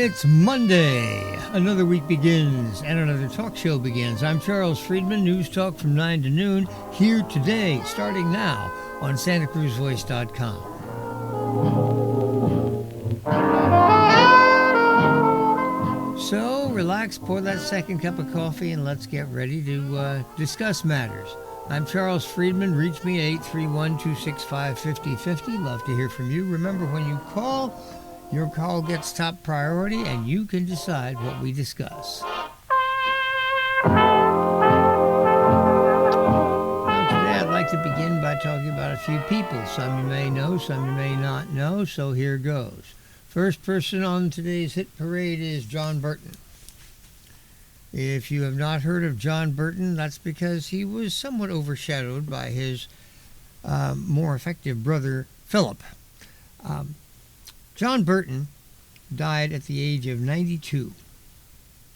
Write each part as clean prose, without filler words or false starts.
It's Monday. Another week begins and another talk show begins. I'm Charles Freedman, News Talk from 9 to noon, here today, starting now on SantaCruzVoice.com. So, relax, pour that second cup of coffee, and let's get ready to discuss matters. I'm Charles Freedman. Reach me at 831-265-5050. Love to hear from you. Remember, when you call, your call gets top priority, and you can decide what we discuss. Now, today I'd like to begin by talking about a few people. Some you may know, some you may not know, so here goes. First person on today's hit parade is John Burton. If you have not heard of John Burton, that's because he was somewhat overshadowed by his more effective brother, Philip. John Burton died at the age of 92.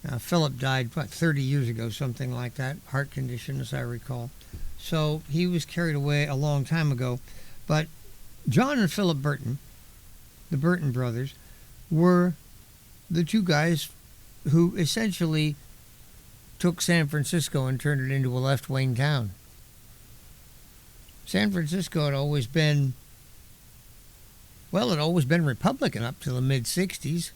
Now, Philip died, 30 years ago, something like that, heart condition, as I recall. So he was carried away a long time ago. But John and Philip Burton, the Burton brothers, were the two guys who essentially took San Francisco and turned it into a left-wing town. San Francisco had always been, Republican up to the mid-'60s.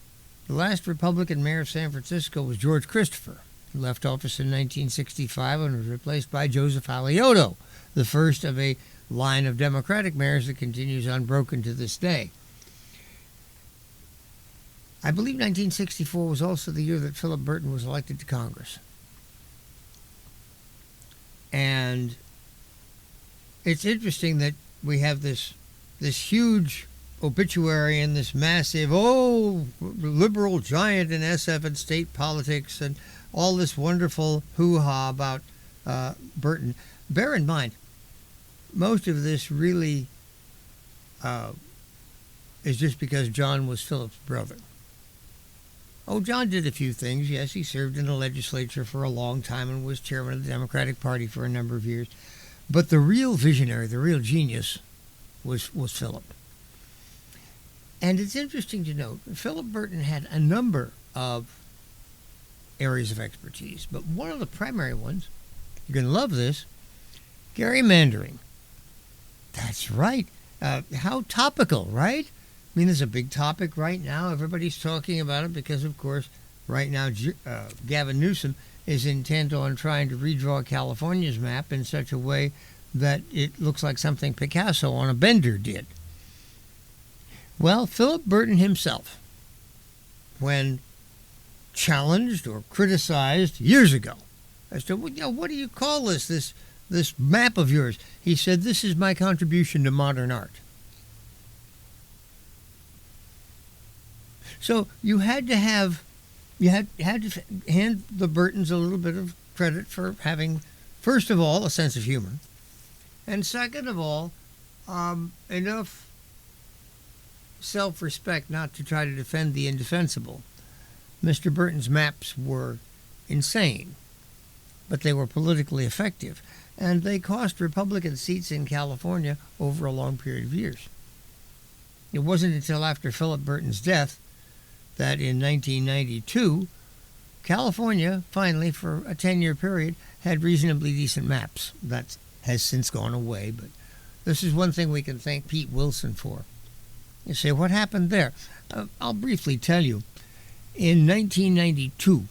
The last Republican mayor of San Francisco was George Christopher. He left office in 1965 and was replaced by Joseph Alioto, the first of a line of Democratic mayors that continues unbroken to this day. I believe 1964 was also the year that Philip Burton was elected to Congress. And it's interesting that we have this huge obituary and this massive, liberal giant in SF and state politics and all this wonderful hoo-ha about Burton. Bear in mind, most of this really is just because John was Philip's brother. John did a few things. Yes, he served in the legislature for a long time and was chairman of the Democratic Party for a number of years. But the real visionary, the real genius, was Philip. And it's interesting to note, Philip Burton had a number of areas of expertise, but one of the primary ones, you're going to love this, gerrymandering. That's right. How topical, right? I mean, there's a big topic right now. Everybody's talking about it because, of course, right now Gavin Newsom is intent on trying to redraw California's map in such a way that it looks like something Picasso on a bender did. Well, Philip Burton himself, when challenged or criticized years ago as to, what do you call this map of yours? He said, "This is my contribution to modern art." So you had to hand the Burtons a little bit of credit for having, first of all, a sense of humor, and second of all, enough self-respect not to try to defend the indefensible. Mr. Burton's maps were insane, but they were politically effective, and they cost Republican seats in California over a long period of years. It wasn't until after Philip Burton's death that in 1992, California finally, for a 10-year period, had reasonably decent maps. That has since gone away, but this is one thing we can thank Pete Wilson for. You say, what happened there? I'll briefly tell you. In 1992,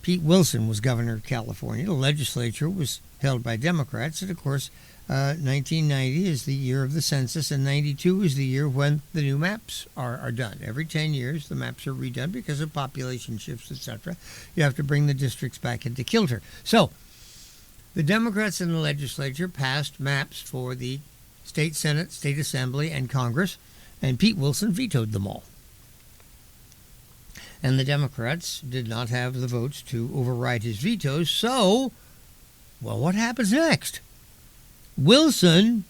Pete Wilson was governor of California. The legislature was held by Democrats, and of course, 1990 is the year of the census, and 92 is the year when the new maps are done. Every 10 years, the maps are redone because of population shifts, etc. You have to bring the districts back into kilter. So, the Democrats in the legislature passed maps for the state Senate, state Assembly, and Congress, and Pete Wilson vetoed them all. And the Democrats did not have the votes to override his vetoes, so, what happens next? Wilson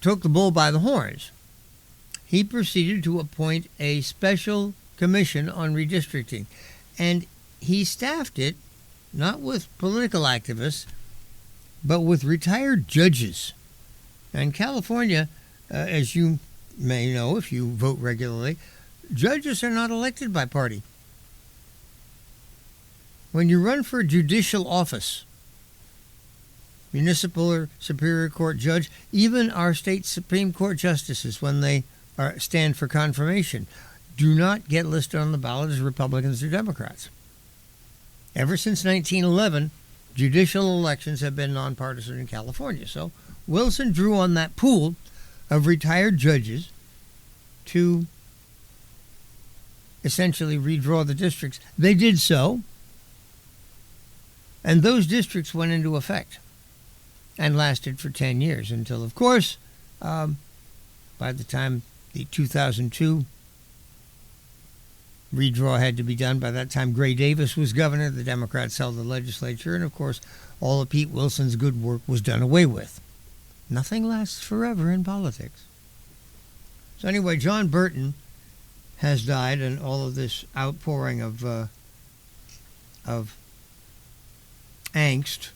took the bull by the horns. He proceeded to appoint a special commission on redistricting, and he staffed it not with political activists, but with retired judges. And California, as you may know if you vote regularly, Judges are not elected by party. When you run for a judicial office, municipal or superior court judge, even our state Supreme Court justices, when they stand for confirmation, do not get listed on the ballot as Republicans or Democrats. Ever since 1911, judicial elections have been nonpartisan in California. So Wilson drew on that pool of retired judges to essentially redraw the districts. They did so, and those districts went into effect and lasted for 10 years until, of course, by the time the 2002 redraw had to be done, by that time Gray Davis was governor, the Democrats held the legislature, and of course all of Pete Wilson's good work was done away with. Nothing lasts forever in politics. So anyway, John Burton has died, and all of this outpouring of angst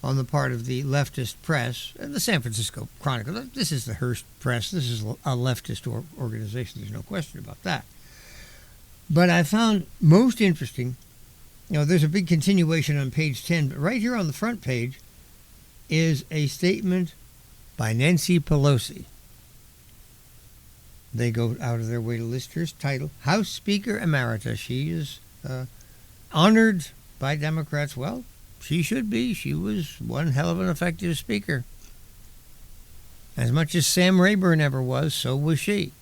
on the part of the leftist press, and the San Francisco Chronicle. This is the Hearst press. This is a leftist organization. There's no question about that. But I found most interesting, there's a big continuation on page 10, but right here on the front page is a statement by Nancy Pelosi. They go out of their way to list her title, House Speaker Emerita. She is honored by Democrats. Well, she should be. She was one hell of an effective speaker. As much as Sam Rayburn ever was, so was she.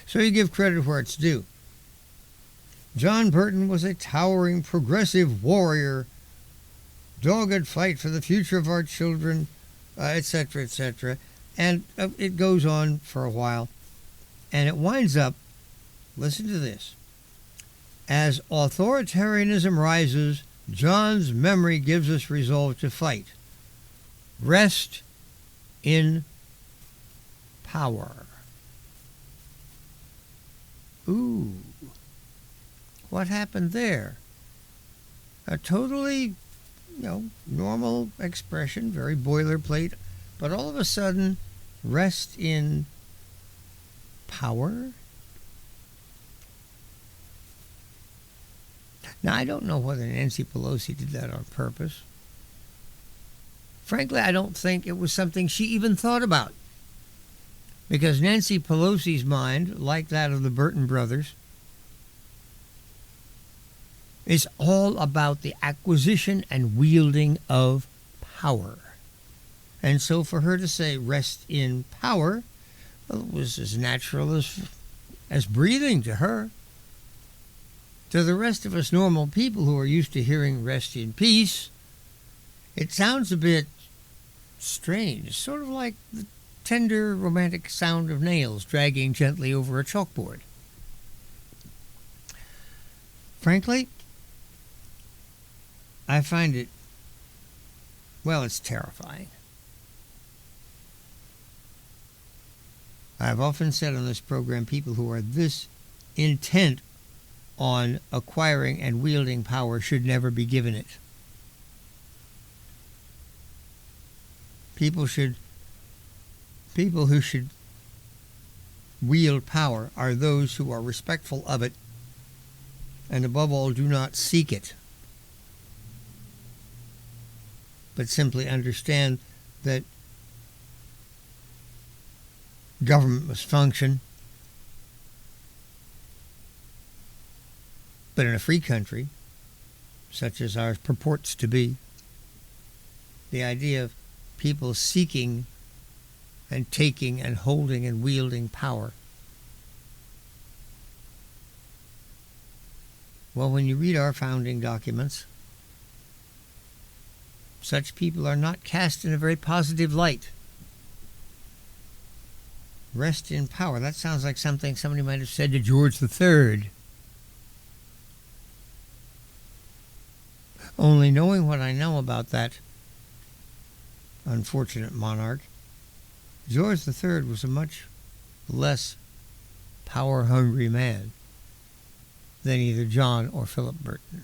So you give credit where it's due. John Burton was a towering progressive warrior, dogged fight for the future of our children, etc., etc. And it goes on for a while. And it winds up, listen to this, as authoritarianism rises, John's memory gives us resolve to fight. Rest in power. Ooh. What happened there? A totally, normal expression, very boilerplate, but all of a sudden, rest in power? Now, I don't know whether Nancy Pelosi did that on purpose. Frankly, I don't think it was something she even thought about. Because Nancy Pelosi's mind, like that of the Burton brothers, is all about the acquisition and wielding of power. And so for her to say rest in power, well, it was as natural as breathing to her. To the rest of us normal people who are used to hearing rest in peace, it sounds a bit strange, sort of like the tender romantic sound of nails dragging gently over a chalkboard. Frankly, I find it, it's terrifying. I've often said on this program, people who are this intent on acquiring and wielding power should never be given it. People who should wield power are those who are respectful of it and above all do not seek it, but simply understand that government must function. But in a free country, such as ours purports to be, the idea of people seeking and taking and holding and wielding power. Well, when you read our founding documents, such people are not cast in a very positive light. Rest in power. That sounds like something somebody might have said to George III. Only knowing what I know about that unfortunate monarch, George III was a much less power-hungry man than either John or Philip Burton.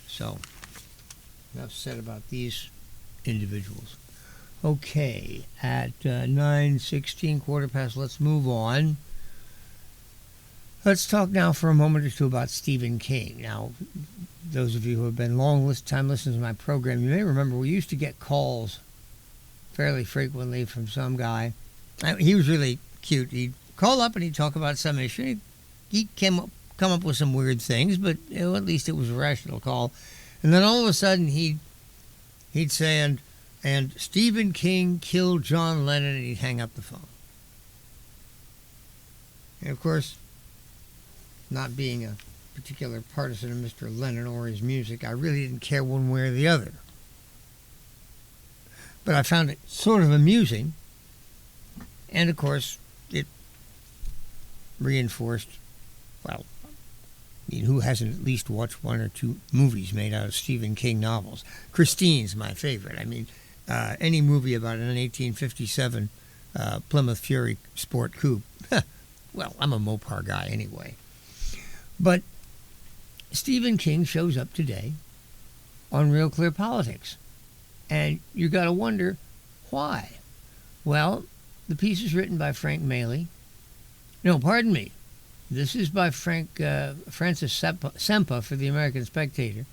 So, enough said about these individuals. Okay, at 9:16, quarter past, let's move on Let's talk now for a moment or two about Stephen King. Now, those of you who have been time listeners to my program, you may remember we used to get calls fairly frequently from some guy. He was really cute. He'd call up and he'd talk about some issue. He'd come up with some weird things, but at least it was a rational call. And then all of a sudden he'd say, and Stephen King killed John Lennon, and he'd hang up the phone. And of course, not being a particular partisan of Mr. Lennon or his music, I really didn't care one way or the other. But I found it sort of amusing, and of course, it reinforced, well, who hasn't at least watched one or two movies made out of Stephen King novels? Christine's my favorite. I mean, any movie about an 1857 Plymouth Fury sport coupe. Well, I'm a Mopar guy anyway. But Stephen King shows up today on Real Clear Politics. And you got to wonder why. Well, the piece is written by Frank Maley. No, pardon me. This is by Francis Sempa for the American Spectator.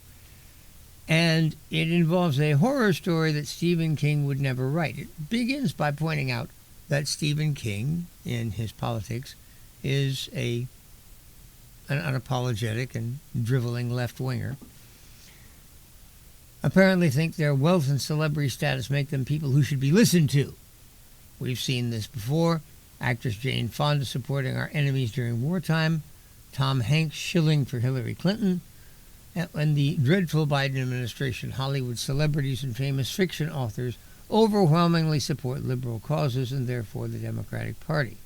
And it involves a horror story that Stephen King would never write. It begins by pointing out that Stephen King, in his politics, is an unapologetic and driveling left-winger. Apparently think their wealth and celebrity status make them people who should be listened to. We've seen this before. Actress Jane Fonda supporting our enemies during wartime, Tom Hanks shilling for Hillary Clinton, and the dreadful Biden administration, Hollywood celebrities and famous fiction authors overwhelmingly support liberal causes and therefore the Democratic Party.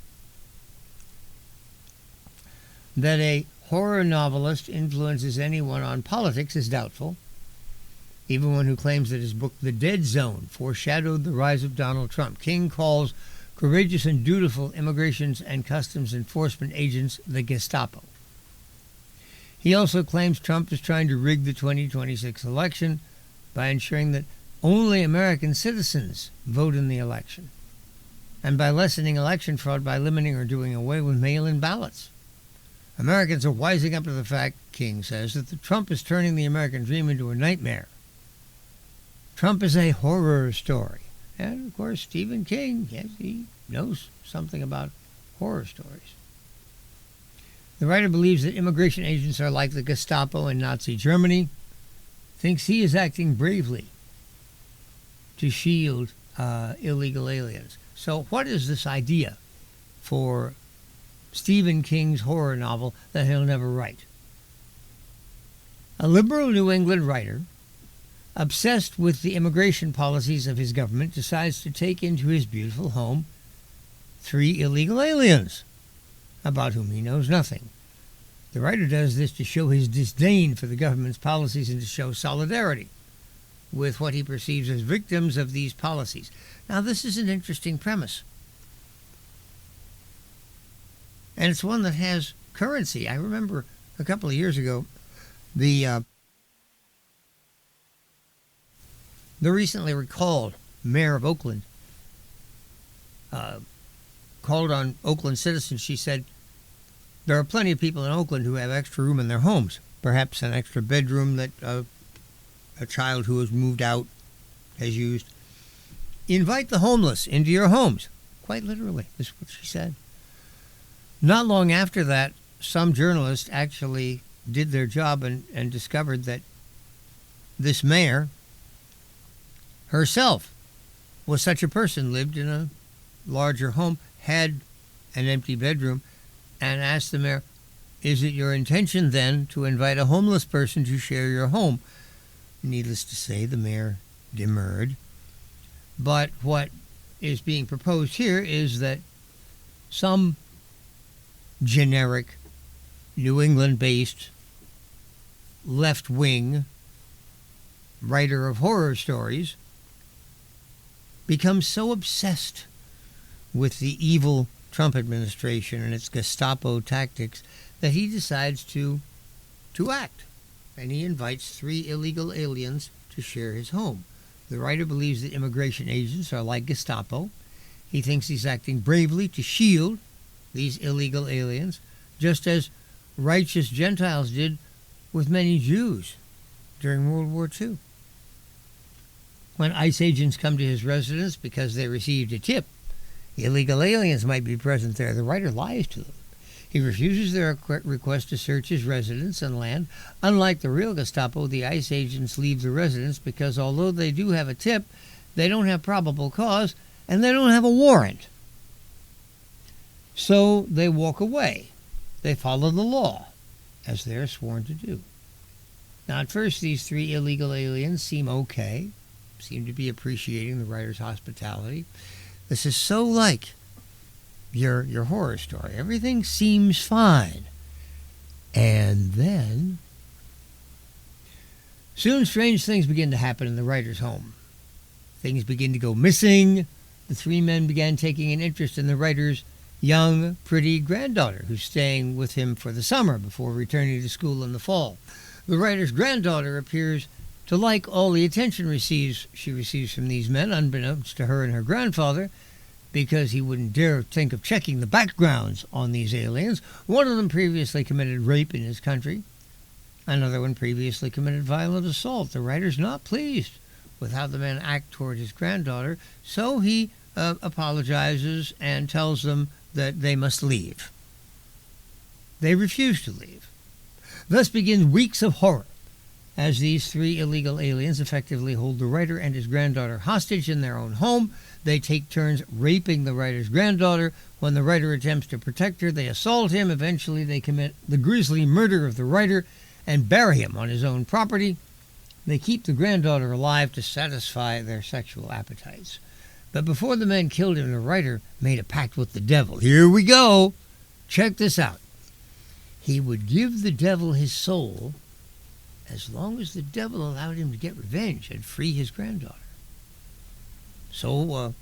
That a horror novelist influences anyone on politics is doubtful. Even one who claims that his book The Dead Zone foreshadowed the rise of Donald Trump. King calls courageous and dutiful immigrations and customs enforcement agents the Gestapo. He also claims Trump is trying to rig the 2026 election by ensuring that only American citizens vote in the election, and by lessening election fraud by limiting or doing away with mail-in ballots. Americans are wising up to the fact, King says, that Trump is turning the American dream into a nightmare. Trump is a horror story. And, of course, Stephen King, yes, he knows something about horror stories. The writer believes that immigration agents are like the Gestapo in Nazi Germany, thinks he is acting bravely to shield illegal aliens. So what is this idea for Stephen King's horror novel that he'll never write? A liberal New England writer, obsessed with the immigration policies of his government, decides to take into his beautiful home 3 illegal aliens, about whom he knows nothing. The writer does this to show his disdain for the government's policies and to show solidarity with what he perceives as victims of these policies. Now, this is an interesting premise. And it's one that has currency. I remember a couple of years ago, the recently recalled mayor of Oakland called on Oakland citizens. She said, there are plenty of people in Oakland who have extra room in their homes, perhaps an extra bedroom that a child who has moved out has used. Invite the homeless into your homes. Quite literally, this is what she said. Not long after that, some journalists actually did their job and discovered that this mayor herself was such a person, lived in a larger home, had an empty bedroom, and asked the mayor, is it your intention then to invite a homeless person to share your home? Needless to say, the mayor demurred. But what is being proposed here is that some generic New England-based left-wing writer of horror stories becomes so obsessed with the evil Trump administration and its Gestapo tactics that he decides to act. And he invites 3 illegal aliens to share his home. The writer believes that immigration agents are like Gestapo. He thinks he's acting bravely to shield these illegal aliens, just as righteous Gentiles did with many Jews during World War II. When ICE agents come to his residence because they received a tip, illegal aliens might be present there. The writer lies to them. He refuses their request to search his residence and land. Unlike the real Gestapo, the ICE agents leave the residence because although they do have a tip, they don't have probable cause and they don't have a warrant. So they walk away. They follow the law, as they're sworn to do. Now, at first, these three illegal aliens seem okay, seem to be appreciating the writer's hospitality. This is so like your horror story. Everything seems fine. And then, soon strange things begin to happen in the writer's home. Things begin to go missing. The three men began taking an interest in the writer's young, pretty granddaughter, who's staying with him for the summer before returning to school in the fall. The writer's granddaughter appears to like all the attention she receives from these men, unbeknownst to her and her grandfather, because he wouldn't dare think of checking the backgrounds on these aliens. One of them previously committed rape in his country. Another one previously committed violent assault. The writer's not pleased with how the men act toward his granddaughter, so he apologizes and tells them that they must leave. They refuse to leave. Thus begins weeks of horror, as these three illegal aliens effectively hold the writer and his granddaughter hostage in their own home. They take turns raping the writer's granddaughter. When the writer attempts to protect her, they assault him. Eventually, they commit the grisly murder of the writer and bury him on his own property. They keep the granddaughter alive to satisfy their sexual appetites. But before the men killed him, the writer made a pact with the devil. Here we go. Check this out. He would give the devil his soul as long as the devil allowed him to get revenge and free his granddaughter. So,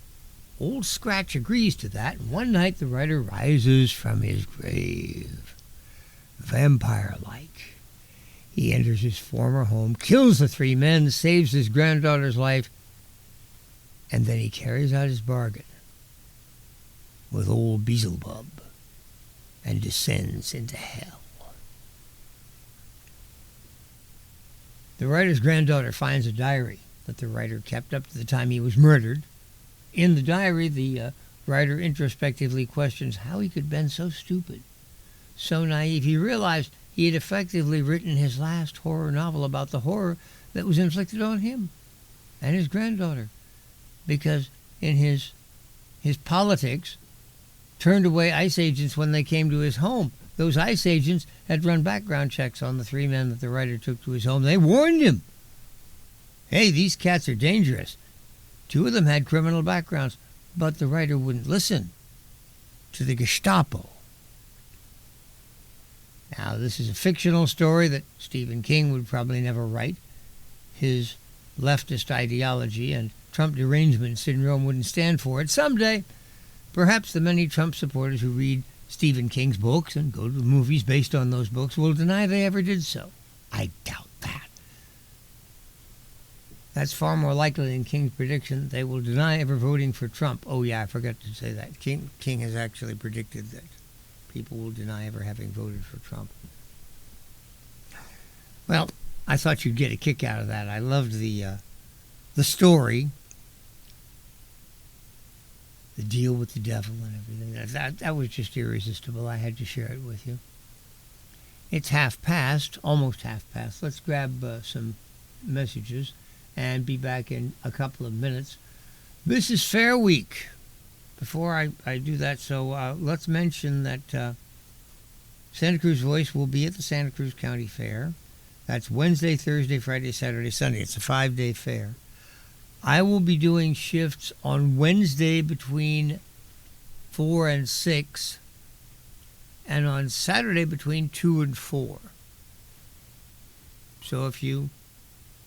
Old Scratch agrees to that, and one night the writer rises from his grave, vampire-like. He enters his former home, kills the three men, saves his granddaughter's life, and then he carries out his bargain with old Beelzebub and descends into hell. The writer's granddaughter finds a diary that the writer kept up to the time he was murdered. In the diary, the writer introspectively questions how he could have been so stupid, so naive. He realized he had effectively written his last horror novel about the horror that was inflicted on him and his granddaughter, because in his politics, turned away ICE agents when they came to his home. Those ICE agents had run background checks on the three men that the writer took to his home. They warned him. Hey, these cats are dangerous. Two of them had criminal backgrounds, but the writer wouldn't listen to the Gestapo. Now, this is a fictional story that Stephen King would probably never write. His leftist ideology and Trump derangement syndrome wouldn't stand for it. Someday, perhaps the many Trump supporters who read Stephen King's books and go to the movies based on those books will deny they ever did so. I doubt that. That's far more likely than King's prediction. They will deny ever voting for Trump. Oh, yeah, I forgot to say that. King has actually predicted that people will deny ever having voted for Trump. Well, I thought you'd get a kick out of that. I loved the story, the deal with the devil and everything. That was just irresistible. I had to share it with you. It's almost half past. Let's grab some messages and be back in a couple of minutes. This is Fair Week. Before I do that, so let's mention that Santa Cruz Voice will be at the Santa Cruz County Fair. That's Wednesday, Thursday, Friday, Saturday, Sunday. It's a 5-day fair. I will be doing shifts on Wednesday between 4 and 6, and on Saturday between 2 and 4. So if you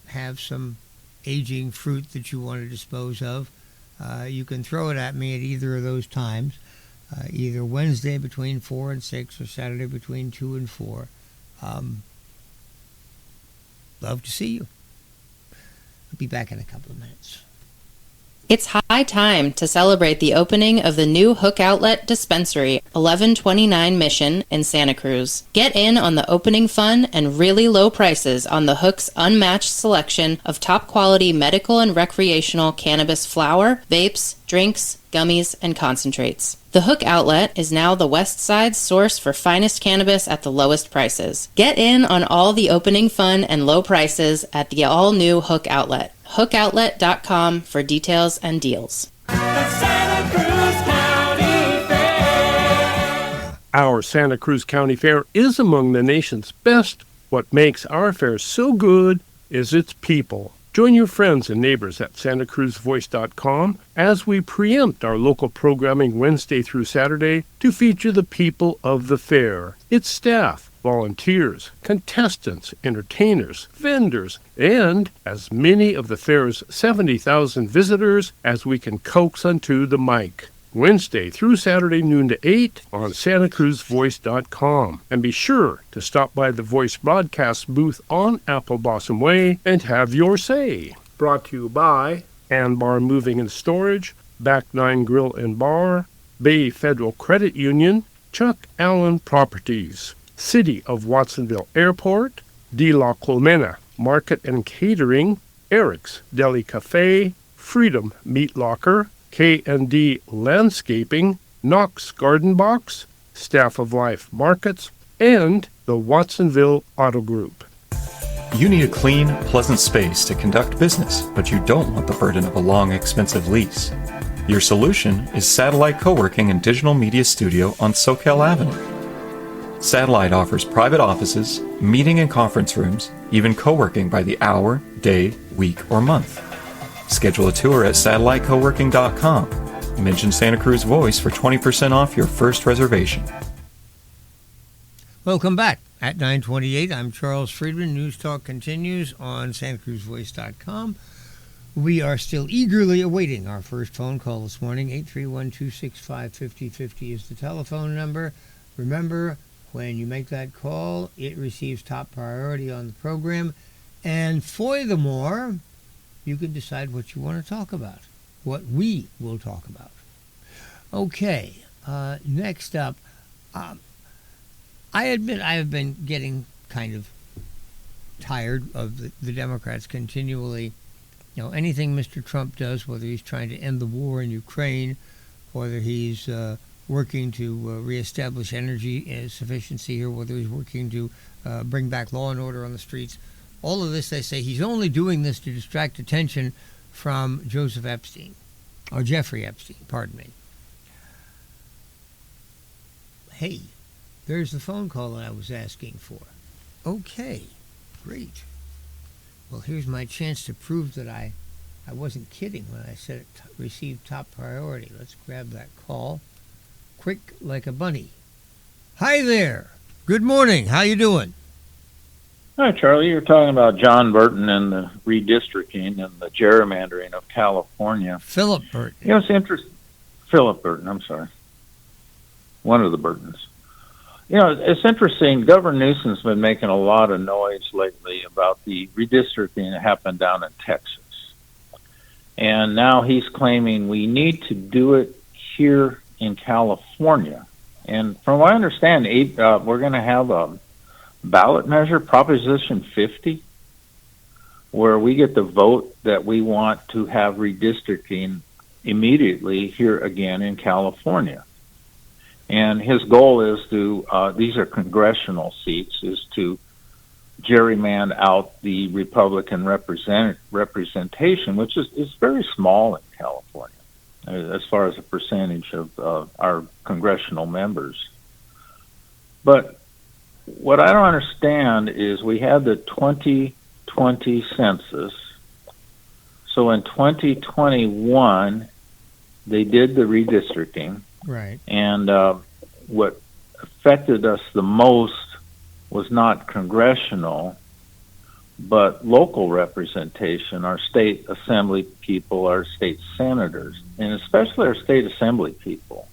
have some aging fruit that you want to dispose of, you can throw it at me at either of those times, either Wednesday between 4 and 6 or Saturday between 2 and 4. Love to see you. I'll be back in a couple of minutes. It's high time to celebrate the opening of the new Hook Outlet Dispensary, 1129 Mission in Santa Cruz. Get in on the opening fun and really low prices on the Hook's unmatched selection of top-quality medical and recreational cannabis flower, vapes, drinks, gummies, and concentrates. The Hook Outlet is now the West Side's source for finest cannabis at the lowest prices. Get in on all the opening fun and low prices at the all-new Hook Outlet. HookOutlet.com for details and deals. The Santa Cruz County Fair. Our Santa Cruz County Fair is among the nation's best. What makes our fair so good is its people. Join your friends and neighbors at santacruzvoice.com as we preempt our local programming Wednesday through Saturday to feature the people of the fair, its staff, volunteers, contestants, entertainers, vendors, and as many of the fair's 70,000 visitors as we can coax onto the mic. Wednesday through Saturday noon to 8 on santacruzvoice.com. And be sure to stop by the Voice broadcast booth on Apple Blossom Way and have your say. Brought to you by Anbar Moving and Storage, Back Nine Grill and Bar, Bay Federal Credit Union, Chuck Allen Properties, City of Watsonville Airport, De La Colmena Market and Catering, Eric's Deli Cafe, Freedom Meat Locker, K&D Landscaping, Knox Garden Box, Staff of Life Markets, and the Watsonville Auto Group. You need a clean, pleasant space to conduct business, but you don't want the burden of a long, expensive lease. Your solution is Satellite Co-working and Digital Media Studio on Soquel Avenue. Satellite offers private offices, meeting and conference rooms, even co-working by the hour, day, week, or month. Schedule a tour at satellitecoworking.com. Mention Santa Cruz Voice for 20% off your first reservation. Welcome back. At 9:28, I'm Charles Freedman. News Talk continues on santacruzvoice.com. We are still eagerly awaiting our first phone call this morning. 831-265-5050 is the telephone number. Remember, when you make that call, it receives top priority on the program. And furthermore, you can decide what you want to talk about, what we will talk about. Okay, next up, I admit I have been getting kind of tired of the Democrats continually, anything Mr. Trump does, whether he's trying to end the war in Ukraine, whether he's working to reestablish energy sufficiency here, whether he's working to bring back law and order on the streets. All of this, they say, he's only doing this to distract attention from Jeffrey Epstein, pardon me. Hey, there's the phone call that I was asking for. Okay, great. Well, here's my chance to prove that I wasn't kidding when I said it received top priority. Let's grab that call. Quick like a bunny. Hi there. Good morning. How you doing? Hi, Charlie. You're talking about John Burton and the redistricting and the gerrymandering of California. Philip Burton. It's interesting. Philip Burton, I'm sorry. One of the Burtons. It's interesting. Governor Newsom's been making a lot of noise lately about the redistricting that happened down in Texas. And now he's claiming we need to do it here in California. And from what I understand, we're going to have a ballot measure, Proposition 50, where we get the vote that we want to have redistricting immediately here again in California. And his goal is to, these are congressional seats, is to gerrymander out the Republican representation, which is very small in California as far as a percentage of our congressional members. But what I don't understand is we had the 2020 census. So in 2021, they did the redistricting. Right. And what affected us the most was not congressional, but local representation, our state assembly people, our state senators, and especially our state assembly people.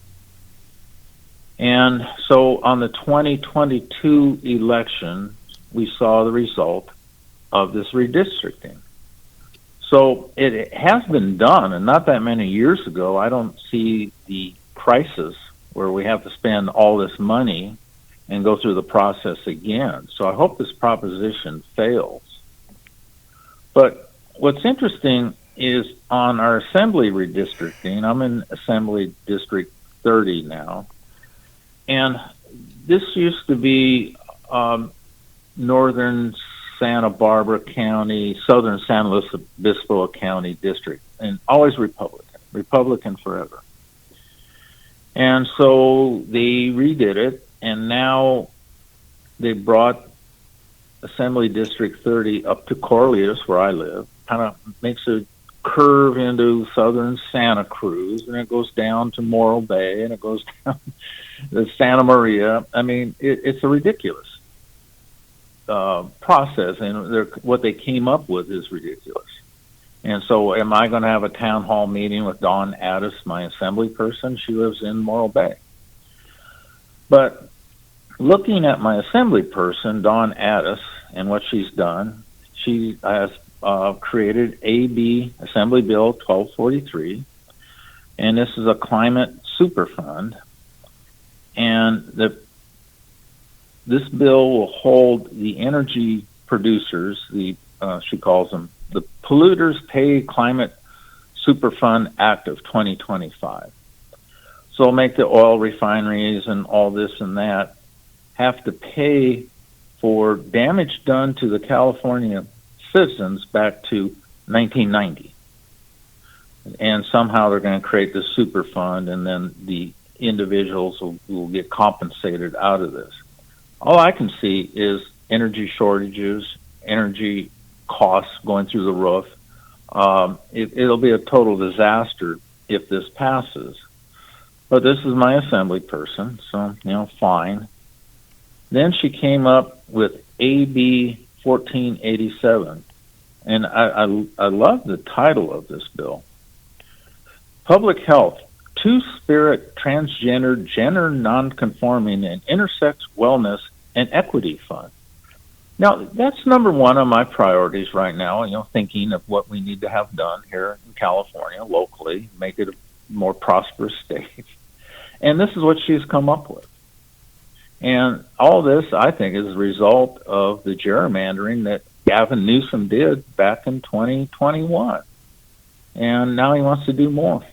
And so on the 2022 election, we saw the result of this redistricting. So it has been done, and not that many years ago. I don't see the crisis where we have to spend all this money and go through the process again. So I hope this proposition fails. But what's interesting is on our assembly redistricting, I'm in Assembly District 30 now, and this used to be northern Santa Barbara County, southern San Luis Obispo County district, and always Republican forever. And so they redid it, and now they brought Assembly District 30 up to Corliss, where I live, kind of makes a curve into southern Santa Cruz, and it goes down to Morro Bay, and it goes down to Santa Maria. I mean, it's a ridiculous process, and what they came up with is ridiculous. And so am I going to have a town hall meeting with Dawn Addis, my assembly person? She lives in Morro Bay. But looking at my assembly person, Dawn Addis, and what she's done, she has created AB Assembly Bill 1243, and this is a climate super fund. And this bill will hold the energy producers, she calls them, the Polluters Pay Climate Superfund Act of 2025. So it'll make the oil refineries and all this and that have to pay for damage done to the California citizens back to 1990. And somehow they're going to create this super fund, and then the individuals will get compensated out of this. All I can see is energy shortages, energy costs going through the roof. It'll be a total disaster if this passes. But this is my assembly person, so, fine. Then she came up with AB 1487, and I love the title of this bill. Public Health, Two-Spirit, Transgender, Gender Nonconforming, and Intersex Wellness and Equity Fund. Now, that's number one on my priorities right now, thinking of what we need to have done here in California, locally, make it a more prosperous state. And this is what she's come up with. And all this, I think, is a result of the gerrymandering that Gavin Newsom did back in 2021. And now he wants to do more.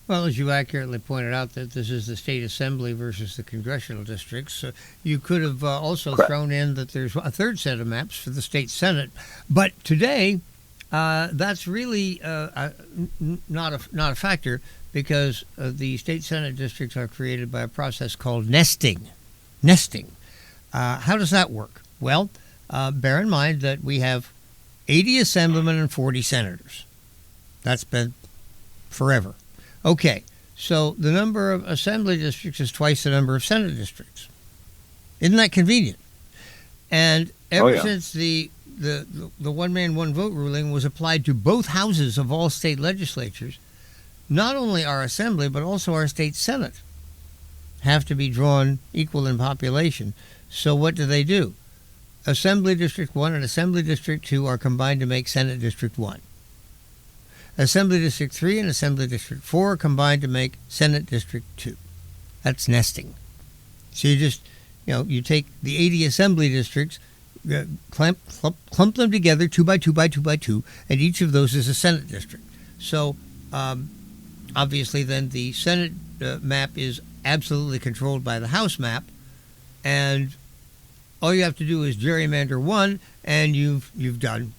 Well, as you accurately pointed out, that this is the state assembly versus the congressional districts. You could have also Correct. thrown in that there's a third set of maps for the state senate. But today, that's really not a factor, because the state senate districts are created by a process called nesting. How does that work? Well, bear in mind that we have 80 assemblymen and 40 senators. That's been forever. Okay, so the number of assembly districts is twice the number of senate districts. Isn't that convenient? And ever since the one-man, one-vote ruling was applied to both houses of all state legislatures, not only our assembly, but also our state senate have to be drawn equal in population. So what do? Assembly District 1 and Assembly District 2 are combined to make Senate District 1. Assembly District 3 and Assembly District 4 are combined to make Senate District 2. That's nesting. So you just, you take the 80 assembly districts, clump them together 2 by 2 by 2 by 2, and each of those is a Senate district. So obviously then the Senate map is absolutely controlled by the House map, and all you have to do is gerrymander one, and you've done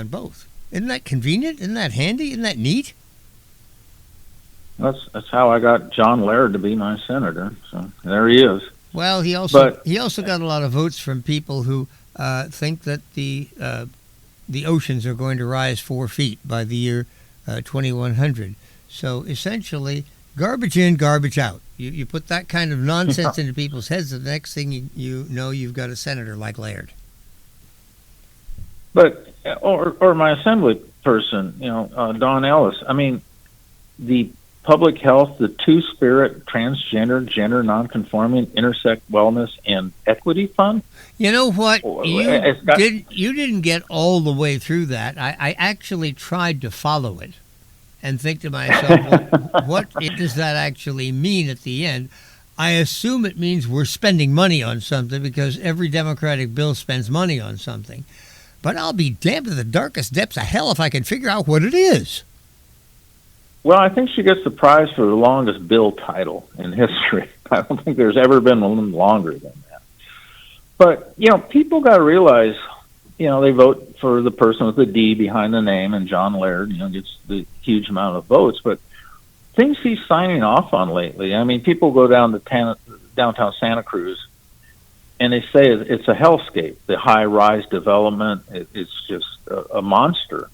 both. Isn't that convenient? Isn't that handy? Isn't that neat? That's how I got John Laird to be my senator. So there he is. Well, he also got a lot of votes from people who think that the oceans are going to rise 4 feet by the year 2100. So essentially, garbage in, garbage out. You put that kind of nonsense into people's heads, the next thing you know, you've got a senator like Laird. But or my assembly person, Don Ellis. I mean, the public health, the Two-Spirit Transgender, Gender Nonconforming, Intersect Wellness, and Equity Fund. You know what? It's got- You didn't get all the way through that. I actually tried to follow it and think to myself, well, what does that actually mean at the end? I assume it means we're spending money on something because every Democratic bill spends money on something. But I'll be damned to the darkest depths of hell if I can figure out what it is. Well, I think she gets the prize for the longest bill title in history. I don't think there's ever been one longer than that. But, people got to realize, they vote for the person with the D behind the name, and John Laird, gets the huge amount of votes. But things he's signing off on lately, I mean, people go down to downtown Santa Cruz, and they say it's a hellscape. The high-rise development, it's just a monster.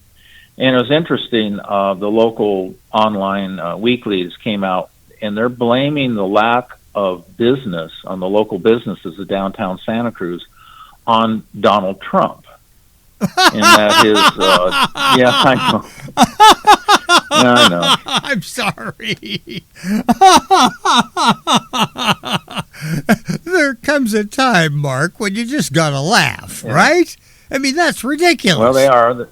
And it was interesting, the local online weeklies came out, and they're blaming the lack of business on the local businesses of downtown Santa Cruz on Donald Trump. And that is, yeah, I know. Yeah, I know. I'm sorry. There comes a time, Mark, when you just got to laugh, right? I mean, that's ridiculous. Well, they are.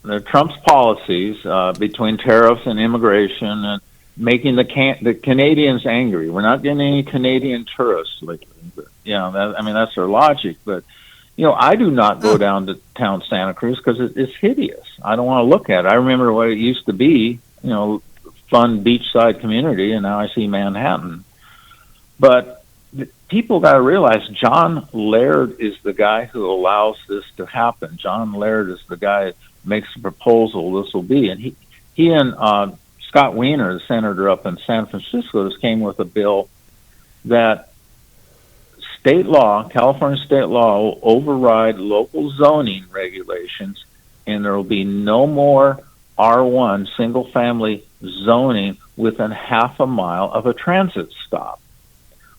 They're Trump's policies between tariffs and immigration and making the Canadians angry. We're not getting any Canadian tourists lately. But, that's their logic. But, I do not go down to town Santa Cruz because it's hideous. I don't want to look at it. I remember what it used to be, fun beachside community, and now I see Manhattan. But people got to realize John Laird is the guy who allows this to happen. John Laird is the guy that makes the proposal this will be. And he and Scott Wiener, the senator up in San Francisco, just came with a bill that state law, California state law, will override local zoning regulations, and there will be no more R1 single-family zoning within half a mile of a transit stop.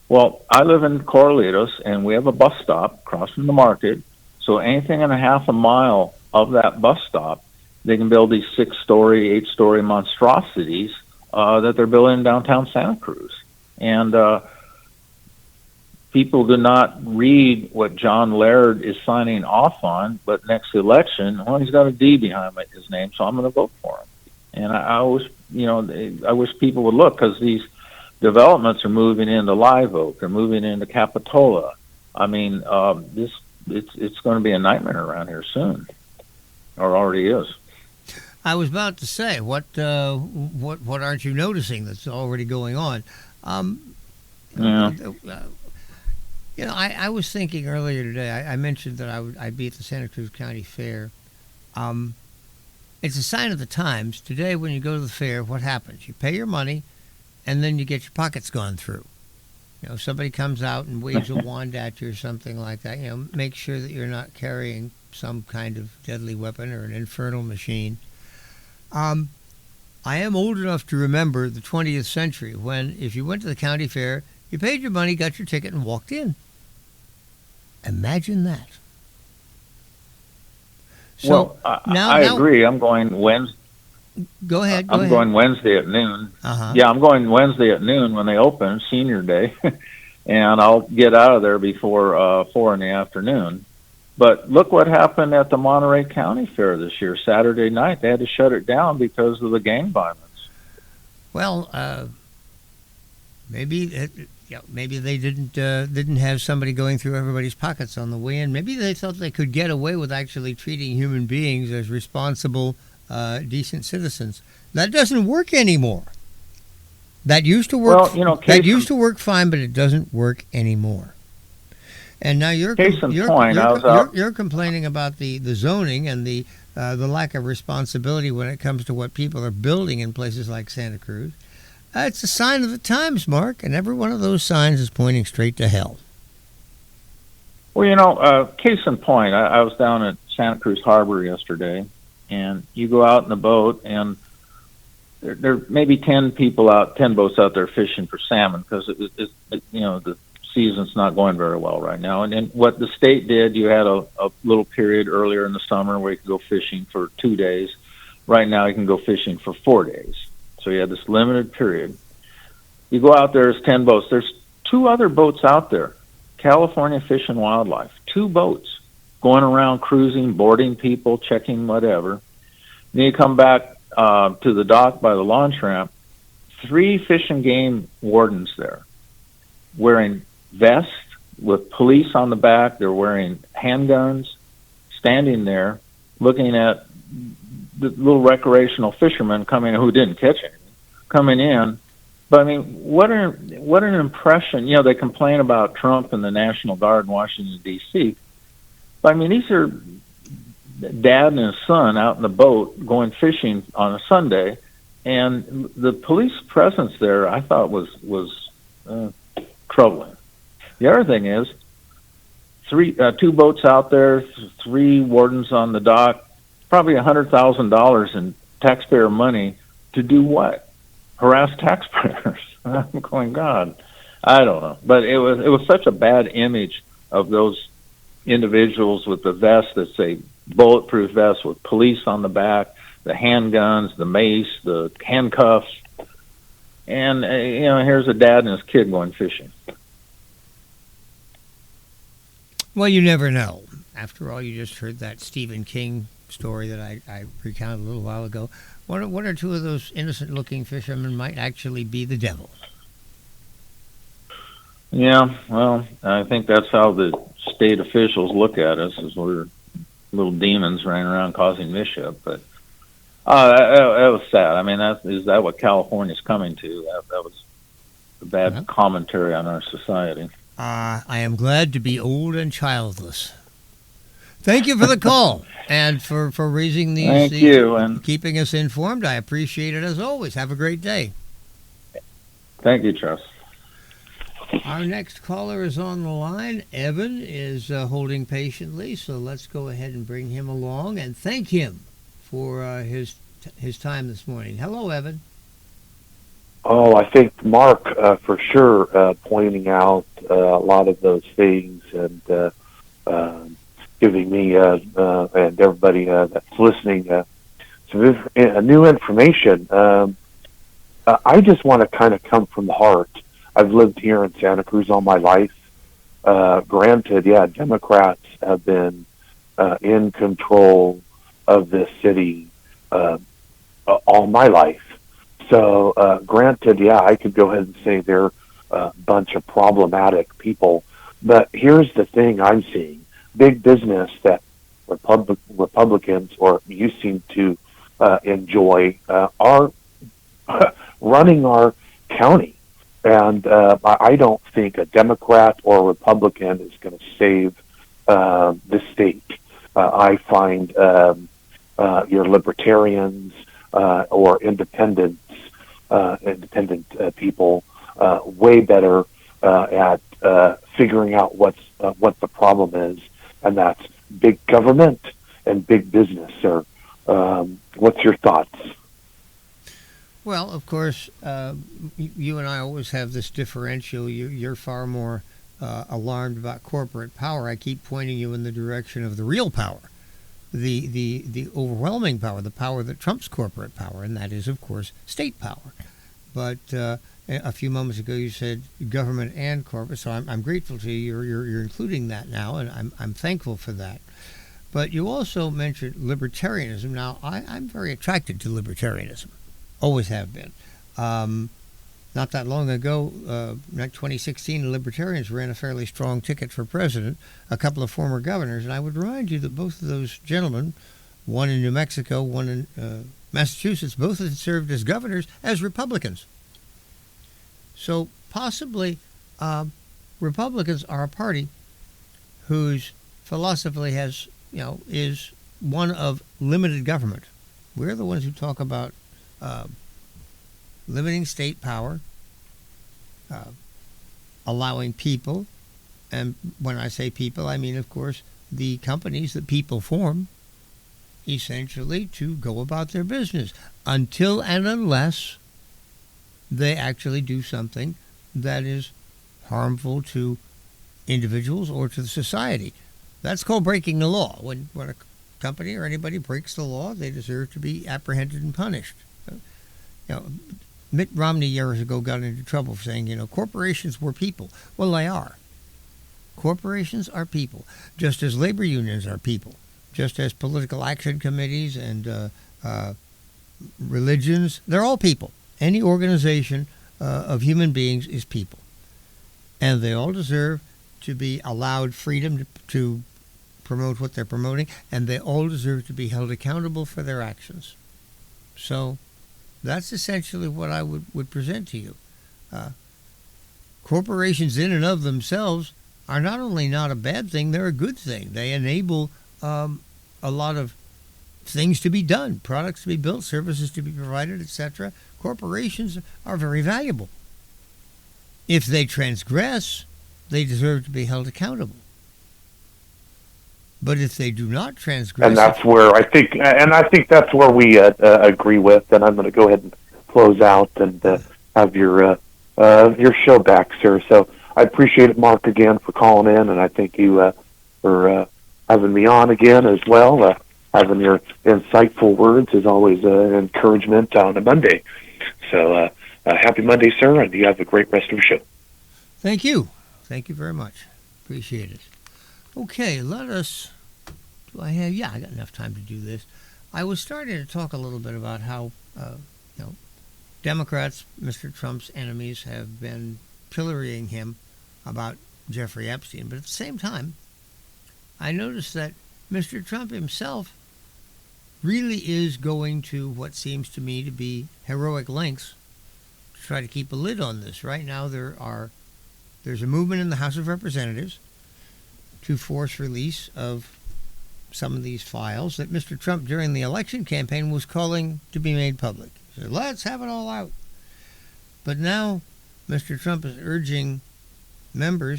Well, I live in Corralitos, and we have a bus stop across from the market, so anything in a half a mile of that bus stop, they can build these 6-story, 8-story monstrosities that they're building in downtown Santa Cruz. And people do not read what John Laird is signing off on, but next election, well, he's got a D behind his name, so I'm going to vote for him. And I wish people would look, because these developments are moving into Live Oak, they're moving into Capitola. I mean, it's going to be a nightmare around here soon, or already is. I was about to say, what aren't you noticing that's already going on? Yeah. I was thinking earlier today, I mentioned that I'd be at the Santa Cruz County Fair. It's a sign of the times. Today, when you go to the fair, what happens? You pay your money, and then you get your pockets gone through. Somebody comes out and waves a wand at you or something like that. Make sure that you're not carrying some kind of deadly weapon or an infernal machine. I am old enough to remember the 20th century when, if you went to the county fair, you paid your money, got your ticket, and walked in. Imagine that. So I agree. I'm going Wednesday. Go ahead. I'm going Wednesday at noon. Uh-huh. Yeah, I'm going Wednesday at noon when they open, Senior Day, and I'll get out of there before 4 in the afternoon. But look what happened at the Monterey County Fair this year. Saturday night, they had to shut it down because of the gang violence. Well, maybe they didn't have somebody going through everybody's pockets on the way in. Maybe they thought they could get away with actually treating human beings as responsible, decent citizens. That doesn't work anymore. That used to work. Well, that used to work fine, but it doesn't work anymore. And now you're complaining about the zoning and the lack of responsibility when it comes to what people are building in places like Santa Cruz. It's a sign of the times, Mark, and every one of those signs is pointing straight to hell. Well, case in point, I was down at Santa Cruz Harbor yesterday, and you go out in a boat, and there may be 10 boats out there fishing for salmon, because the season's not going very well right now. And then what the state did, you had a little period earlier in the summer where you could go fishing for 2 days. Right now you can go fishing for 4 days. So you had this limited period. You go out there, there's 10 boats. There's 2 other boats out there, California Fish and Wildlife, 2 boats going around cruising, boarding people, checking whatever. Then you come back to the dock by the launch ramp, 3 fish and game wardens there wearing vests with police on the back. They're wearing handguns, standing there looking at the little recreational fishermen coming who didn't catch anything, coming in. But I mean, what an impression. You know, they complain about Trump and the National Guard in Washington, D.C. But I mean, these are dad and his son out in the boat going fishing on a Sunday, and the police presence there I thought was troubling. The other thing is, 2 boats out there, 3 wardens on the dock, probably $100,000 in taxpayer money to do what? Harass taxpayers. I'm going, God, I don't know. But it was such a bad image of those individuals with the vests that say bulletproof vests with police on the back, the handguns, the mace, the handcuffs, and here's a dad and his kid going fishing. Well, you never know. After all, you just heard that Stephen King story that I recounted a little while ago. One or 2 of those innocent-looking fishermen might actually be the devil. Yeah, well, I think that's how the state officials look at us, as we're little demons running around causing mischief. But that was sad. I mean, is that what California's coming to? That was a bad commentary on our society. I am glad to be old and childless. Thank you for the call and for raising these. Thank you, and keeping us informed. I appreciate it as always. Have a great day. Thank you, Charles. Our next caller is on the line. Evan is holding patiently, so let's go ahead and bring him along and thank him for his time this morning. Hello, Evan. Oh, I think Mark for sure pointing out a lot of those things and giving me and everybody that's listening some new information. I just want to kind of come from the heart. I've lived here in Santa Cruz all my life. Granted, Democrats have been in control of this city all my life. So, granted, I could go ahead and say they're a bunch of problematic people. But here's the thing I'm seeing. Big business that Republicans, or you seem to enjoy, are running our county. And I don't think a Democrat or a Republican is going to save this state. I find your libertarians or independent people way better at figuring out what the problem is, and that's big government and big business. Sir, what's your thoughts? Well, of course, you and I always have this differential. You're far more alarmed about corporate power. I keep pointing you in the direction of the real power, the overwhelming power, the power that trumps corporate power, and that is, of course, state power. But a few moments ago, you said government and corporate, so I'm grateful to you. You're including that now, and I'm thankful for that. But you also mentioned libertarianism. Now, I'm very attracted to libertarianism. Always have been. Not that long ago, like 2016, the Libertarians ran a fairly strong ticket for president, a couple of former governors, and I would remind you that both of those gentlemen, one in New Mexico, one in Massachusetts, both had served as governors as Republicans. So possibly Republicans are a party whose philosophy is one of limited government. We're the ones who talk about limiting state power, allowing people, and when I say people, I mean, of course, the companies that people form, essentially to go about their business until and unless they actually do something that is harmful to individuals or to the society. That's called breaking the law. When a company or anybody breaks the law, they deserve to be apprehended and punished. Mitt Romney years ago got into trouble for saying, corporations were people. Well, they are. Corporations are people, just as labor unions are people, just as political action committees and religions, they're all people. Any organization of human beings is people. And they all deserve to be allowed freedom to promote what they're promoting, and they all deserve to be held accountable for their actions. So that's essentially what I would present to you. Corporations in and of themselves are not only not a bad thing, they're a good thing. They enable a lot of things to be done, products to be built, services to be provided, etc. Corporations are very valuable. If they transgress, they deserve to be held accountable. But if they do not transgress, and that's where I think that's where we agree with. And I'm going to go ahead and close out and have your show back, sir. So I appreciate it, Mark, again for calling in, and I thank you for having me on again as well. Having your insightful words is always an encouragement on a Monday. So happy Monday, sir, and you have a great rest of your show. Thank you. Thank you very much. Appreciate it. Okay, let us... I got enough time to do this. I was starting to talk a little bit about how, Democrats, Mr. Trump's enemies, have been pillorying him about Jeffrey Epstein. But at the same time, I noticed that Mr. Trump himself really is going to what seems to me to be heroic lengths to try to keep a lid on this. Right now, there's a movement in the House of Representatives to force release of some of these files that Mr. Trump during the election campaign was calling to be made public. He said, let's have it all out. But now Mr. Trump is urging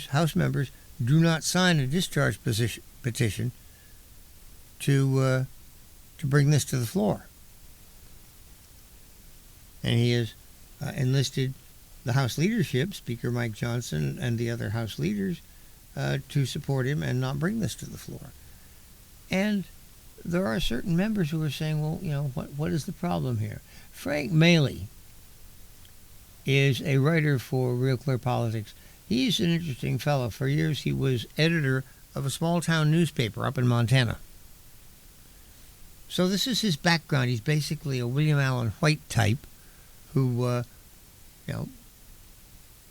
House members, do not sign a discharge petition to bring this to the floor. And he has enlisted the House leadership, Speaker Mike Johnson and the other House leaders, to support him and not bring this to the floor. And there are certain members who are saying, well, what is the problem here? Frank Maley is a writer for Real Clear Politics. He's an interesting fellow. For years, he was editor of a small-town newspaper up in Montana. So this is his background. He's basically a William Allen White type who,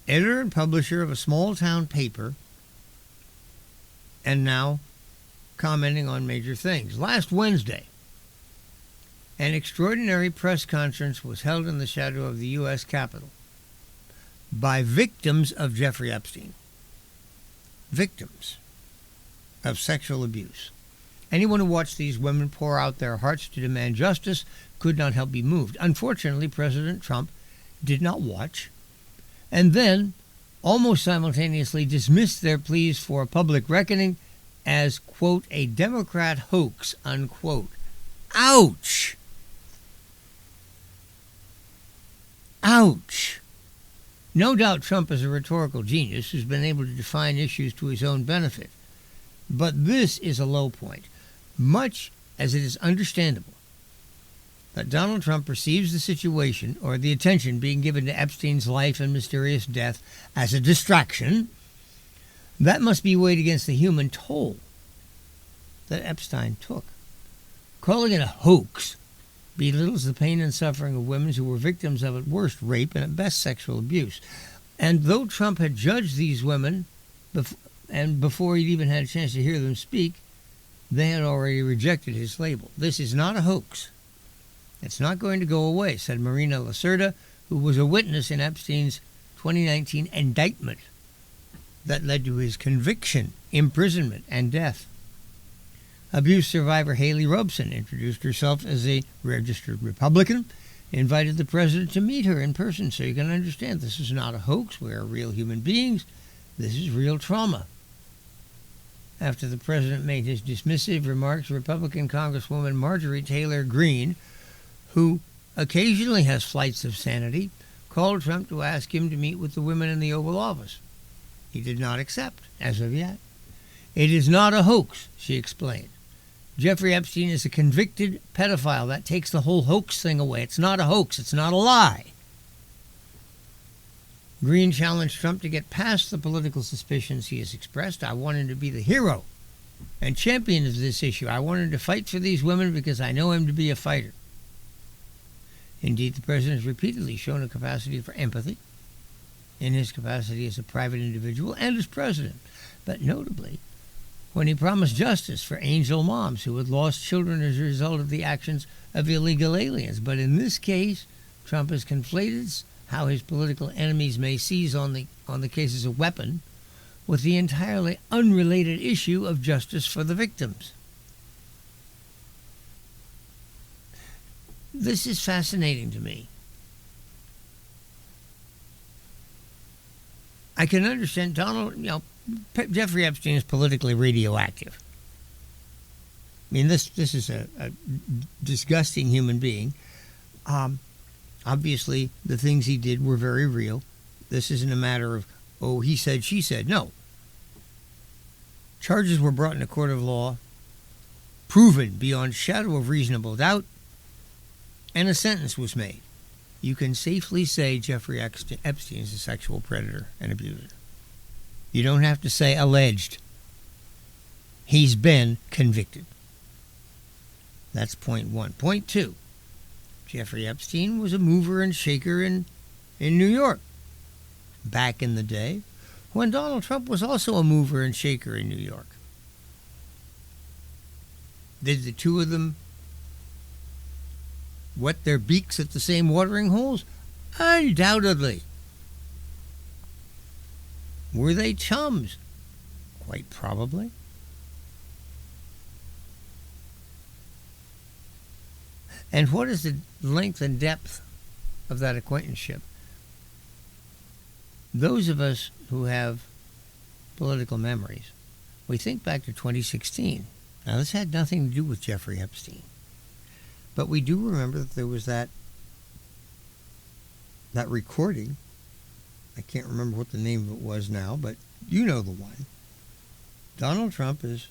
editor and publisher of a small-town paper, and now commenting on major things. Last Wednesday, an extraordinary press conference was held in the shadow of the U.S. Capitol by victims of Jeffrey Epstein. Victims of sexual abuse. Anyone who watched these women pour out their hearts to demand justice could not help be moved. Unfortunately, President Trump did not watch, and then almost simultaneously dismissed their pleas for a public reckoning as, quote, a Democrat hoax, unquote. Ouch! Ouch! No doubt Trump is a rhetorical genius who's been able to define issues to his own benefit. But this is a low point, much as it is understandable that Donald Trump perceives the situation or the attention being given to Epstein's life and mysterious death as a distraction. That must be weighed against the human toll that Epstein took. Calling it a hoax belittles the pain and suffering of women who were victims of, at worst, rape and at best, sexual abuse. And though Trump had judged these women, before he'd even had a chance to hear them speak, they had already rejected his label. This is not a hoax. It's not going to go away, said Marina Lacerda, who was a witness in Epstein's 2019 indictment that led to his conviction, imprisonment, and death. Abuse survivor Haley Robeson introduced herself as a registered Republican, invited the president to meet her in person so you can understand this is not a hoax. We are real human beings. This is real trauma. After the president made his dismissive remarks, Republican Congresswoman Marjorie Taylor Greene, who occasionally has flights of sanity, called Trump to ask him to meet with the women in the Oval Office. He did not accept, as of yet. It is not a hoax, she explained. Jeffrey Epstein is a convicted pedophile. That takes the whole hoax thing away. It's not a hoax. It's not a lie. Green challenged Trump to get past the political suspicions he has expressed. I want him to be the hero and champion of this issue. I want him to fight for these women because I know him to be a fighter. Indeed, the president has repeatedly shown a capacity for empathy in his capacity as a private individual and as president. But notably, when he promised justice for angel moms who had lost children as a result of the actions of illegal aliens. But in this case, Trump has conflated how his political enemies may seize on the case as a weapon with the entirely unrelated issue of justice for the victims. This is fascinating to me. I can understand Jeffrey Epstein is politically radioactive. I mean, this is a disgusting human being. Obviously, the things he did were very real. This isn't a matter of, oh, he said, she said. No. Charges were brought in a court of law, proven beyond shadow of reasonable doubt, and a sentence was made. You can safely say Jeffrey Epstein is a sexual predator and abuser. You don't have to say alleged. He's been convicted. That's point one. Point two, Jeffrey Epstein was a mover and shaker in New York back in the day when Donald Trump was also a mover and shaker in New York. Did the two of them wet their beaks at the same watering holes? Undoubtedly. Were they chums? Quite probably. And what is the length and depth of that acquaintanceship? Those of us who have political memories, we think back to 2016. Now, this had nothing to do with Jeffrey Epstein. But we do remember that there was that recording. I can't remember what the name of it was now, but you know the one. Donald Trump is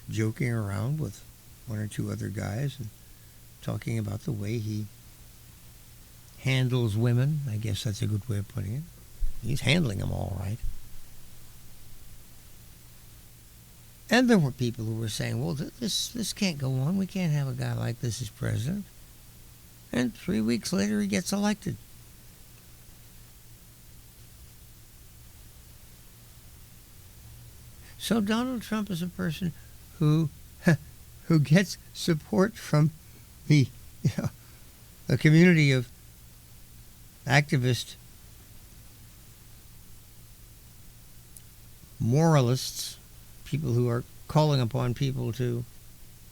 joking around with one or two other guys and talking about the way he handles women. I guess that's a good way of putting it. He's handling them all right. And there were people who were saying, well, this can't go on. We can't have a guy like this as president. And 3 weeks later, he gets elected. So Donald Trump is a person who gets support from a community of activist moralists, people who are calling upon people to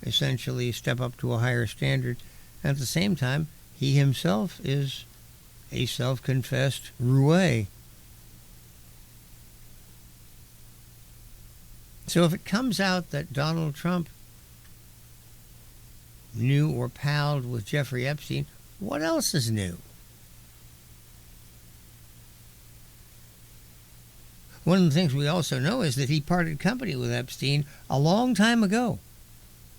essentially step up to a higher standard. At the same time, he himself is a self-confessed roue. So if it comes out that Donald Trump knew or palled with Jeffrey Epstein, what else is new? One of the things we also know is that he parted company with Epstein a long time ago,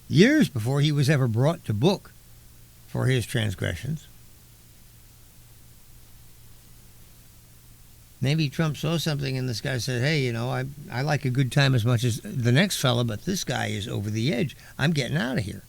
years before he was ever brought to book for his transgressions. Maybe Trump saw something and this guy said, hey, I like a good time as much as the next fella, but this guy is over the edge. I'm getting out of here.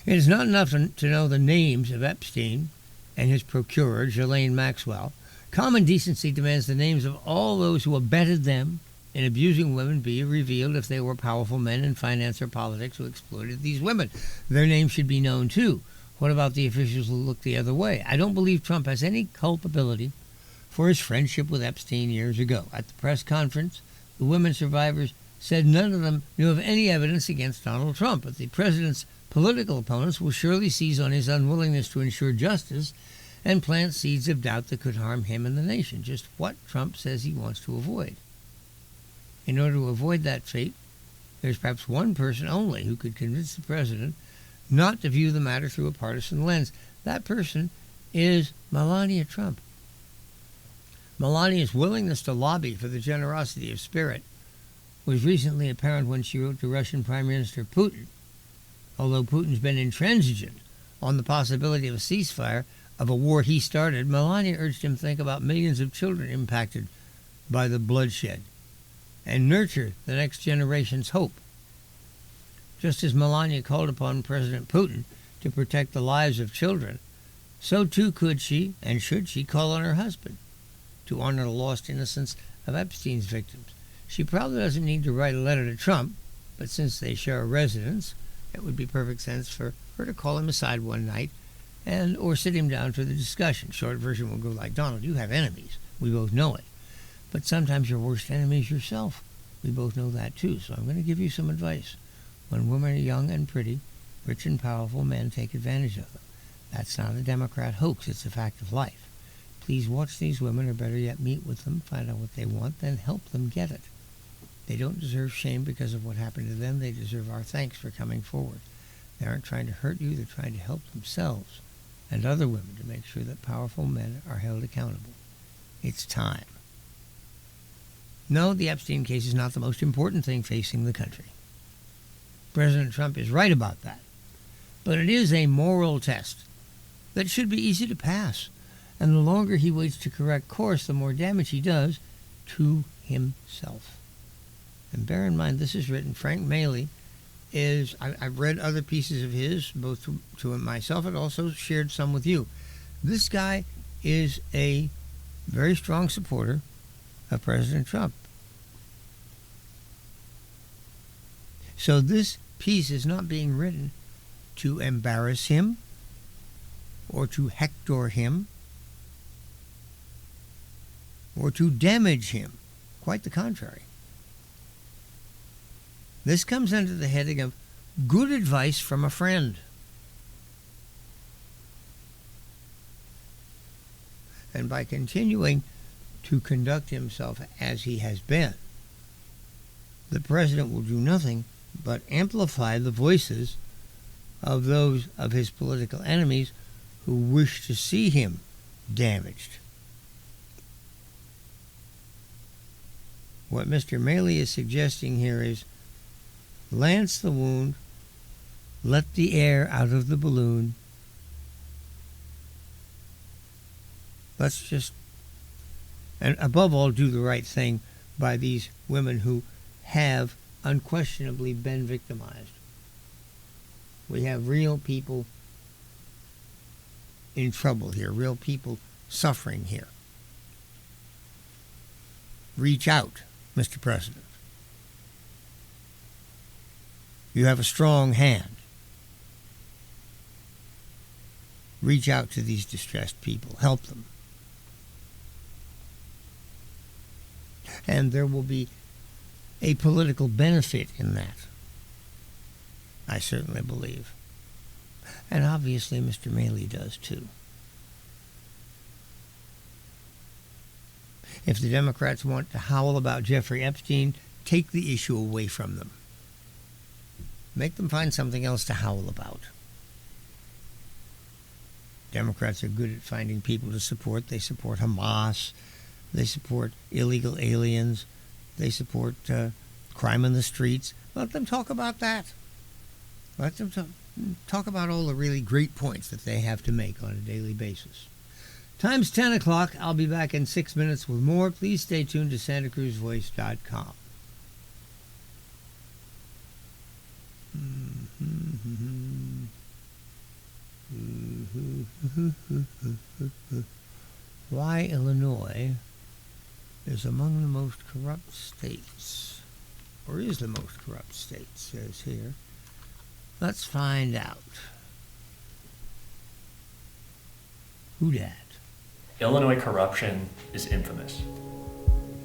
It is not enough to know the names of Epstein and his procurer, Ghislaine Maxwell. Common decency demands the names of all those who abetted them in abusing women be revealed if they were powerful men in finance or politics who exploited these women. Their names should be known, too. What about the officials who look the other way? I don't believe Trump has any culpability for his friendship with Epstein years ago. At the press conference, the women survivors said none of them knew of any evidence against Donald Trump, but the president's political opponents will surely seize on his unwillingness to ensure justice and plant seeds of doubt that could harm him and the nation, just what Trump says he wants to avoid. In order to avoid that fate, there's perhaps one person only who could convince the president not to view the matter through a partisan lens. That person is Melania Trump. Melania's willingness to lobby for the generosity of spirit was recently apparent when she wrote to Russian Prime Minister Putin. Although Putin's been intransigent on the possibility of a ceasefire of a war he started, Melania urged him to think about millions of children impacted by the bloodshed and nurture the next generation's hope. Just as Melania called upon President Putin to protect the lives of children, so too could she and should she call on her husband to honor the lost innocence of Epstein's victims. She probably doesn't need to write a letter to Trump, but since they share a residence, it would be perfect sense for her to call him aside one night and or sit him down for the discussion. Short version will go like, Donald, you have enemies. We both know it. But sometimes your worst enemy is yourself. We both know that too, so I'm going to give you some advice. When women are young and pretty, rich and powerful, men take advantage of them. That's not a Democrat hoax, it's a fact of life. Please watch these women, or better yet, meet with them, find out what they want, then help them get it. They don't deserve shame because of what happened to them. They deserve our thanks for coming forward. They aren't trying to hurt you. They're trying to help themselves and other women to make sure that powerful men are held accountable. It's time. No, the Epstein case is not the most important thing facing the country. President Trump is right about that. But it is a moral test that should be easy to pass. And the longer he waits to correct course, the more damage he does to himself. And bear in mind, this is written, Frank Maley is, I've read other pieces of his, both to myself and also shared some with you. This guy is a very strong supporter of President Trump. So this piece is not being written to embarrass him or to hector him or to damage him. Quite the contrary. This comes under the heading of good advice from a friend. And by continuing to conduct himself as he has been, the president will do nothing but amplify the voices of those of his political enemies who wish to see him damaged. What Mr. Maley is suggesting here is lance the wound, let the air out of the balloon. Let's just, and above all, do the right thing by these women who have unquestionably been victimized. We have real people in trouble here, real people suffering here. Reach out, Mr. President. You have a strong hand. Reach out to these distressed people. Help them. And there will be a political benefit in that. I certainly believe. And obviously Mr. Maley does too. If the Democrats want to howl about Jeffrey Epstein, take the issue away from them. Make them find something else to howl about. Democrats are good at finding people to support. They support Hamas. They support illegal aliens. They support crime in the streets. Let them talk about that. Let them talk about all the really great points that they have to make on a daily basis. Time's 10 o'clock. I'll be back in 6 minutes with more. Please stay tuned to SantaCruzVoice.com. Why Illinois is among the most corrupt states, or is the most corrupt state, says here. Let's find out. Who dat? Illinois corruption is infamous.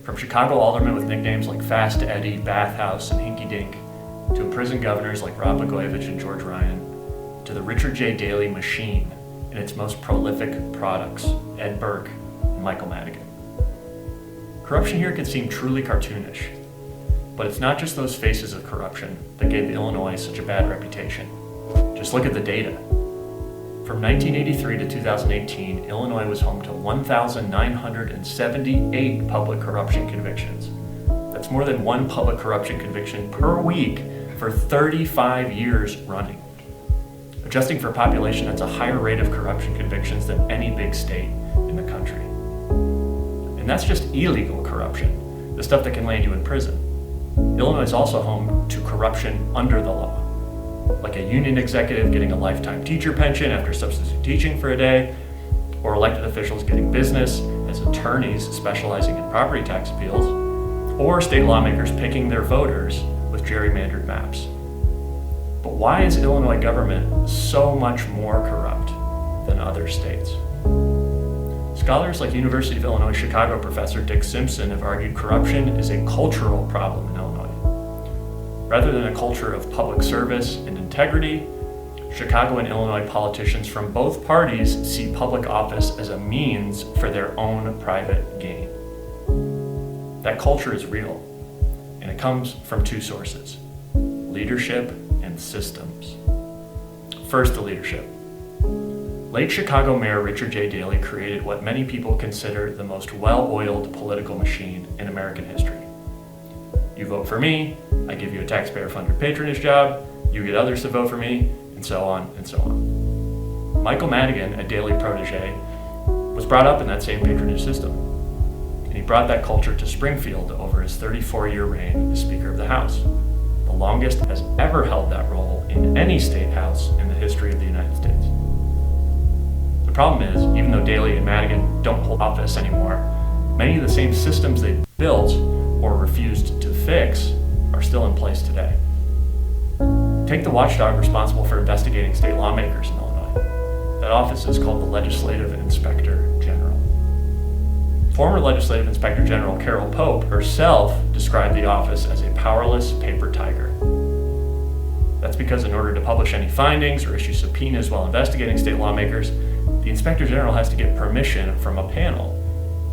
From Chicago aldermen with nicknames like Fast Eddie, Bathhouse, and Hinky Dink, to imprisoned governors like Rod Blagojevich and George Ryan, to the Richard J. Daley machine and its most prolific products, Ed Burke and Michael Madigan. Corruption here can seem truly cartoonish, but it's not just those faces of corruption that gave Illinois such a bad reputation. Just look at the data. From 1983 to 2018, Illinois was home to 1,978 public corruption convictions. That's more than one public corruption conviction per week for 35 years running. Adjusting for population, that's a higher rate of corruption convictions than any big state in the country. And that's just illegal corruption, the stuff that can land you in prison. Illinois is also home to corruption under the law, like a union executive getting a lifetime teacher pension after substitute teaching for a day, or elected officials getting business as attorneys specializing in property tax appeals, or state lawmakers picking their voters with gerrymandered maps. But why is Illinois government so much more corrupt than other states? Scholars like University of Illinois Chicago professor Dick Simpson have argued corruption is a cultural problem in Illinois. Rather than a culture of public service and integrity, Chicago and Illinois politicians from both parties see public office as a means for their own private gain. That culture is real, and it comes from two sources: leadership and systems. First, the leadership. Late Chicago Mayor Richard J. Daley created what many people consider the most well-oiled political machine in American history. You vote for me, I give you a taxpayer-funded patronage job, you get others to vote for me, and so on and so on. Michael Madigan, a Daley protege, was brought up in that same patronage system, and he brought that culture to Springfield over his 34-year reign as Speaker of the House, the longest has ever held that role in any state house in the history of the United States. The problem is, even though Daley and Madigan don't hold office anymore, many of the same systems they built or refused to fix are still in place today. Take the watchdog responsible for investigating state lawmakers in Illinois. That office is called the Legislative Inspector General. Former Legislative Inspector General Carol Pope herself described the office as a powerless paper tiger. That's because in order to publish any findings or issue subpoenas while investigating state lawmakers, the Inspector General has to get permission from a panel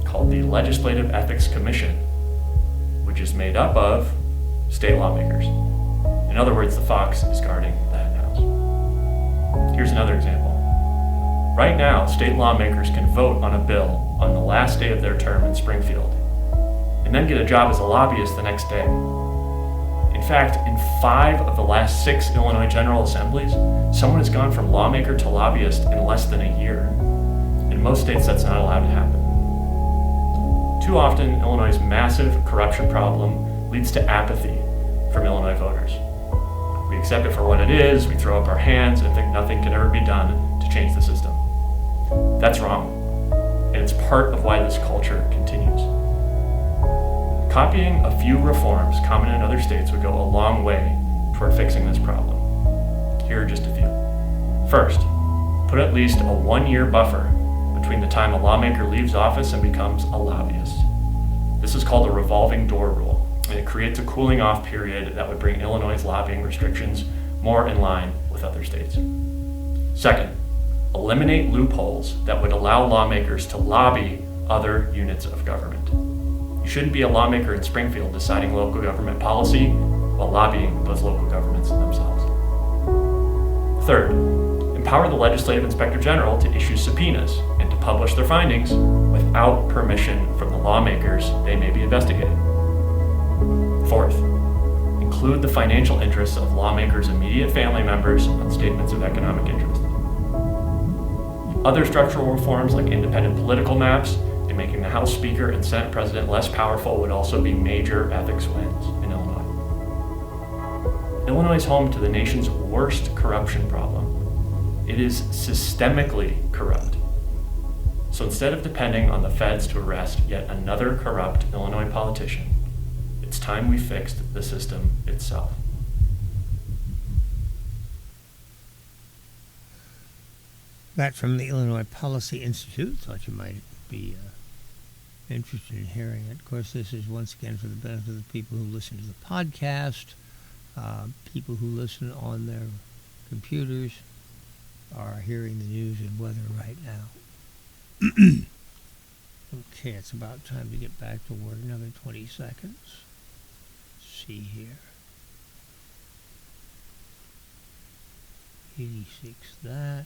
called the Legislative Ethics Commission, which is made up of state lawmakers. In other words, the fox is guarding the henhouse. Here's another example. Right now, state lawmakers can vote on a bill on the last day of their term in Springfield, and then get a job as a lobbyist the next day. In fact, in 5 of the last 6 Illinois General Assemblies, someone has gone from lawmaker to lobbyist in less than a year. In most states, that's not allowed to happen. Too often, Illinois' massive corruption problem leads to apathy from Illinois voters. We accept it for what it is, we throw up our hands, and think nothing can ever be done to change the system. That's wrong, and it's part of why this culture continues. Copying a few reforms common in other states would go a long way toward fixing this problem. Here are just a few. First, put at least a 1-year buffer between the time a lawmaker leaves office and becomes a lobbyist. This is called a revolving door rule, and it creates a cooling off period that would bring Illinois' lobbying restrictions more in line with other states. Second, eliminate loopholes that would allow lawmakers to lobby other units of government. You shouldn't be a lawmaker in Springfield deciding local government policy while lobbying those local governments themselves. Third, empower the Legislative Inspector General to issue subpoenas and to publish their findings without permission from the lawmakers they may be investigating. Fourth, include the financial interests of lawmakers' immediate family members on statements of economic interest. Other structural reforms like independent political maps and making the House Speaker and Senate President less powerful would also be major ethics wins in Illinois. Illinois is home to the nation's worst corruption problem. It is systemically corrupt. So instead of depending on the feds to arrest yet another corrupt Illinois politician, it's time we fixed the system itself. That from the Illinois Policy Institute. Thought you might be interested in hearing it. Of course, this is once again for the benefit of the people who listen to the podcast, people who listen on their computers are hearing the news and weather right now. Okay, it's about time to get back to work. Another 20 seconds. Let's see here. 86 that.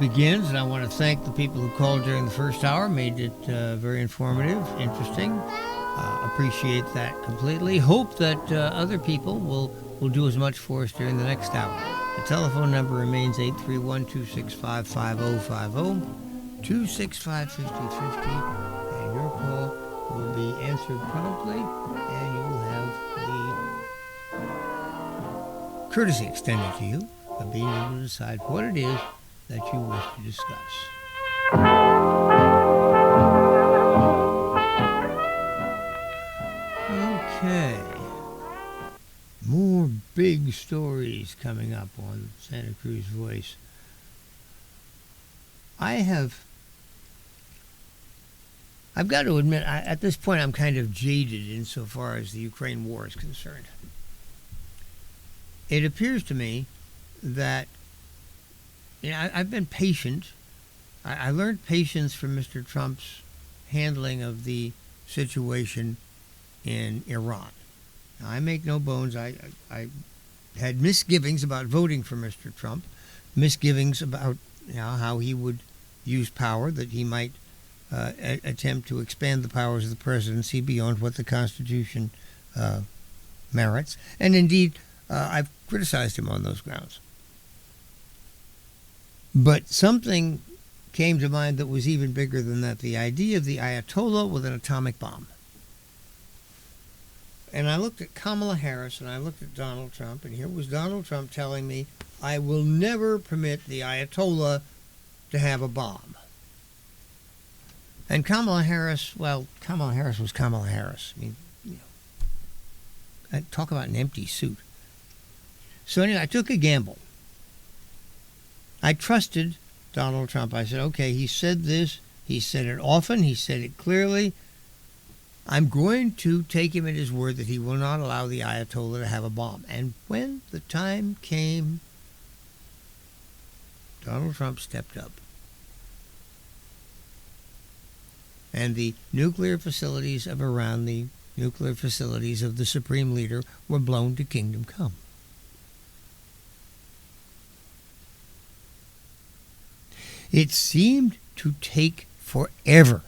begins, and I want to thank the people who called during the first hour, made it very informative, interesting. Appreciate that completely. Hope that other people will do as much for us during the next hour. The telephone number remains 831-265-5050, 265-5050, and your call will be answered promptly, and you will have the courtesy extended to you of being able to decide what it is that you wish to discuss. Okay. More big stories coming up on Santa Cruz Voice. I've got to admit, at this point, I'm kind of jaded insofar as the Ukraine war is concerned. It appears to me that I've been patient. I learned patience from Mr. Trump's handling of the situation in Iran. Now, I make no bones. I had misgivings about voting for Mr. Trump, misgivings about how he would use power, that he might attempt to expand the powers of the presidency beyond what the Constitution merits. And indeed, I've criticized him on those grounds. But something came to mind that was even bigger than that, the idea of the Ayatollah with an atomic bomb. And I looked at Kamala Harris and I looked at Donald Trump, and here was Donald Trump telling me, I will never permit the Ayatollah to have a bomb. And Kamala Harris was Kamala Harris. I mean, talk about an empty suit. So anyway, I took a gamble. I trusted Donald Trump. I said, okay, he said this. He said it often. He said it clearly. I'm going to take him at his word that he will not allow the Ayatollah to have a bomb. And when the time came, Donald Trump stepped up. And the nuclear facilities of Iran, the nuclear facilities of the supreme leader, were blown to kingdom come. It seemed to take forever.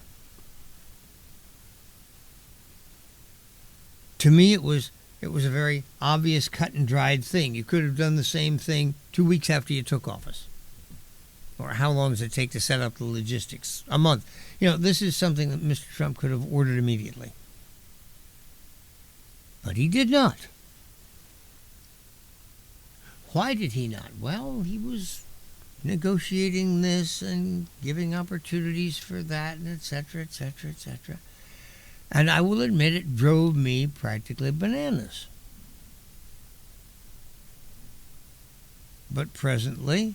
To me, it was a very obvious, cut and dried thing. You could have done the same thing 2 weeks after you took office. Or how long does it take to set up the logistics? A month. This is something that Mr. Trump could have ordered immediately. But he did not. Why did he not? Well, he was negotiating this and giving opportunities for that, and et cetera, et cetera, et cetera. And I will admit it drove me practically bananas. But presently,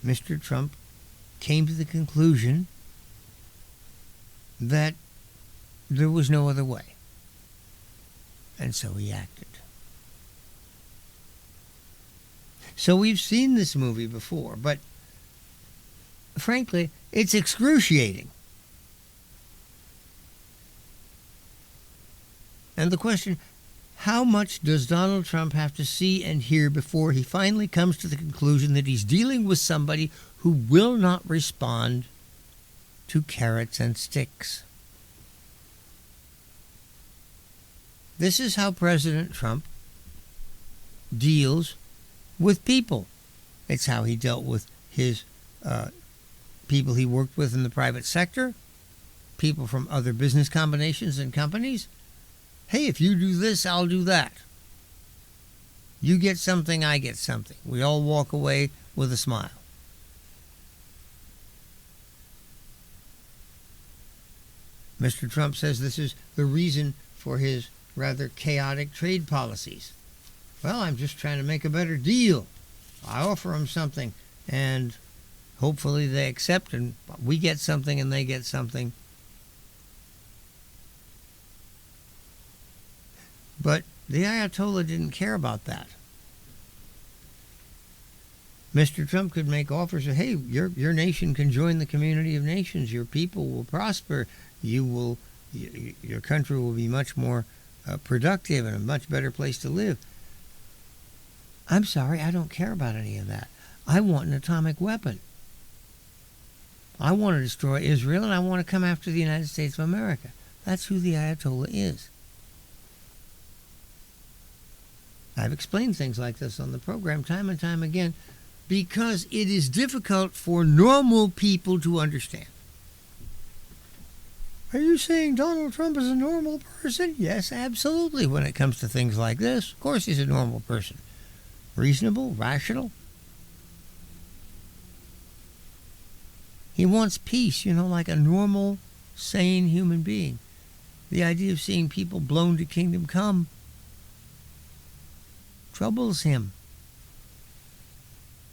Mr. Trump came to the conclusion that there was no other way. And so he acted. So we've seen this movie before, but frankly, it's excruciating. And the question, how much does Donald Trump have to see and hear before he finally comes to the conclusion that he's dealing with somebody who will not respond to carrots and sticks? This is how President Trump deals with people. It's how he dealt with his people he worked with in the private sector, people from other business combinations and companies. Hey, if you do this, I'll do that. You get something, I get something. We all walk away with a smile. Mr. Trump says this is the reason for his rather chaotic trade policies. Well, I'm just trying to make a better deal. I offer them something, and hopefully they accept, and we get something and they get something. But the Ayatollah didn't care about that. Mr. Trump could make offers of, hey, your nation can join the community of nations. Your people will prosper. Your country will be much more productive and a much better place to live. I'm sorry, I don't care about any of that. I want an atomic weapon. I want to destroy Israel, and I want to come after the United States of America. That's who the Ayatollah is. I've explained things like this on the program time and time again because it is difficult for normal people to understand. Are you saying Donald Trump is a normal person? Yes, absolutely, when it comes to things like this. Of course he's a normal person. Reasonable, rational. He wants peace, like a normal, sane human being. The idea of seeing people blown to kingdom come troubles him.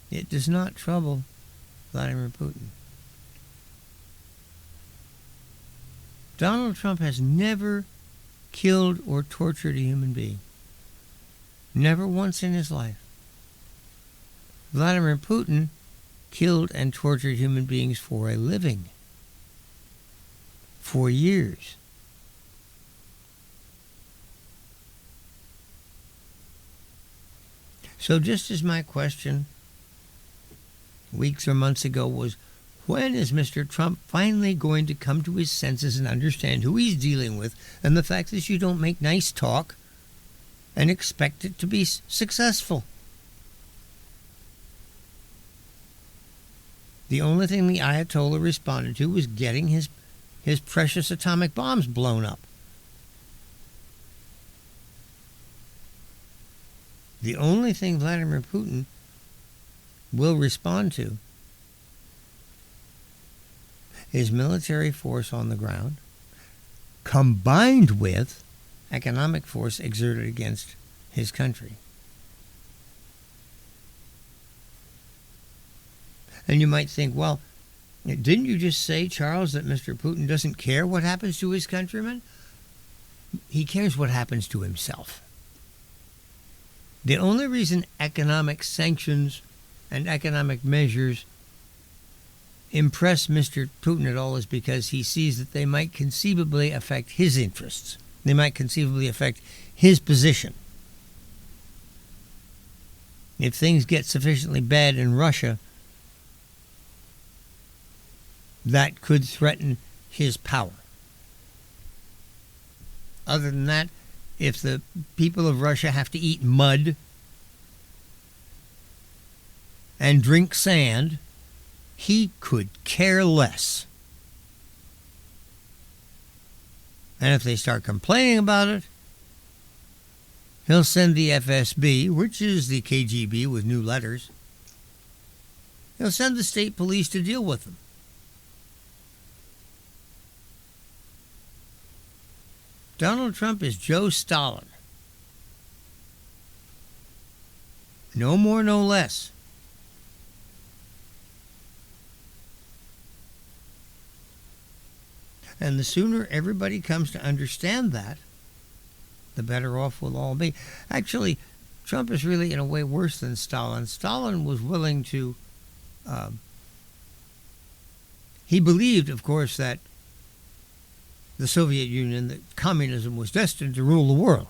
It does not trouble Vladimir Putin. Donald Trump has never killed or tortured a human being. Never once in his life. Vladimir Putin killed and tortured human beings for a living. For years. So just as my question weeks or months ago was, when is Mr. Trump finally going to come to his senses and understand who he's dealing with and the fact that you don't make nice talk and expect it to be successful? The only thing the Ayatollah responded to was getting his precious atomic bombs blown up. The only thing Vladimir Putin will respond to is military force on the ground, combined with economic force exerted against his country. And you might think, well, didn't you just say, Charles, that Mr. Putin doesn't care what happens to his countrymen? He cares what happens to himself. The only reason economic sanctions and economic measures impress Mr. Putin at all is because he sees that they might conceivably affect his interests. They might conceivably affect his position. If things get sufficiently bad in Russia, that could threaten his power. Other than that, if the people of Russia have to eat mud and drink sand, he could care less. And if they start complaining about it, he'll send the FSB, which is the KGB with new letters, he'll send the state police to deal with them. Donald Trump is Joe Stalin. No more, no less. And the sooner everybody comes to understand that, the better off we'll all be. Actually, Trump is really, in a way, worse than Stalin. Stalin was willing to... he believed, of course, that the Soviet Union, that communism was destined to rule the world.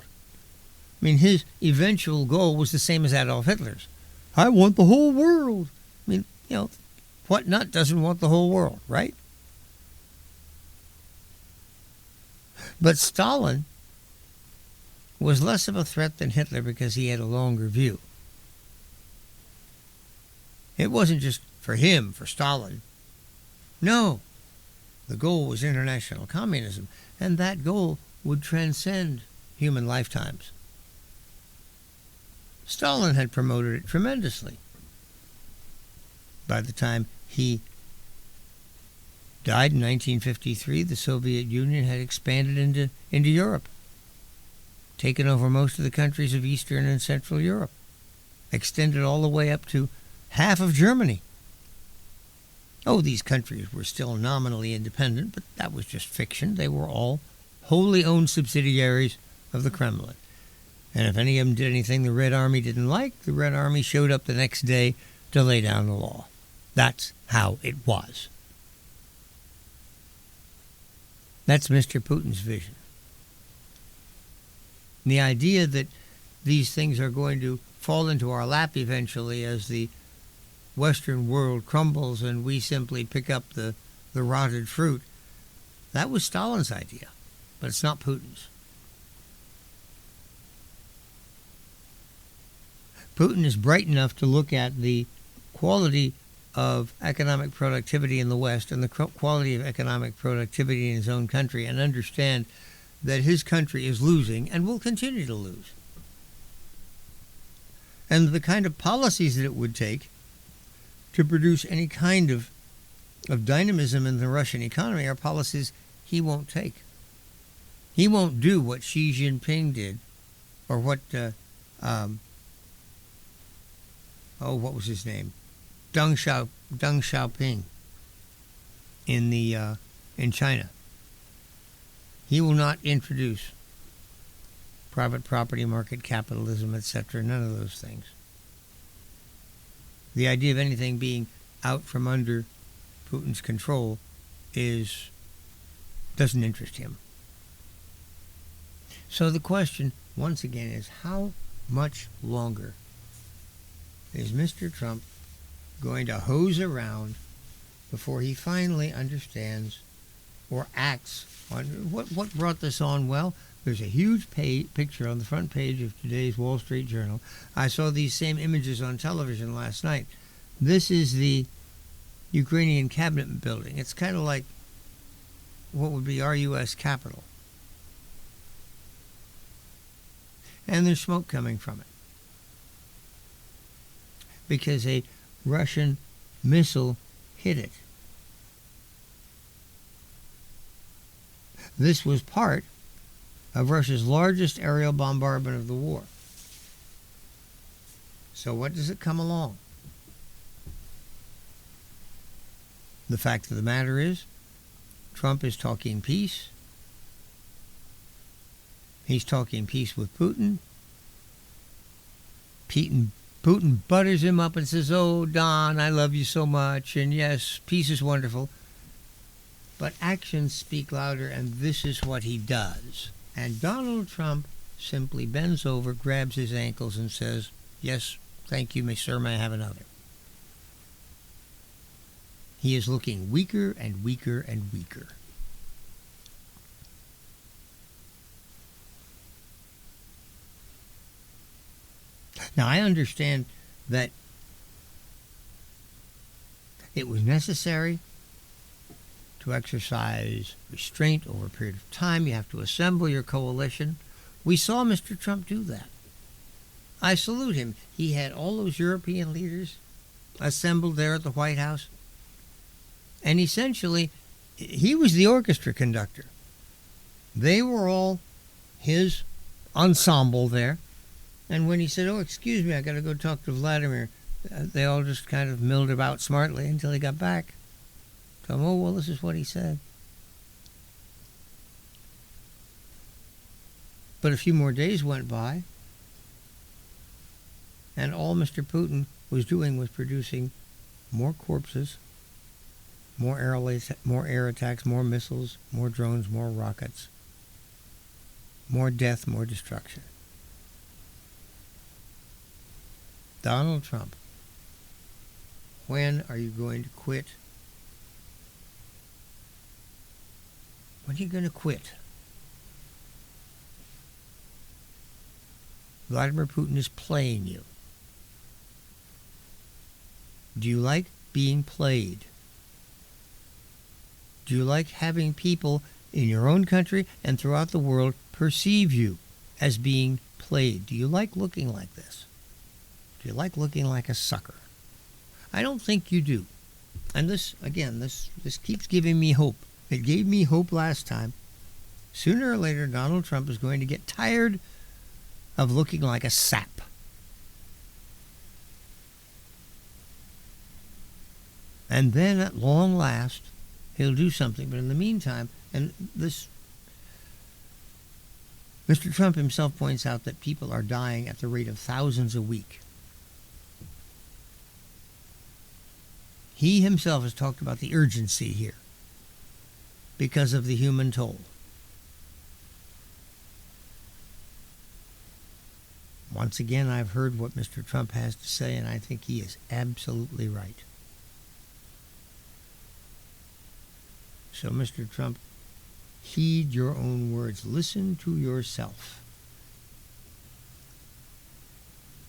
I mean, his eventual goal was the same as Adolf Hitler's. I want the whole world. I mean, what nut doesn't want the whole world, right? But Stalin was less of a threat than Hitler because he had a longer view. It wasn't just for him, for Stalin. No. The goal was international communism, and that goal would transcend human lifetimes. Stalin had promoted it tremendously. By the time he died in 1953, the Soviet Union had expanded into Europe, taken over most of the countries of Eastern and Central Europe, extended all the way up to half of Germany. Oh, these countries were still nominally independent, but that was just fiction. They were all wholly owned subsidiaries of the Kremlin. And if any of them did anything the Red Army didn't like, the Red Army showed up the next day to lay down the law. That's how it was. That's Mr. Putin's vision. The idea that these things are going to fall into our lap eventually as the Western world crumbles and we simply pick up the rotted fruit, that was Stalin's idea, but it's not Putin's. Putin is bright enough to look at the quality of economic productivity in the West and the quality of economic productivity in his own country and understand that his country is losing and will continue to lose. And the kind of policies that it would take to produce any kind of dynamism in the Russian economy are policies he won't take. He won't do what Xi Jinping did, or what, what was his name? Deng Xiaoping in China. He will not introduce private property market capitalism, etc. None of those things. The idea of anything being out from under Putin's control doesn't interest him. So the question, once again, is how much longer is Mr. Trump going to hose around before he finally understands or acts on what brought this on? Well, there's a huge picture on the front page of today's Wall Street Journal. I saw these same images on television last night. This is the Ukrainian cabinet building. It's kind of like what would be our U.S. Capitol. And there's smoke coming from it, because a Russian missile hit it. This was part of Russia's largest aerial bombardment of the war. So what does it come along? The fact of the matter is, Trump is talking peace. He's talking peace with Putin. Putin butters him up and says, "Oh, Don, I love you so much, and yes, peace is wonderful." But actions speak louder, and this is what he does. And Donald Trump simply bends over, grabs his ankles, and says, "Yes, thank you, sir, may I have another?" He is looking weaker and weaker and weaker. Now, I understand that it was necessary to exercise restraint over a period of time. You have to assemble your coalition. We saw Mr. Trump do that. I salute him. He had all those European leaders assembled there at the White House. And essentially, he was the orchestra conductor. They were all his ensemble there. And when he said, "Oh, excuse me, I got to go talk to Vladimir," they all just kind of milled about smartly until he got back. Told him, "Oh, well, this is what he said." But a few more days went by, and all Mr. Putin was doing was producing more corpses, more air attacks, more missiles, more drones, more rockets, more death, more destruction. Donald Trump, when are you going to quit? When are you going to quit? Vladimir Putin is playing you. Do you like being played? Do you like having people in your own country and throughout the world perceive you as being played? Do you like looking like this? Do you like looking like a sucker? I don't think you do. And this keeps giving me hope. It gave me hope last time. Sooner or later, Donald Trump is going to get tired of looking like a sap. And then at long last, he'll do something. But in the meantime, and this, Mr. Trump himself points out that people are dying at the rate of thousands a week. He himself has talked about the urgency here because of the human toll. Once again, I've heard what Mr. Trump has to say, and I think he is absolutely right. So, Mr. Trump, heed your own words. Listen to yourself.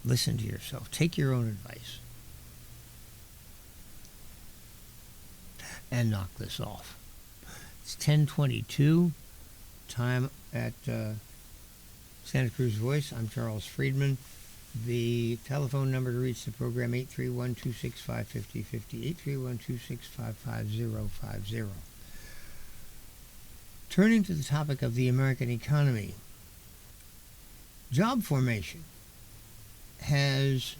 Listen to yourself. Take your own advice. And knock this off. It's 10:22. Time at Santa Cruz Voice. I'm Charles Freedman. The telephone number to reach the program, 831-265-5050, 831-265-5050. Turning to the topic of the American economy, job formation has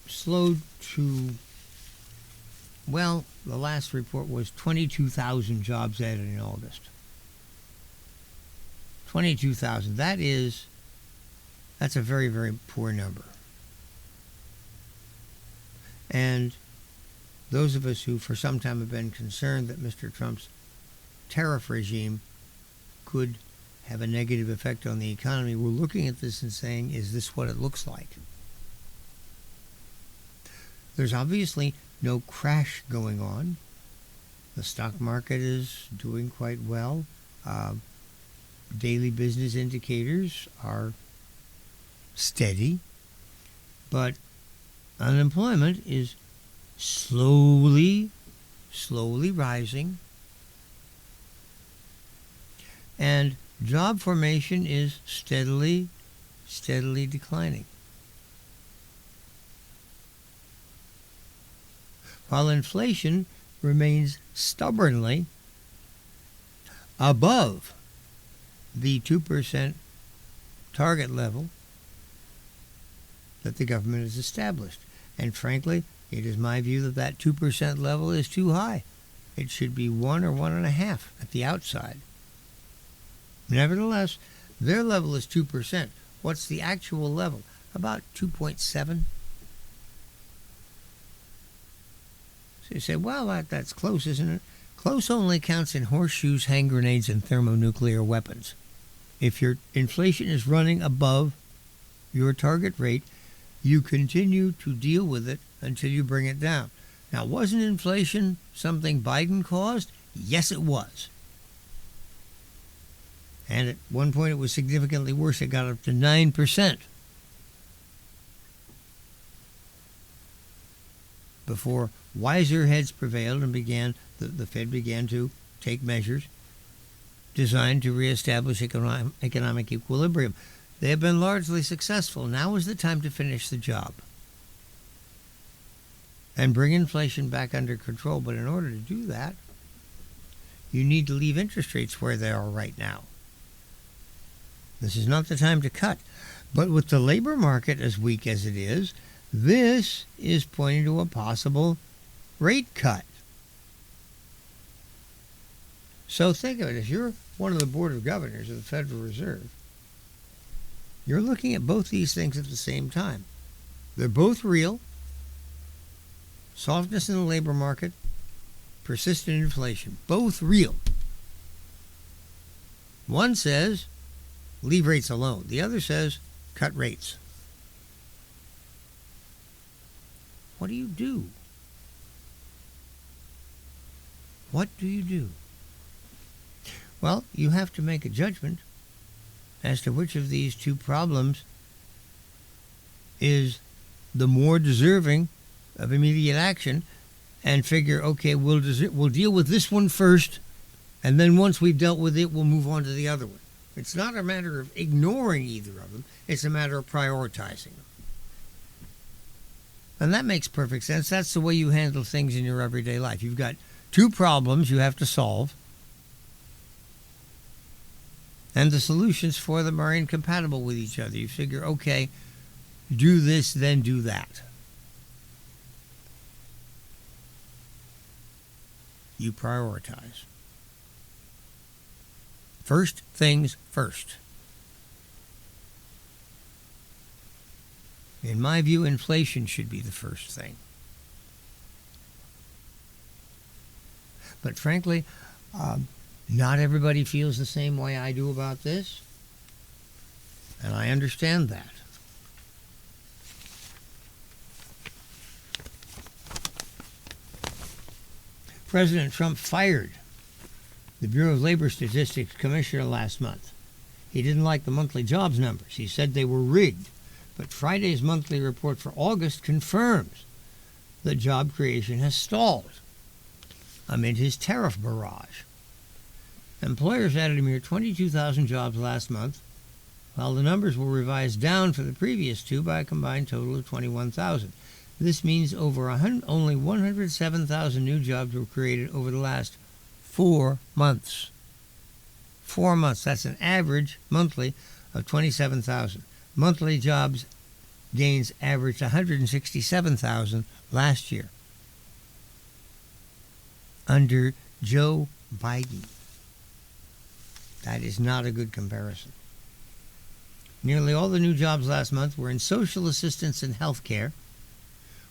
slowed to, well, the last report was 22,000 jobs added in August. 22,000. That's a very, very poor number. And those of us who for some time have been concerned that Mr. Trump's tariff regime could have a negative effect on the economy, we're looking at this and saying, is this what it looks like? There's obviously no crash going on. The stock market is doing quite well. Daily business indicators are steady, but unemployment is slowly rising, and job formation is steadily declining. While inflation remains stubbornly above the 2% target level that the government has established. And frankly, it is my view that that 2% level is too high. It should be 1 or 1.5 at the outside. Nevertheless, their level is 2%. What's the actual level? About 2.7. So you say, well, that's close, isn't it? Close only counts in horseshoes, hand grenades, and thermonuclear weapons. If your inflation is running above your target rate, you continue to deal with it until you bring it down. Now, wasn't inflation something Biden caused? Yes, it was. And at one point it was significantly worse. It got up to 9%. Before wiser heads prevailed and the Fed began to take measures designed to reestablish economic equilibrium. They have been largely successful. Now is the time to finish the job and bring inflation back under control. But in order to do that, you need to leave interest rates where they are right now. This is not the time to cut. But with the labor market as weak as it is, this is pointing to a possible rate cut. So think of it. If you're one of the Board of Governors of the Federal Reserve, you're looking at both these things at the same time. They're both real. Softness in the labor market, persistent inflation, both real. One says, leave rates alone. The other says, cut rates. What do you do? What do you do? Well, you have to make a judgment as to which of these two problems is the more deserving of immediate action, and figure, okay, we'll deal with this one first, and then once we've dealt with it, we'll move on to the other one. It's not a matter of ignoring either of them. It's a matter of prioritizing them. And that makes perfect sense. That's the way you handle things in your everyday life. You've got two problems you have to solve, and the solutions for them are incompatible with each other. You figure, okay, do this, then do that. You prioritize. First things first. In my view, inflation should be the first thing. But frankly, not everybody feels the same way I do about this, and I understand that. President Trump fired the Bureau of Labor Statistics commissioner last month. He didn't like the monthly jobs numbers. He said they were rigged. But Friday's monthly report for August confirms that job creation has stalled amid his tariff barrage. Employers added a mere 22,000 jobs last month, while the numbers were revised down for the previous two by a combined total of 21,000. This means only 107,000 new jobs were created over the last 4 months. 4 months. That's an average monthly of 27,000. Monthly jobs gains averaged 167,000 last year under Joe Biden. That is not a good comparison. Nearly all the new jobs last month were in social assistance and health care,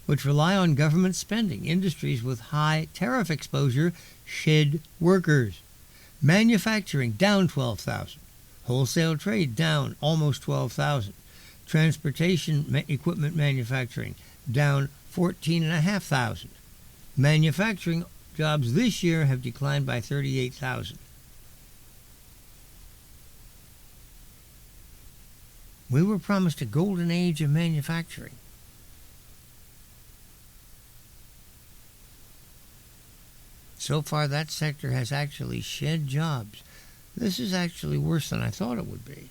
which rely on government spending. Industries with high tariff exposure shed workers. Manufacturing down 12,000. Wholesale trade down almost 12,000. Transportation equipment manufacturing down 14,500. Manufacturing jobs this year have declined by 38,000. We were promised a golden age of manufacturing. So far, that sector has actually shed jobs. This is actually worse than I thought it would be.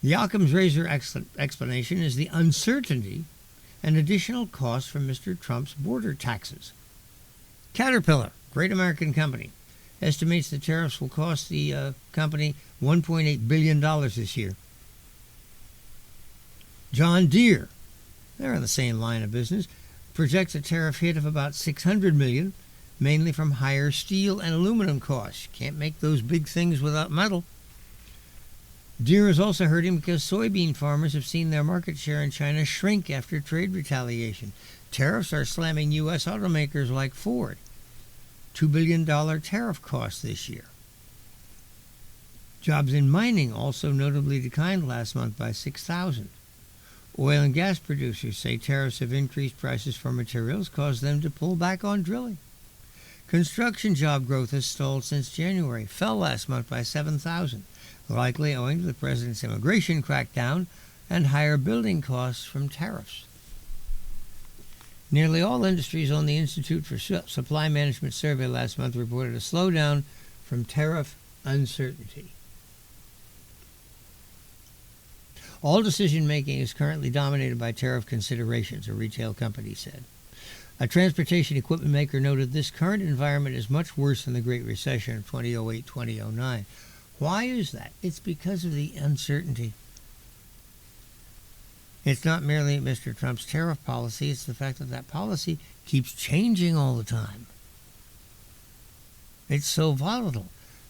The Occam's razor explanation is the uncertainty and additional costs from Mr. Trump's border taxes. Caterpillar, great American company, estimates the tariffs will cost the company $1.8 billion this year. John Deere, they're in the same line of business, projects a tariff hit of about $600 million, mainly from higher steel and aluminum costs. You can't make those big things without metal. Deere is also hurting because soybean farmers have seen their market share in China shrink after trade retaliation. Tariffs are slamming U.S. automakers like Ford. $2 billion tariff cost this year. Jobs in mining also notably declined last month by 6,000. Oil and gas producers say tariffs have increased prices for materials, caused them to pull back on drilling. Construction job growth has stalled since January, fell last month by 7,000, likely owing to the president's immigration crackdown and higher building costs from tariffs. Nearly all industries on the Institute for Supply Management survey last month reported a slowdown from tariff uncertainty. All decision-making is currently dominated by tariff considerations, a retail company said. A transportation equipment maker noted this current environment is much worse than the Great Recession of 2008-2009. Why is that? It's because of the uncertainty. It's not merely Mr. Trump's tariff policy, it's the fact that that policy keeps changing all the time. It's so volatile.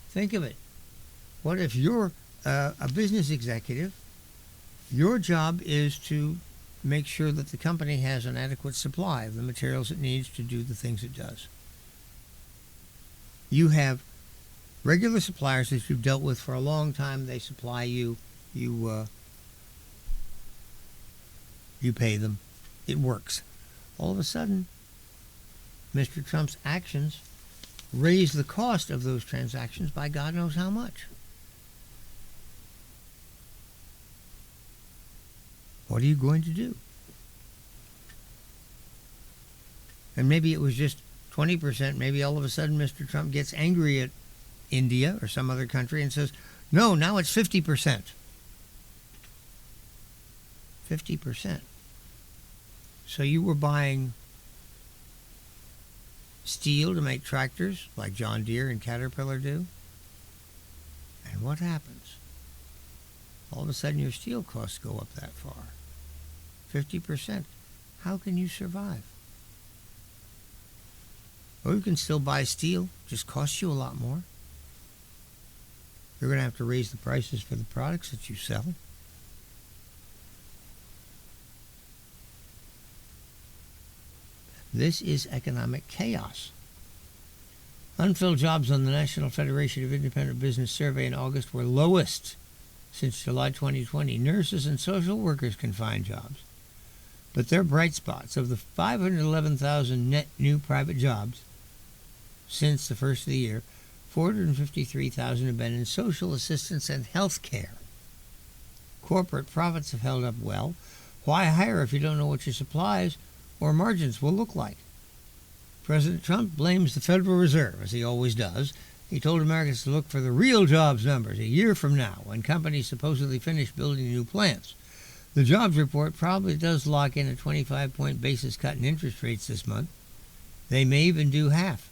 Think of it. What if you're a business executive? Your job is to make sure that the company has an adequate supply of the materials it needs to do the things it does. You have regular suppliers that you've dealt with for a long time. They supply you. You pay them. It works. All of a sudden, Mr. Trump's actions raise the cost of those transactions by God knows how much. What are you going to do? And maybe it was just 20%. Maybe all of a sudden Mr. Trump gets angry at India or some other country and says, no, now it's 50%. 50%. So you were buying steel to make tractors like John Deere and Caterpillar do. And what happens? All of a sudden your steel costs go up that far. 50%. How can you survive? Or you can still buy steel, just costs you a lot more. You're going to have to raise the prices for the products that you sell. This is economic chaos. Unfilled jobs on the National Federation of Independent Business survey in August were lowest since July 2020. Nurses and social workers can find jobs. But they're bright spots. Of the 511,000 net new private jobs since the first of the year, 453,000 have been in social assistance and health care. Corporate profits have held up well. Why hire if you don't know what your supplies or margins will look like? President Trump blames the Federal Reserve, as he always does. He told Americans to look for the real jobs numbers a year from now, when companies supposedly finish building new plants. The jobs report probably does lock in a 25-point basis cut in interest rates this month. They may even do half,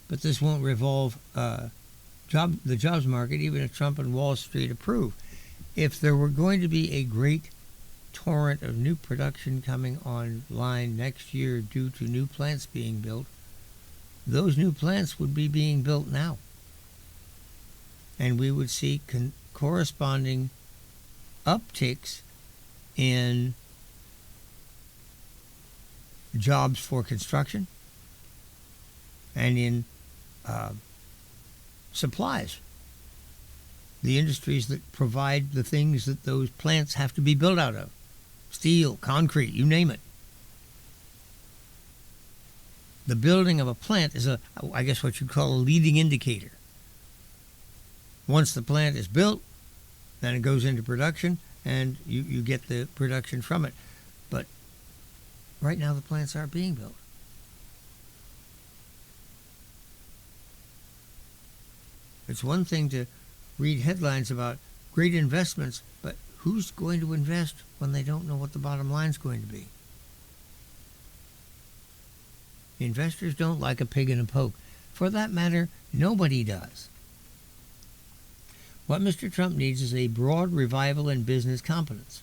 but this won't revolve the jobs market, even if Trump and Wall Street approve. If there were going to be a great torrent of new production coming online next year due to new plants being built, those new plants would be being built now. And we would see corresponding upticks in jobs for construction and in supplies, the industries that provide the things that those plants have to be built out of. Steel, concrete, you name it. The building of a plant is I guess what you'd call a leading indicator. Once the plant is built, then it goes into production, and you get the production from it. But right now the plants aren't being built. It's one thing to read headlines about great investments, but who's going to invest when they don't know what the bottom line's going to be? Investors don't like a pig in a poke. For that matter, nobody does. What Mr. Trump needs is a broad revival in business confidence,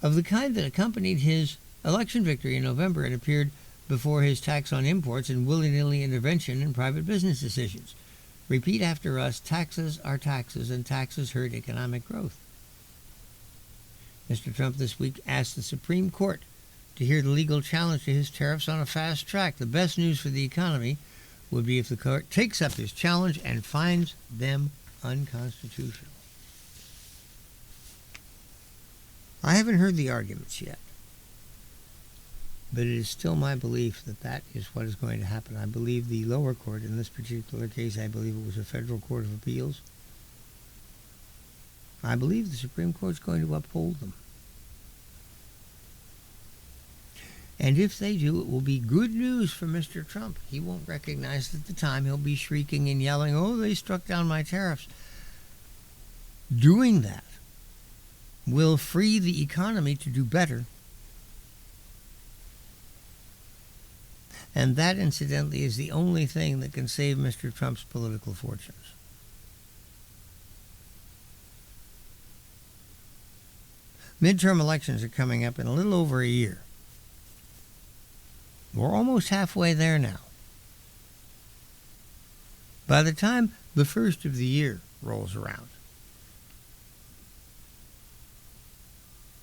of the kind that accompanied his election victory in November and appeared before his tax on imports and willy-nilly intervention in private business decisions. Repeat after us, taxes are taxes, and taxes hurt economic growth. Mr. Trump this week asked the Supreme Court to hear the legal challenge to his tariffs on a fast track. The best news for the economy would be if the court takes up his challenge and finds them unconstitutional. I haven't heard the arguments yet, but it is still my belief that that is what is going to happen. I believe the lower court, in this particular case, I believe it was a federal court of appeals, I believe the Supreme Court is going to uphold them. And if they do, it will be good news for Mr. Trump. He won't recognize it at the time. He'll be shrieking and yelling, "Oh, they struck down my tariffs." Doing that will free the economy to do better. And that, incidentally, is the only thing that can save Mr. Trump's political fortunes. Midterm elections are coming up in a little over a year. We're almost halfway there now. By the time the first of the year rolls around,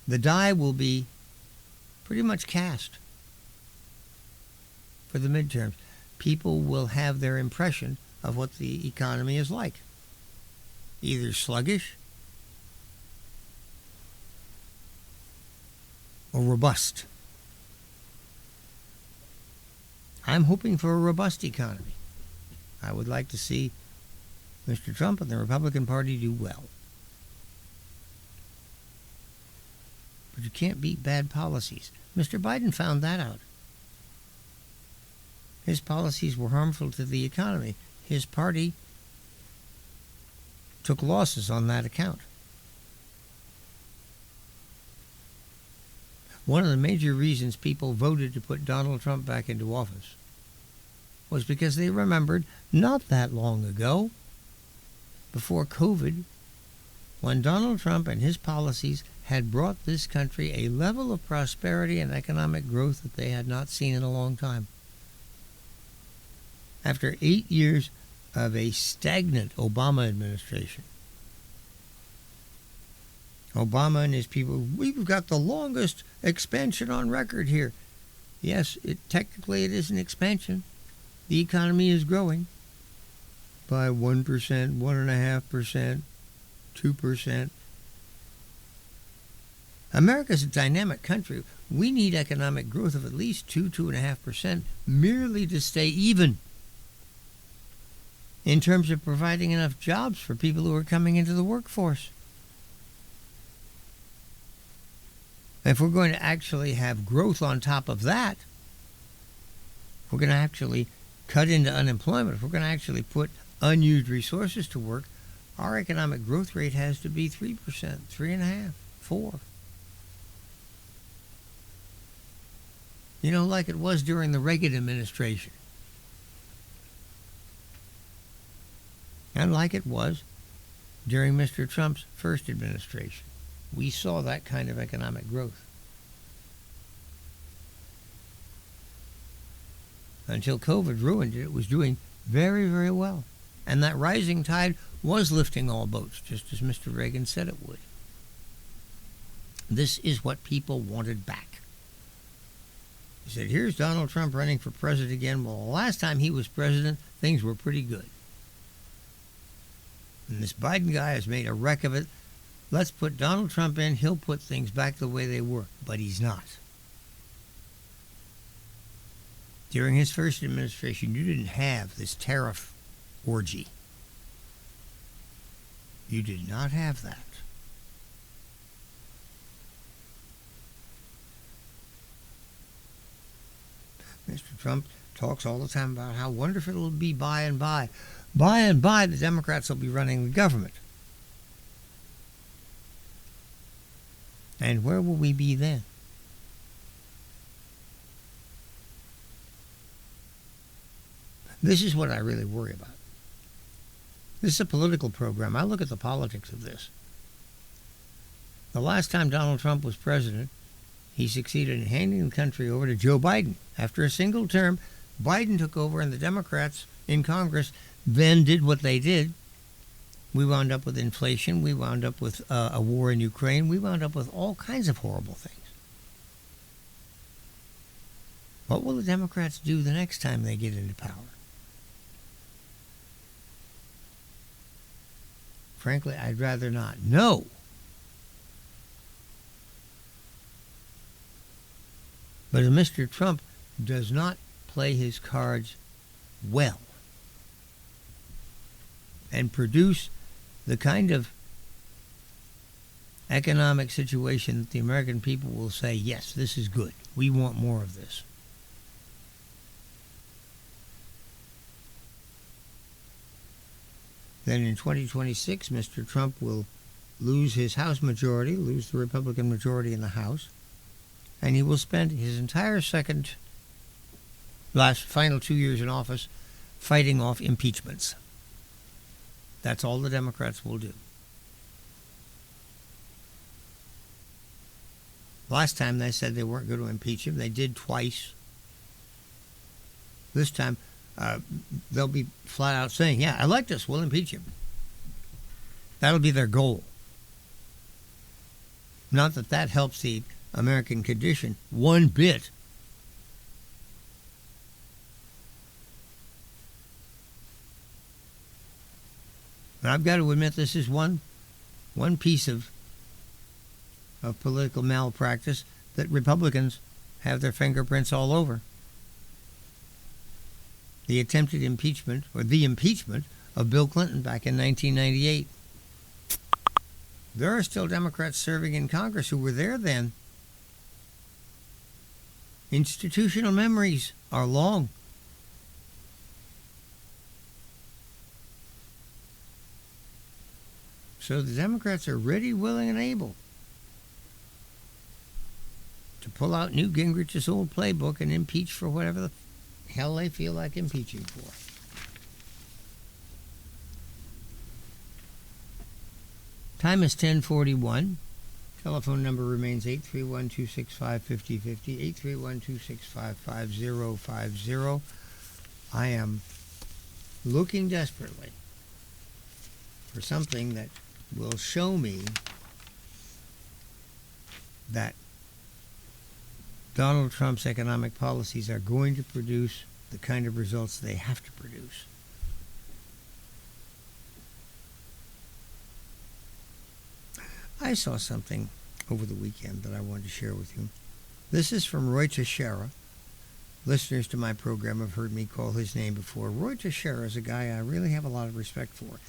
the die will be pretty much cast for the midterms. People will have their impression of what the economy is like. Either sluggish or robust. I'm hoping for a robust economy. I would like to see Mr. Trump and the Republican Party do well. But you can't beat bad policies. Mr. Biden found that out. His policies were harmful to the economy. His party took losses on that account. One of the major reasons people voted to put Donald Trump back into office was because they remembered not that long ago, before COVID, when Donald Trump and his policies had brought this country a level of prosperity and economic growth that they had not seen in a long time. After 8 years of a stagnant Obama administration, Obama and his people, we've got the longest expansion on record here. Yes, technically it is an expansion. The economy is growing by 1%, 1.5%, 2%. America's a dynamic country. We need economic growth of at least 2.5% merely to stay even in terms of providing enough jobs for people who are coming into the workforce. If we're going to actually have growth on top of that, if we're going to actually cut into unemployment, if we're going to actually put unused resources to work, our economic growth rate has to be 3%, 3.5%, 4%. You know, like it was during the Reagan administration. And like it was during Mr. Trump's first administration. We saw that kind of economic growth. Until COVID ruined it, it was doing very, very well. And that rising tide was lifting all boats, just as Mr. Reagan said it would. This is what people wanted back. He said, here's Donald Trump running for president again. Well, the last time he was president, things were pretty good. And this Biden guy has made a wreck of it. Let's put Donald Trump in. He'll put things back the way they were. But he's not. During his first administration, you didn't have this tariff orgy. You did not have that. Mr. Trump talks all the time about how wonderful it will be by and by. By and by, the Democrats will be running the government. And where will we be then? This is what I really worry about. This is a political program. I look at the politics of this. The last time Donald Trump was president, he succeeded in handing the country over to Joe Biden. After a single term, Biden took over, and the Democrats in Congress then did what they did. We wound up with inflation. We wound up with a war in Ukraine. We wound up with all kinds of horrible things. What will the Democrats do the next time they get into power? Frankly, I'd rather not know. But if Mr. Trump does not play his cards well and produce the kind of economic situation that the American people will say, yes, this is good. We want more of this. Then in 2026, Mr. Trump will lose his House majority, lose the Republican majority in the House, and he will spend his entire final 2 years in office fighting off impeachments. That's all the Democrats will do. Last time they said they weren't going to impeach him. They did twice. This time, they'll be flat out saying, yeah, elect us, we'll impeach him. That'll be their goal. Not that that helps the American condition one bit. But I've got to admit, this is one piece of political malpractice that Republicans have their fingerprints all over. The attempted impeachment, or the impeachment, of Bill Clinton back in 1998. There are still Democrats serving in Congress who were there then. Institutional memories are long. So the Democrats are ready, willing, and able to pull out Newt Gingrich's old playbook and impeach for whatever the hell they feel like impeaching for. Time is 10:41. Telephone number remains 831-265-5050, 831-265-5050. I am looking desperately for something that will show me that Donald Trump's economic policies are going to produce the kind of results they have to produce. I saw something over the weekend that I wanted to share with you. This is from Roy Teixeira. Listeners to my program have heard me call his name before. Roy Teixeira is a guy I really have a lot of respect for.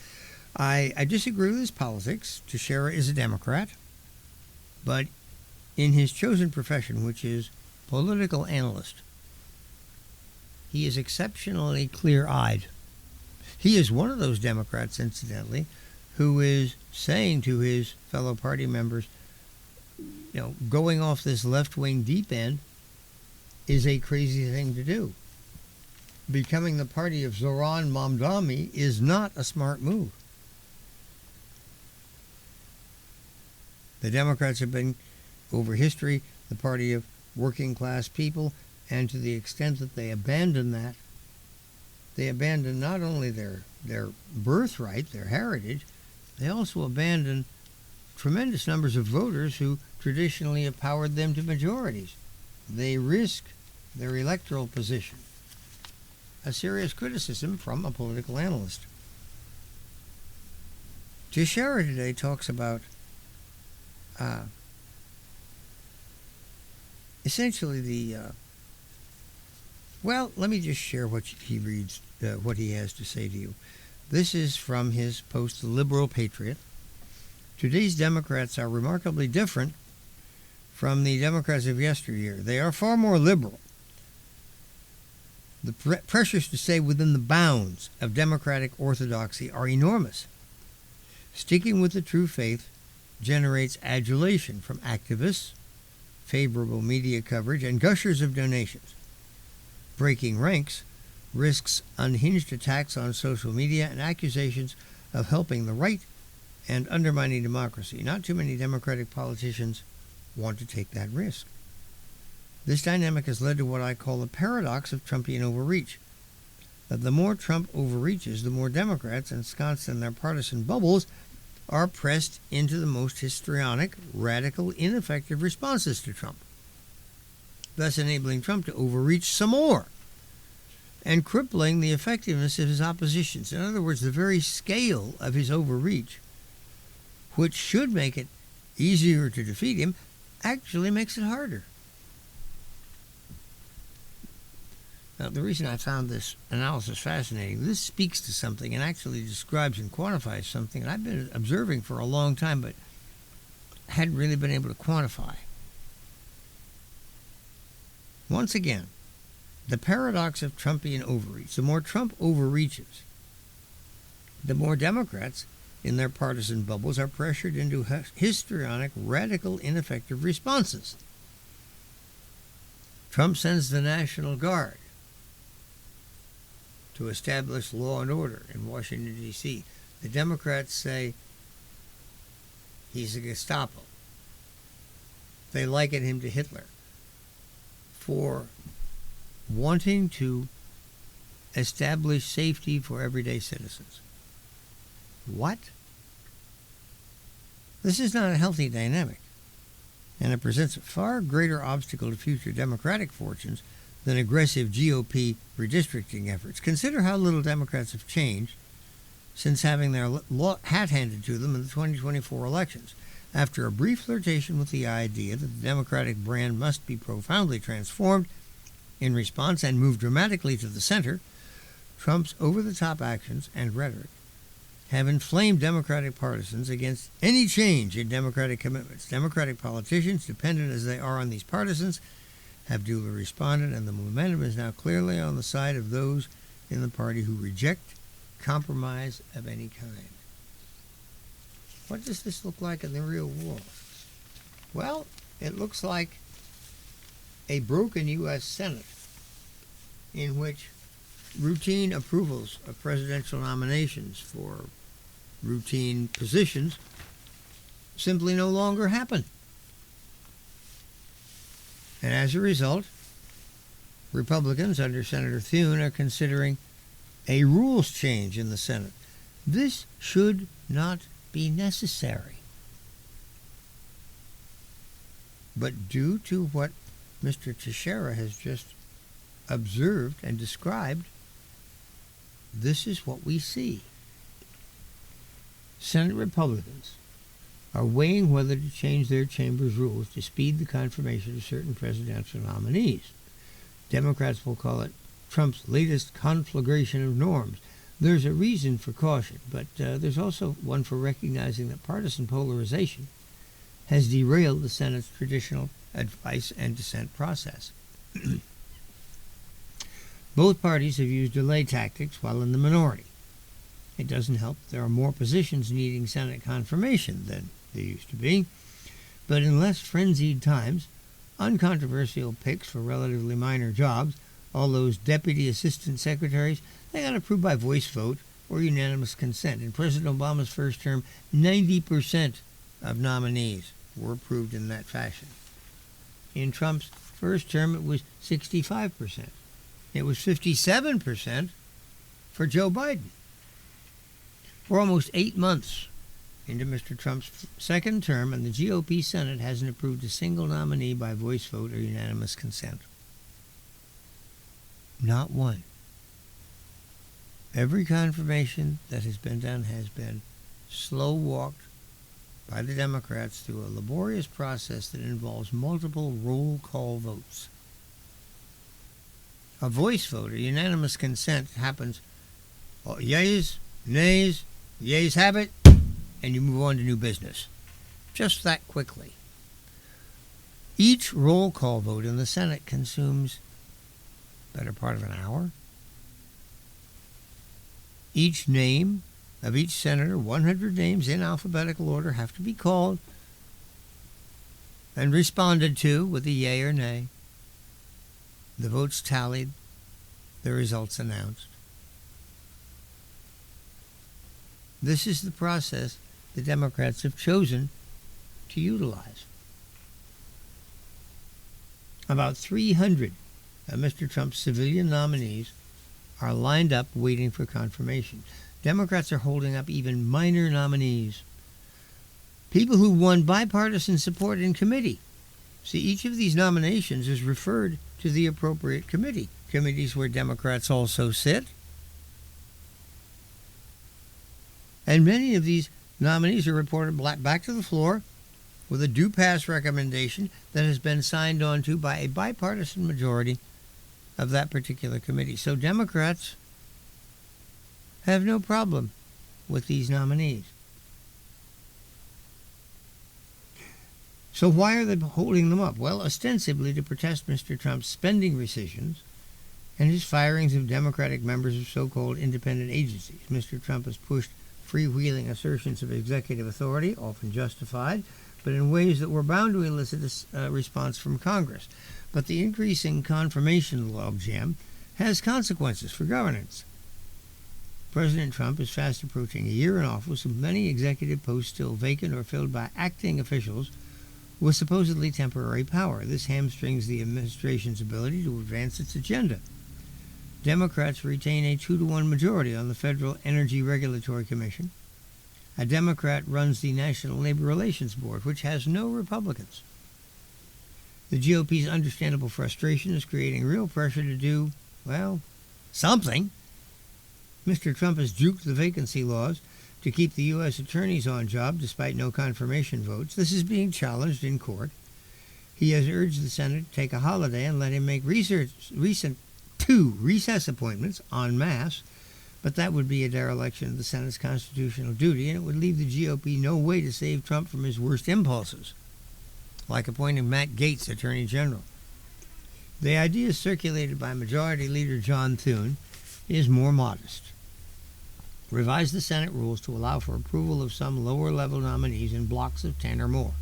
I disagree with his politics. Teixeira is a Democrat, but in his chosen profession, which is political analyst, he is exceptionally clear-eyed. He is one of those Democrats, incidentally, who is saying to his fellow party members, going off this left-wing deep end is a crazy thing to do. Becoming the party of Zoran Mamdani is not a smart move. The Democrats have been, over history, the party of working-class people, and to the extent that they abandon that, they abandon not only their birthright, their heritage, they also abandon tremendous numbers of voters who traditionally have powered them to majorities. They risk their electoral position. A serious criticism from a political analyst. Teixeira today talks about essentially let me just share what he reads, what he has to say to you. This is from his post, The Liberal Patriot. Today's Democrats are remarkably different from the Democrats of yesteryear. They are far more liberal. The pressures to stay within the bounds of democratic orthodoxy are enormous. Sticking with the true faith generates adulation from activists, favorable media coverage, and gushers of donations. Breaking ranks risks unhinged attacks on social media and accusations of helping the right and undermining democracy. Not too many Democratic politicians want to take that risk. This dynamic has led to what I call the paradox of Trumpian overreach. That the more Trump overreaches, the more Democrats, ensconced in their partisan bubbles, are pressed into the most histrionic, radical, ineffective responses to Trump, thus enabling Trump to overreach some more and crippling the effectiveness of his oppositions. In other words, the very scale of his overreach, which should make it easier to defeat him, actually makes it harder. Now, the reason I found this analysis fascinating, this speaks to something and actually describes and quantifies something that I've been observing for a long time but hadn't really been able to quantify. Once again, the paradox of Trumpian overreach. The more Trump overreaches, the more Democrats in their partisan bubbles are pressured into histrionic, radical, ineffective responses. Trump sends the National Guard to establish law and order in Washington, D.C. The Democrats say he's a Gestapo. They liken him to Hitler for wanting to establish safety for everyday citizens. What? This is not a healthy dynamic, and it presents a far greater obstacle to future Democratic fortunes than aggressive GOP redistricting efforts. Consider how little Democrats have changed since having their hat handed to them in the 2024 elections. After a brief flirtation with the idea that the Democratic brand must be profoundly transformed in response and move dramatically to the center, Trump's over-the-top actions and rhetoric have inflamed Democratic partisans against any change in Democratic commitments. Democratic politicians, dependent as they are on these partisans, have duly responded, and the momentum is now clearly on the side of those in the party who reject compromise of any kind. What does this look like in the real world? Well, it looks like a broken U.S. Senate in which routine approvals of presidential nominations for routine positions simply no longer happen. And as a result, Republicans under Senator Thune are considering a rules change in the Senate. This should not be necessary. But due to what Mr. Teixeira has just observed and described, this is what we see. Senate Republicans are weighing whether to change their chamber's rules to speed the confirmation of certain presidential nominees. Democrats will call it Trump's latest conflagration of norms. There's a reason for caution, but there's also one for recognizing that partisan polarization has derailed the Senate's traditional advice and dissent process. Both parties have used delay tactics while in the minority. It doesn't help there are more positions needing Senate confirmation than there used to be, but in less frenzied times, uncontroversial picks for relatively minor jobs, all those deputy assistant secretaries, they got approved by voice vote or unanimous consent. In President Obama's first term, 90% of nominees were approved in that fashion. In Trump's first term, it was 65%. It was 57% for Joe Biden. We're almost 8 months into Mr. Trump's second term, and the GOP Senate hasn't approved a single nominee by voice vote or unanimous consent. Not one. Every confirmation that has been done has been slow-walked by the Democrats through a laborious process that involves multiple roll call votes. A voice vote or unanimous consent happens, yeas, nays, yeas have it, and you move on to new business. Just that quickly. Each roll call vote in the Senate consumes better part of an hour. Each name of each senator, 100 names in alphabetical order, have to be called and responded to with a yea or nay. The votes tallied, the results announced. This is the process the Democrats have chosen to utilize. About 300 of Mr. Trump's civilian nominees are lined up waiting for confirmation. Democrats are holding up even minor nominees, people who won bipartisan support in committee. See, each of these nominations is referred to the appropriate committee, committees where Democrats also sit. And many of these nominees are reported back to the floor with a due pass recommendation that has been signed on to by a bipartisan majority of that particular committee. So Democrats have no problem with these nominees. So why are they holding them up? Well, ostensibly to protest Mr. Trump's spending rescissions and his firings of Democratic members of so-called independent agencies. Mr. Trump has pushed freewheeling assertions of executive authority, often justified, but in ways that were bound to elicit a response from Congress. But the increasing confirmation logjam has consequences for governance. President Trump is fast approaching a year in office with many executive posts still vacant or filled by acting officials with supposedly temporary power. This hamstrings the administration's ability to advance its agenda. Democrats retain a 2-to-1 majority on the Federal Energy Regulatory Commission. A Democrat runs the National Labor Relations Board, which has no Republicans. The GOP's understandable frustration is creating real pressure to do, well, something. Mr. Trump has juked the vacancy laws to keep the U.S. attorneys on job despite no confirmation votes. This is being challenged in court. He has urged the Senate to take a holiday and let him make recent 2 recess appointments en masse, but that would be a dereliction of the Senate's constitutional duty, and it would leave the GOP no way to save Trump from his worst impulses, like appointing Matt Gaetz Attorney General. The idea circulated by Majority Leader John Thune is more modest. Revise the Senate rules to allow for approval of some lower-level nominees in blocks of 10 or more.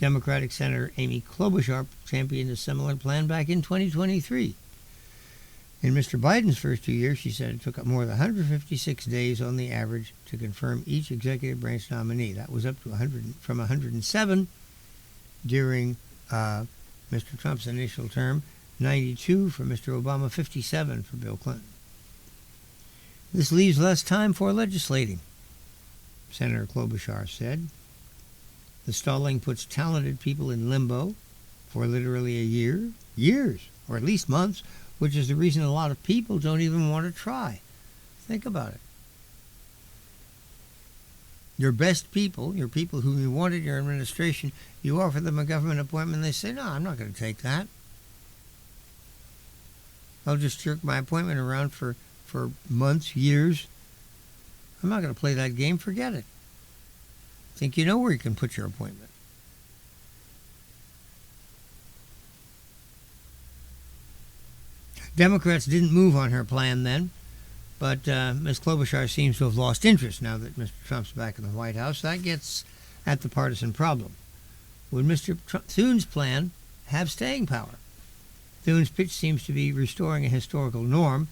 Democratic Senator Amy Klobuchar championed a similar plan back in 2023. In Mr. Biden's first 2 years, she said it took up more than 156 days on the average to confirm each executive branch nominee. That was up to 107 during Mr. Trump's initial term, 92 for Mr. Obama, 57 for Bill Clinton. This leaves less time for legislating, Senator Klobuchar said. The stalling puts talented people in limbo for literally a year, years, or at least months, which is the reason a lot of people don't even want to try. Think about it. your best people, your people who you wanted in your administration, you offer them a government appointment, they say, no, I'm not going to take that. I'll just jerk my appointment around for months, years. I'm not going to play that game. Forget it. Think you know where you can put your appointment. Democrats didn't move on her plan then, but Ms. Klobuchar seems to have lost interest now that Mr. Trump's back in the White House. That gets at the partisan problem. Would Mr. Thune's plan have staying power? Thune's pitch seems to be restoring a historical norm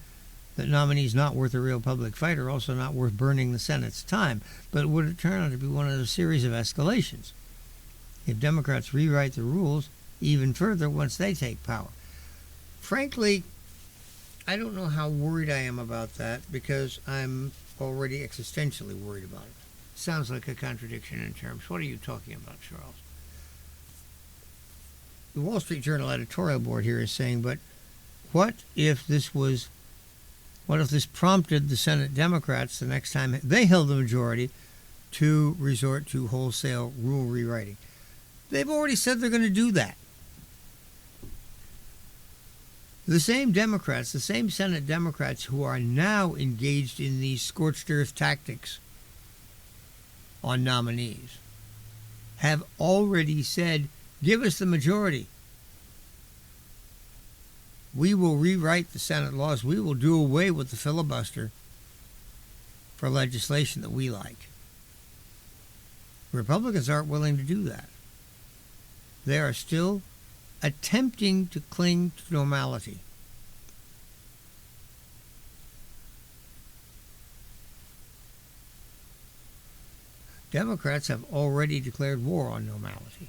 that nominees not worth a real public fight are also not worth burning the Senate's time. But would it turn out to be one of a series of escalations if Democrats rewrite the rules even further once they take power? Frankly, I don't know how worried I am about that because I'm already existentially worried about it. Sounds like a contradiction in terms. What are you talking about, Charles? The Wall Street Journal editorial board here is saying, but what if this prompted the Senate Democrats the next time they held the majority to resort to wholesale rule rewriting? They've already said they're going to do that. The same Democrats, the same Senate Democrats who are now engaged in these scorched earth tactics on nominees have already said, give us the majority. We will rewrite the Senate laws. We will do away with the filibuster for legislation that we like. Republicans aren't willing to do that. They are still attempting to cling to normality. Democrats have already declared war on normality.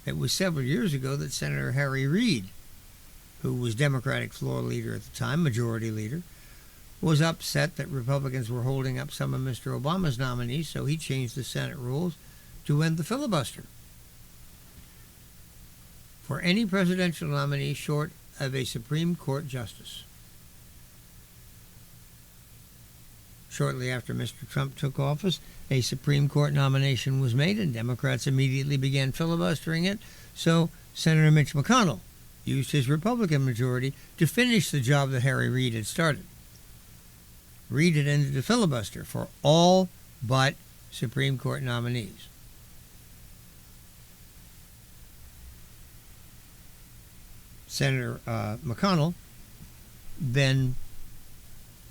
It was several years ago that Senator Harry Reid, who was Democratic floor leader at the time, majority leader, was upset that Republicans were holding up some of Mr. Obama's nominees, so he changed the Senate rules to end the filibuster for any presidential nominee short of a Supreme Court justice. Shortly after Mr. Trump took office, a Supreme Court nomination was made, and Democrats immediately began filibustering it. So Senator Mitch McConnell used his Republican majority to finish the job that Harry Reid had started. Reid had ended the filibuster for all but Supreme Court nominees. Senator McConnell then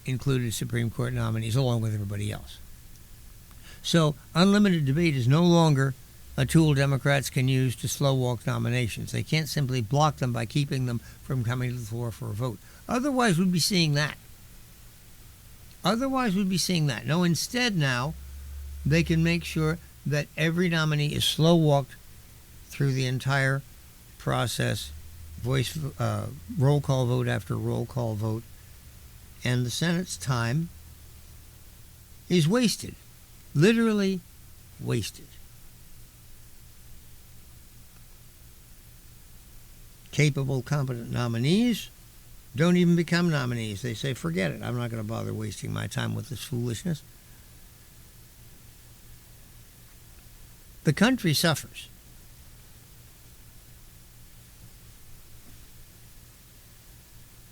included Supreme Court nominees along with everybody else. So unlimited debate is no longer a tool Democrats can use to slow walk nominations. They can't simply block them by keeping them from coming to the floor for a vote. Otherwise, we'd be seeing that. No, instead now, they can make sure that every nominee is slow walked through the entire process, roll call vote after roll call vote, and the Senate's time is wasted, literally wasted. Capable, competent nominees don't even become nominees. They say, forget it, I'm not going to bother wasting my time with this foolishness. The country suffers.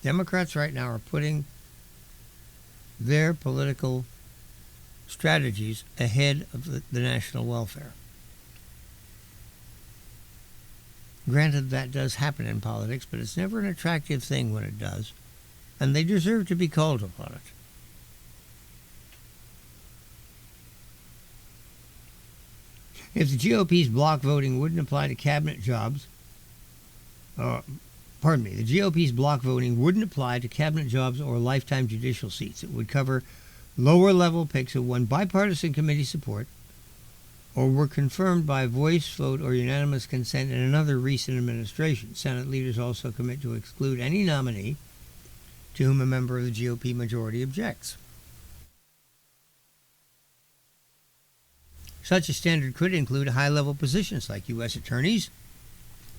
Democrats right now are putting their political strategies ahead of the national welfare. Granted, that does happen in politics, but it's never an attractive thing when it does, and they deserve to be called upon it. If the GOP's block voting wouldn't apply to cabinet jobs, the GOP's block voting wouldn't apply to cabinet jobs or lifetime judicial seats. It would cover lower-level picks who won bipartisan committee support or were confirmed by voice vote or unanimous consent in another recent administration. Senate leaders also commit to exclude any nominee to whom a member of the GOP majority objects. Such a standard could include high-level positions like U.S. attorneys,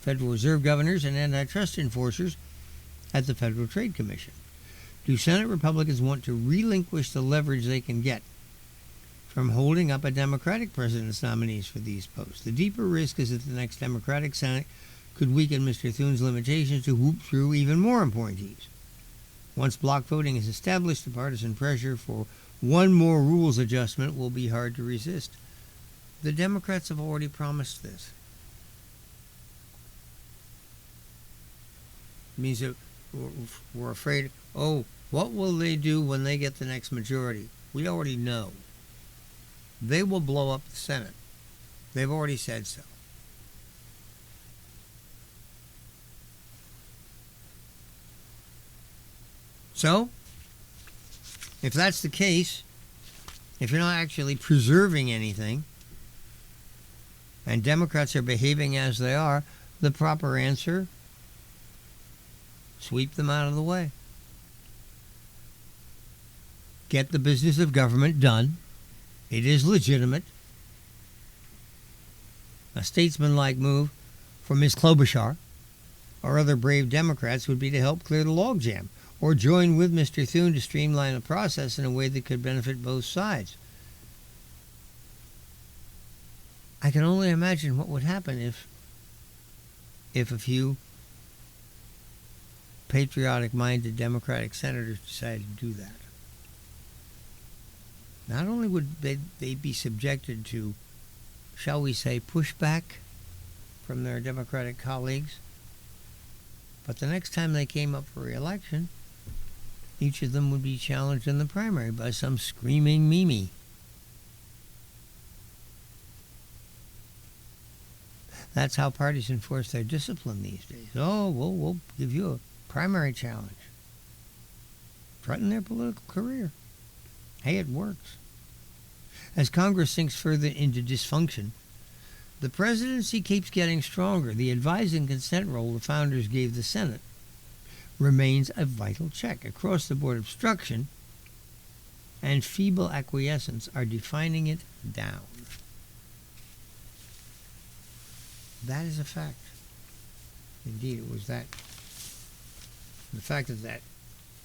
Federal Reserve governors, and antitrust enforcers at the Federal Trade Commission. Do Senate Republicans want to relinquish the leverage they can get from holding up a Democratic president's nominees for these posts. The deeper risk is that the next Democratic Senate could weaken Mr. Thune's limitations to whoop through even more appointees. Once block voting is established, the partisan pressure for one more rules adjustment will be hard to resist. The Democrats have already promised this. It means that we're afraid, what will they do when they get the next majority? We already know. They will blow up the Senate. They've already said so. So, if that's the case, if you're not actually preserving anything, and Democrats are behaving as they are, the proper answer, sweep them out of the way. Get the business of government done. It is legitimate. A statesmanlike move from Ms. Klobuchar or other brave Democrats would be to help clear the logjam, or join with Mr. Thune to streamline the process in a way that could benefit both sides. I can only imagine what would happen if a few patriotic-minded Democratic senators decided to do that. Not only would they be subjected to, shall we say, pushback from their Democratic colleagues, but the next time they came up for re-election, each of them would be challenged in the primary by some screaming Mimi. That's how parties enforce their discipline these days. We'll give you a primary challenge. Threaten their political career. Hey, it works. As Congress sinks further into dysfunction, the presidency keeps getting stronger. The advise and consent role the founders gave the Senate remains a vital check. Across-the-board obstruction and feeble acquiescence are defining it down. That is a fact. Indeed, it was that. The fact that that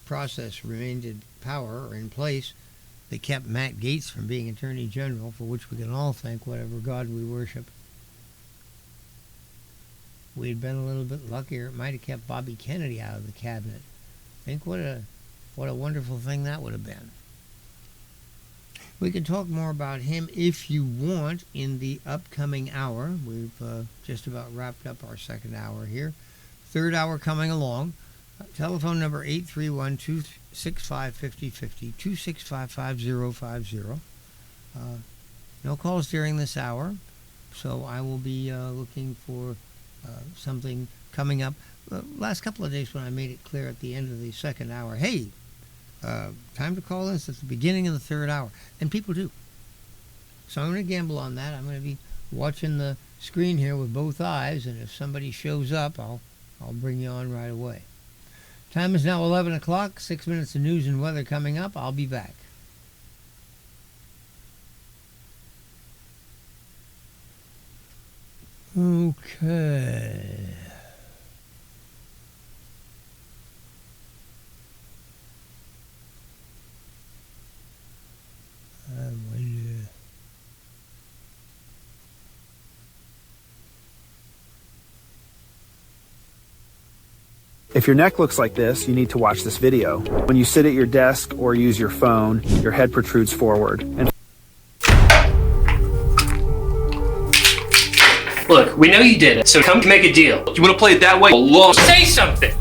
process remained in power or in place that kept Matt Gaetz from being Attorney General, for which we can all thank whatever God we worship. We had been a little bit luckier. It might have kept Bobby Kennedy out of the cabinet. Think what a wonderful thing that would have been. We can talk more about him if you want in the upcoming hour. We've just about wrapped up our second hour here. Third hour coming along. Telephone number 831-265-5050, 265-5050. No calls during this hour, so I will be looking for something coming up. Last couple of days when I made it clear at the end of the second hour, hey, time to call in. It's at the beginning of the third hour. And people do. So I'm going to gamble on that. I'm going to be watching the screen here with both eyes, and if somebody shows up, I'll bring you on right away. Time is now 11 o'clock, 6 minutes of news and weather coming up. I'll be back. Okay. If your neck looks like this, you need to watch this video. When you sit at your desk or use your phone, your head protrudes forward. And look, we know you did it, so come make a deal. You want to play it that way? Say something!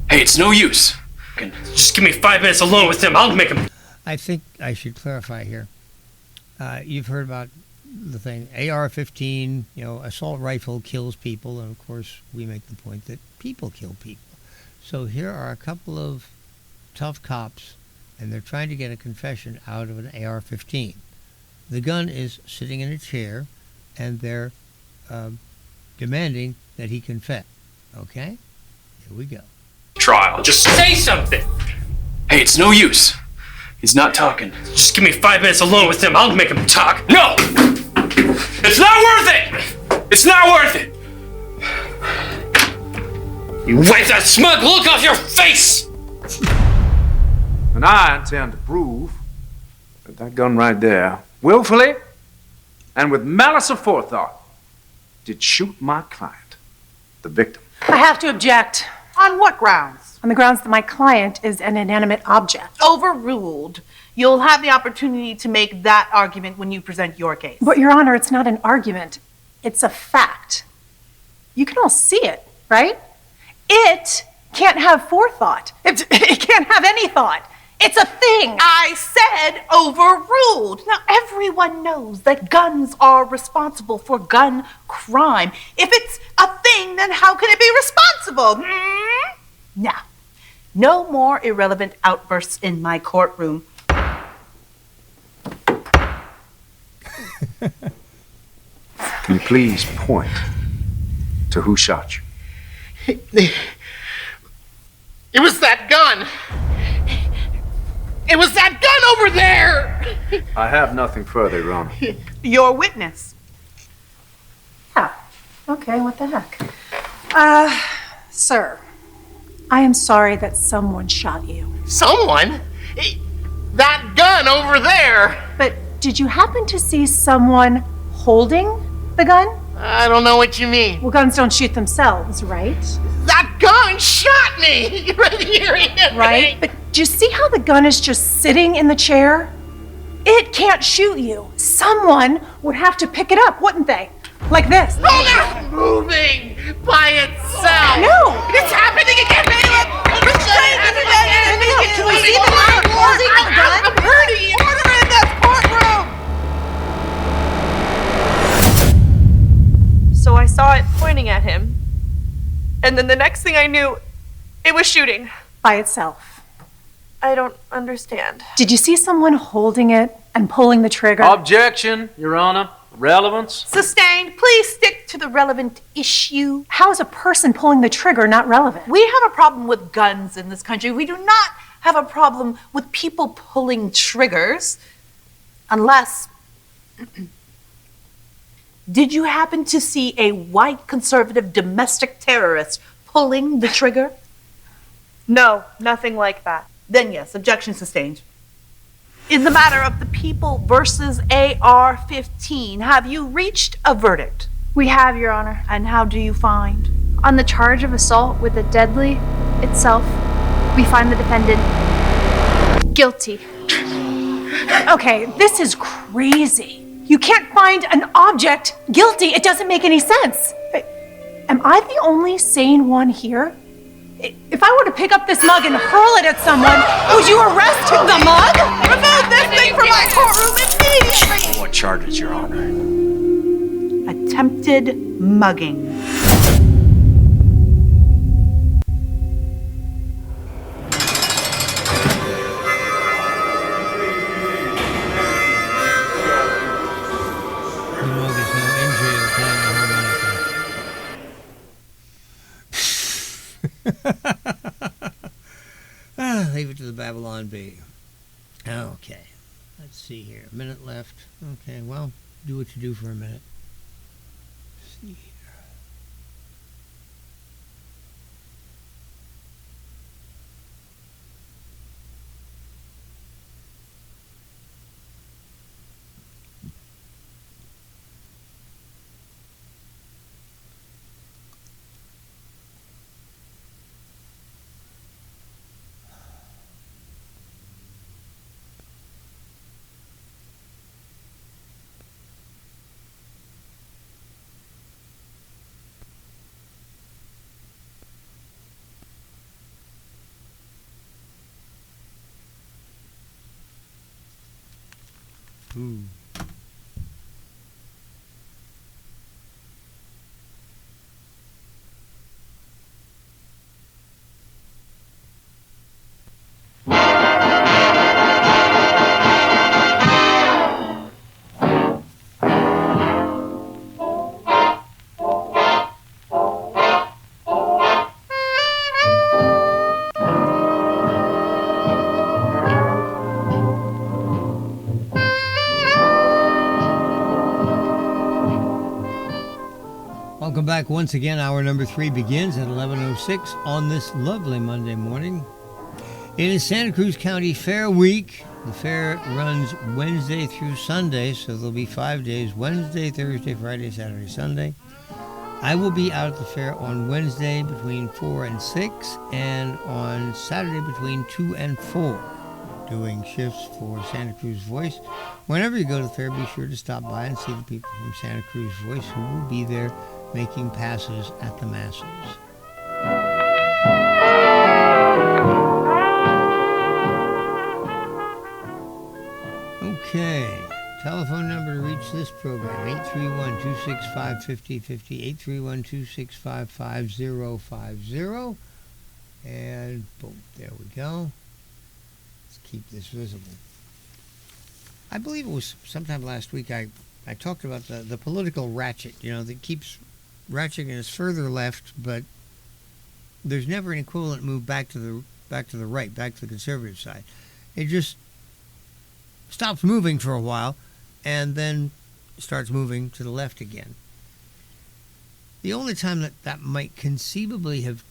Hey, it's no use. Just give me 5 minutes alone with him. I'll make him. I think I should clarify here. You've heard about the thing, AR-15, assault rifle kills people, and of course we make the point that people kill people. So here are a couple of tough cops, and they're trying to get a confession out of an AR-15. The gun is sitting in a chair, and they're demanding that he confess. Okay? Here we go. Trial. Just say something! Hey, it's no use. He's not talking. Just give me 5 minutes alone with him. I'll make him talk. No! It's not worth it! It's not worth it! You wipe that smug look off your face! And I intend to prove that that gun right there willfully and with malice aforethought, did shoot my client, the victim. I have to object. On what grounds? On the grounds that my client is an inanimate object. Overruled. You'll have the opportunity to make that argument when you present your case. But, Your Honor, it's not an argument. It's a fact. You can all see it, right? It can't have forethought. It can't have any thought. It's a thing. I said overruled. Now, everyone knows that guns are responsible for gun crime. If it's a thing, then how can it be responsible? Now, no more irrelevant outbursts in my courtroom. Can you please point to who shot you? It was that gun. It was that gun over there. I have nothing further, Your Honor. Your witness. Okay, what the heck? Sir, I am sorry that someone shot you. Someone? That gun over there. But did you happen to see someone holding the gun? I don't know what you mean. Well, guns don't shoot themselves, right? That gun shot me! Right here. Right? But do you see how the gun is just sitting in the chair? It can't shoot you. Someone would have to pick it up, wouldn't they? Like this. Oh, it's moving by itself. No! It's happening again, Caleb! It's happening again! Can we see the man holding the gun? I'm hurting you! Order in this courtroom! So I saw it pointing at him, and then the next thing I knew, it was shooting. By itself. I don't understand. Did you see someone holding it and pulling the trigger? Objection, Your Honor. Relevance. Sustained. Please stick to the relevant issue. How is a person pulling the trigger not relevant? We have a problem with guns in this country. We do not have a problem with people pulling triggers. Unless... Did you happen to see a white conservative domestic terrorist pulling the trigger? No, nothing like that. Then yes, objection sustained. In the matter of the people versus AR-15, have you reached a verdict? We have, Your Honor. And how do you find? On the charge of assault with a deadly itself, we find the defendant guilty. Okay, this is crazy. You can't find an object guilty. It doesn't make any sense. Am I the only sane one here? If I were to pick up this mug and hurl it at someone, would you arrest the mug? Remove this thing from my courtroom immediately! What charges, Your Honor? Attempted mugging. Leave it to the Babylon Bee. Okay. Let's see here. A minute left. Okay, well, do what you do for a minute. Let's see here. Ooh. Welcome back once again. Hour number 3 begins at 11:06 on this lovely Monday morning. It is Santa Cruz County Fair Week, The fair runs Wednesday through Sunday, so there'll be 5 days, Wednesday, Thursday, Friday, Saturday, Sunday. I will be out at the fair on Wednesday between 4 and 6, and on Saturday between 2 and 4, doing shifts for Santa Cruz Voice. Whenever you go to the fair, be sure to stop by and see the people from Santa Cruz Voice who will be there making passes at the masses. Okay. Telephone number to reach this program, 831-265-5050, 831-265-5050. And boom, there we go. Let's keep this visible. I believe it was sometime last week I talked about the political ratchet, that keeps ratcheting us further left, but there's never an equivalent move back to the right, back to the conservative side. It just stops moving for a while and then starts moving to the left again. The only time that might conceivably have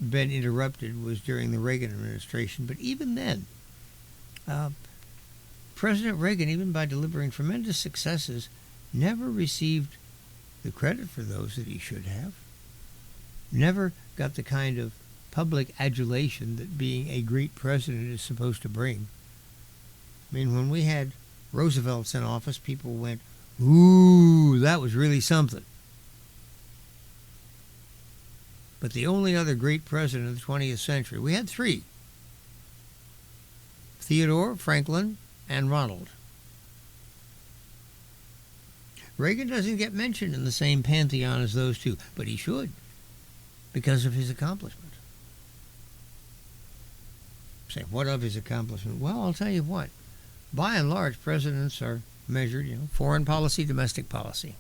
been interrupted was during the Reagan administration, but even then, President Reagan, even by delivering tremendous successes, never received the credit for those that he should have. Never got the kind of public adulation that being a great president is supposed to bring. I mean, when we had Roosevelt in office, people went, "Ooh, that was really something." But the only other great president of the 20th century, we had three: Theodore, Franklin, and Ronald. Reagan doesn't get mentioned in the same pantheon as those two, but he should, because of his accomplishment. Say, what of his accomplishment? Well, I'll tell you what. By and large, presidents are measured, foreign policy, domestic policy.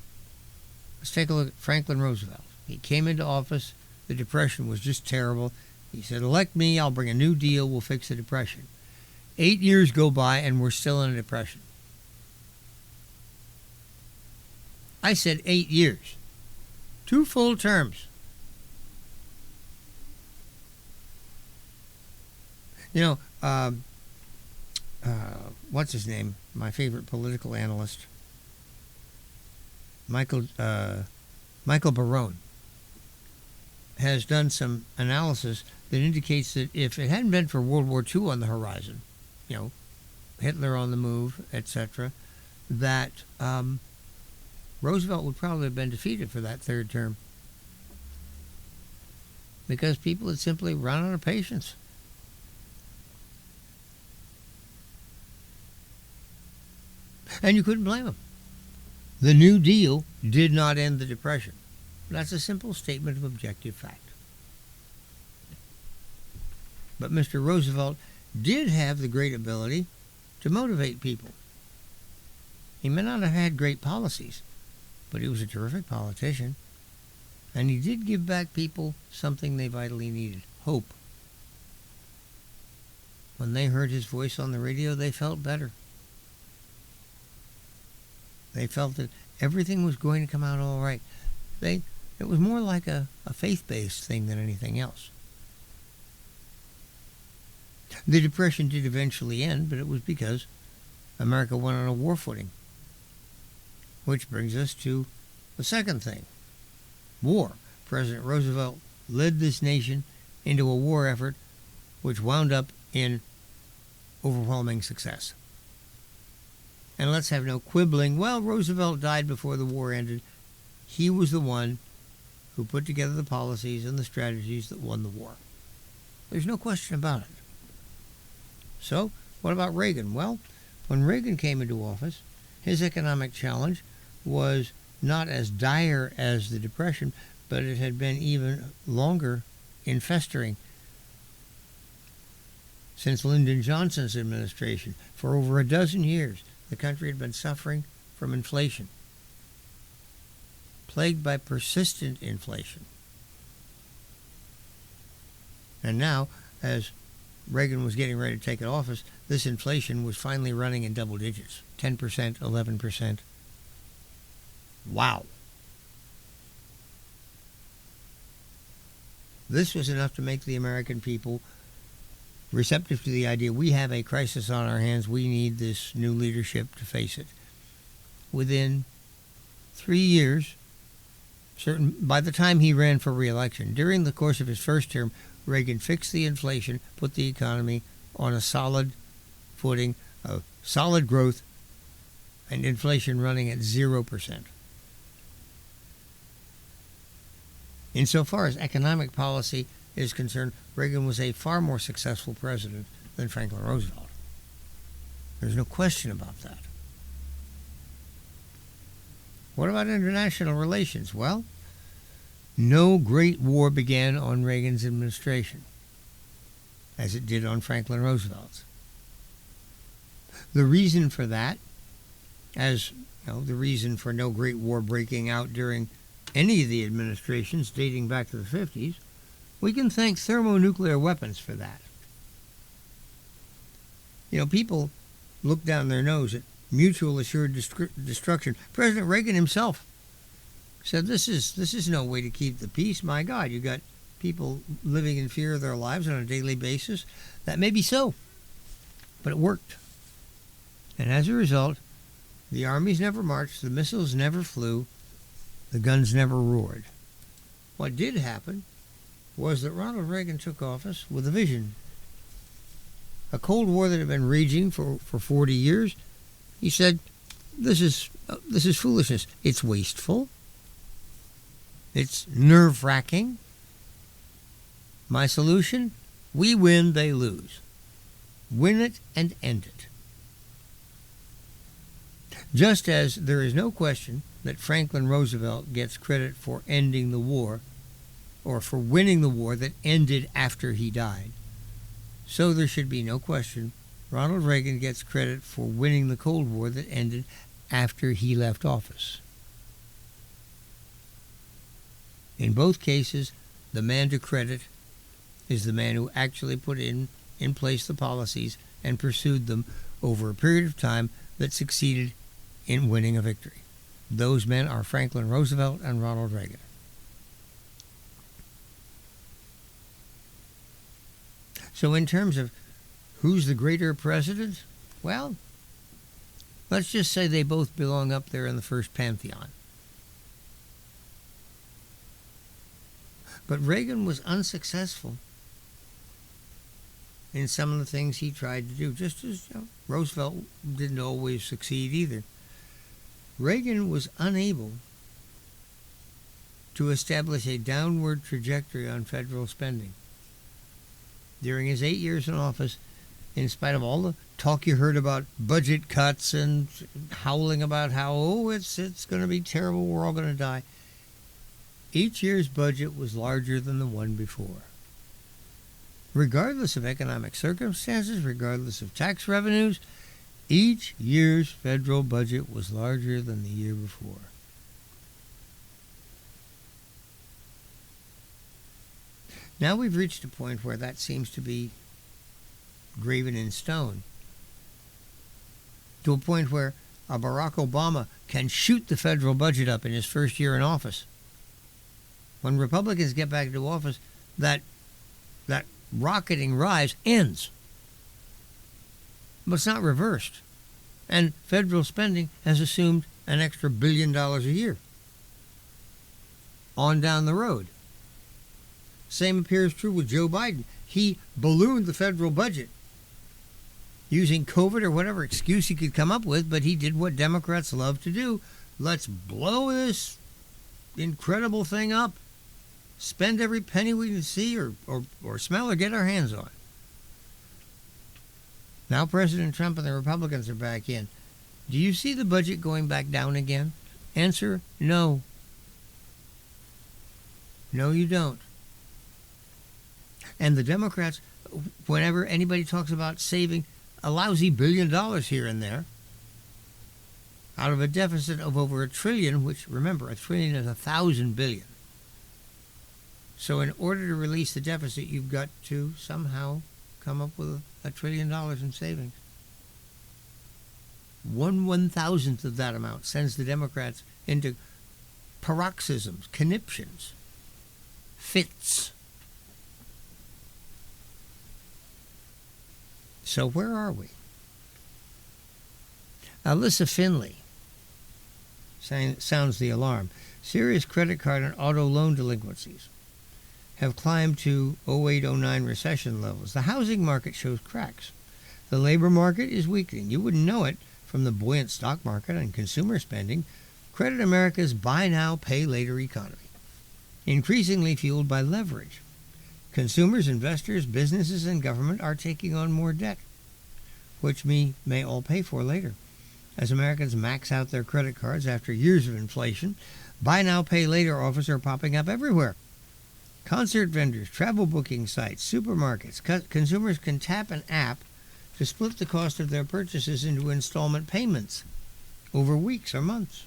Let's take a look at Franklin Roosevelt. He came into office. The Depression was just terrible. He said, elect me, I'll bring a new deal, we'll fix the Depression. 8 years go by, and we're still in a depression. I said 8 years. 2 full terms. What's his name? My favorite political analyst, Michael Barone, has done some analysis that indicates that if it hadn't been for World War II on the horizon, Hitler on the move, etc., that Roosevelt would probably have been defeated for that third term, because people had simply run out of patience. And you couldn't blame them. The New Deal did not end the Depression. That's a simple statement of objective fact. But Mr. Roosevelt did have the great ability to motivate people. He may not have had great policies, but he was a terrific politician. And he did give back people something they vitally needed: hope. When they heard his voice on the radio, they felt better. They felt that everything was going to come out all right. It was more like a faith-based thing than anything else. The Depression did eventually end, but it was because America went on a war footing. Which brings us to the second thing: war. President Roosevelt led this nation into a war effort which wound up in overwhelming success. And let's have no quibbling. Well, Roosevelt died before the war ended. He was the one who put together the policies and the strategies that won the war. There's no question about it. So, what about Reagan? Well, when Reagan came into office, his economic challenge was not as dire as the Depression, but it had been even longer in festering. Since Lyndon Johnson's administration, for over a dozen years, the country had been suffering from inflation, plagued by persistent inflation. And now, as Reagan was getting ready to take office, this inflation was finally running in double digits, 10%, 11%. Wow. This was enough to make the American people receptive to the idea we have a crisis on our hands, we need this new leadership to face it. Within 3 years, by the time he ran for re-election, during the course of his first term, Reagan fixed the inflation, put the economy on a solid footing of solid growth, and inflation running at 0%. Insofar as economic policy is concerned, Reagan was a far more successful president than Franklin Roosevelt. There's no question about that. What about international relations? Well, no great war began on Reagan's administration, as it did on Franklin Roosevelt's. The reason for that, as you know, the reason for no great war breaking out during any of the administrations dating back to the 50s, we can thank thermonuclear weapons for that. You know, people look down their nose at mutual assured destruction. President Reagan himself said this is no way to keep the peace. My God, you got people living in fear of their lives on a daily basis. That may be so, but it worked. And as a result, the armies never marched, the missiles never flew, the guns never roared. What did happen was that Ronald Reagan took office with a vision. A Cold War that had been raging for 40 years, he said, this is foolishness. It's wasteful. It's nerve-wracking. My solution? We win, they lose. Win it and end it. Just as there is no question that Franklin Roosevelt gets credit for ending the war, or for winning the war that ended after he died, so there should be no question Ronald Reagan gets credit for winning the Cold War that ended after he left office. In both cases, the man to credit is the man who actually put in place the policies and pursued them over a period of time that succeeded in winning a victory. Those men are Franklin Roosevelt and Ronald Reagan. So in terms of who's the greater president, well, let's just say they both belong up there in the first pantheon. But Reagan was unsuccessful in some of the things he tried to do, just as Roosevelt didn't always succeed either. Reagan was unable to establish a downward trajectory on federal spending. During his 8 years in office, in spite of all the talk you heard about budget cuts and howling about how, it's going to be terrible, we're all going to die, each year's budget was larger than the one before. Regardless of economic circumstances, regardless of tax revenues, each year's federal budget was larger than the year before. Now we've reached a point where that seems to be graven in stone, to a point where Barack Obama can shoot the federal budget up in his first year in office. When Republicans get back into office, that rocketing rise ends. But it's not reversed. And federal spending has assumed an extra $1 billion a year on down the road. Same appears true with Joe Biden. He ballooned the federal budget using COVID or whatever excuse he could come up with, but he did what Democrats love to do. Let's blow this incredible thing up. Spend every penny we can see or smell or get our hands on. Now President Trump and the Republicans are back in. Do you see the budget going back down again? Answer, no. No, you don't. And the Democrats, whenever anybody talks about saving a lousy $1 billion here and there, out of a deficit of over $1 trillion, which, remember, $1 trillion is 1,000 billion. So in order to release the deficit, you've got to somehow come up with $1 trillion in savings. 1/1000th of that amount sends the Democrats into paroxysms, conniptions, fits. So where are we? Alyssa Finley sounds the alarm. Serious credit card and auto loan delinquencies have climbed to 08-09 recession levels. The housing market shows cracks. The labor market is weakening. You wouldn't know it from the buoyant stock market and consumer spending. Credit America's buy now, pay later economy, increasingly fueled by leverage. Consumers, investors, businesses, and government are taking on more debt, which we may all pay for later. As Americans max out their credit cards after years of inflation, buy now, pay later offers are popping up everywhere. Concert vendors, travel booking sites, supermarkets, consumers can tap an app to split the cost of their purchases into installment payments over weeks or months,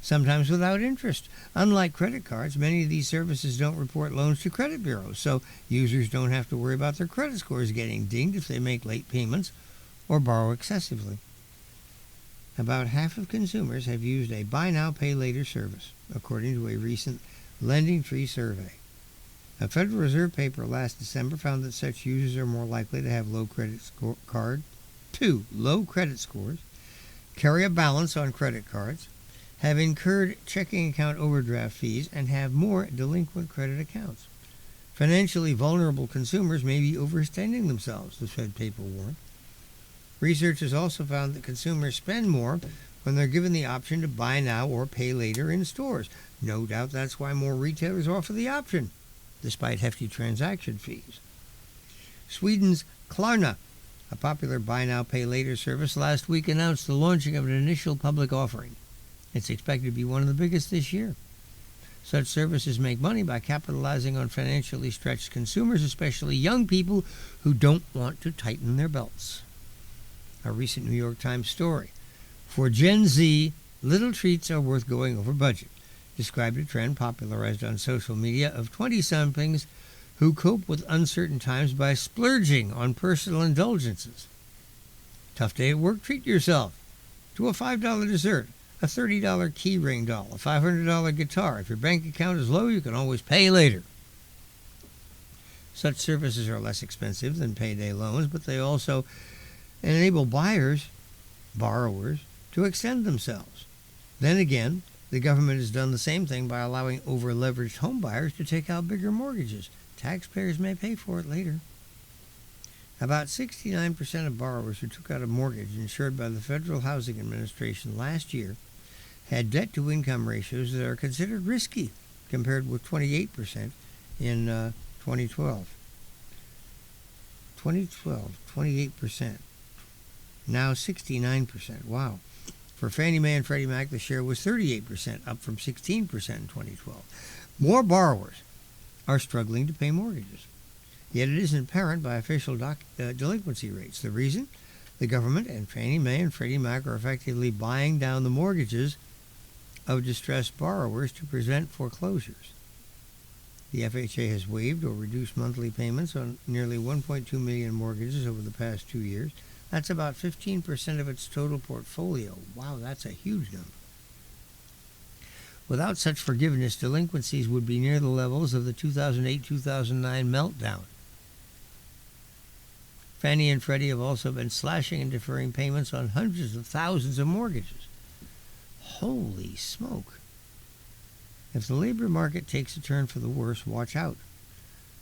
sometimes without interest. Unlike credit cards, many of these services don't report loans to credit bureaus, so users don't have to worry about their credit scores getting dinged if they make late payments or borrow excessively. About half of consumers have used a buy now, pay later service, according to a recent Lending Tree survey. A Federal Reserve paper last December found that such users are more likely to have low credit scores, carry a balance on credit cards, have incurred checking account overdraft fees, and have more delinquent credit accounts. Financially vulnerable consumers may be overextending themselves, the Fed paper warned. Research has also found that consumers spend more when they're given the option to buy now or pay later in stores. No doubt that's why more retailers offer the option, despite hefty transaction fees. Sweden's Klarna, a popular buy now, pay later service, last week announced the launching of an initial public offering. It's expected to be one of the biggest this year. Such services make money by capitalizing on financially stretched consumers, especially young people who don't want to tighten their belts. A recent New York Times story. For Gen Z, little treats are worth going over budget, described a trend popularized on social media of 20-somethings who cope with uncertain times by splurging on personal indulgences. Tough day at work? Treat yourself to a $5 dessert, a $30 key ring doll, a $500 guitar. If your bank account is low, you can always pay later. Such services are less expensive than payday loans, but they also enable borrowers, to extend themselves. Then again, the government has done the same thing by allowing over-leveraged home buyers to take out bigger mortgages. Taxpayers may pay for it later. About 69% of borrowers who took out a mortgage insured by the Federal Housing Administration last year had debt-to-income ratios that are considered risky, compared with 28% in 2012. 28%. Now 69%. Wow. For Fannie Mae and Freddie Mac, the share was 38%, up from 16% in 2012. More borrowers are struggling to pay mortgages. Yet it isn't apparent by official delinquency rates. The reason? The government and Fannie Mae and Freddie Mac are effectively buying down the mortgages of distressed borrowers to prevent foreclosures. The FHA has waived or reduced monthly payments on nearly 1.2 million mortgages over the past 2 years. That's about 15% of its total portfolio. Wow, that's a huge number. Without such forgiveness, delinquencies would be near the levels of the 2008-2009 meltdown. Fannie and Freddie have also been slashing and deferring payments on hundreds of thousands of mortgages. Holy smoke. If the labor market takes a turn for the worse, watch out.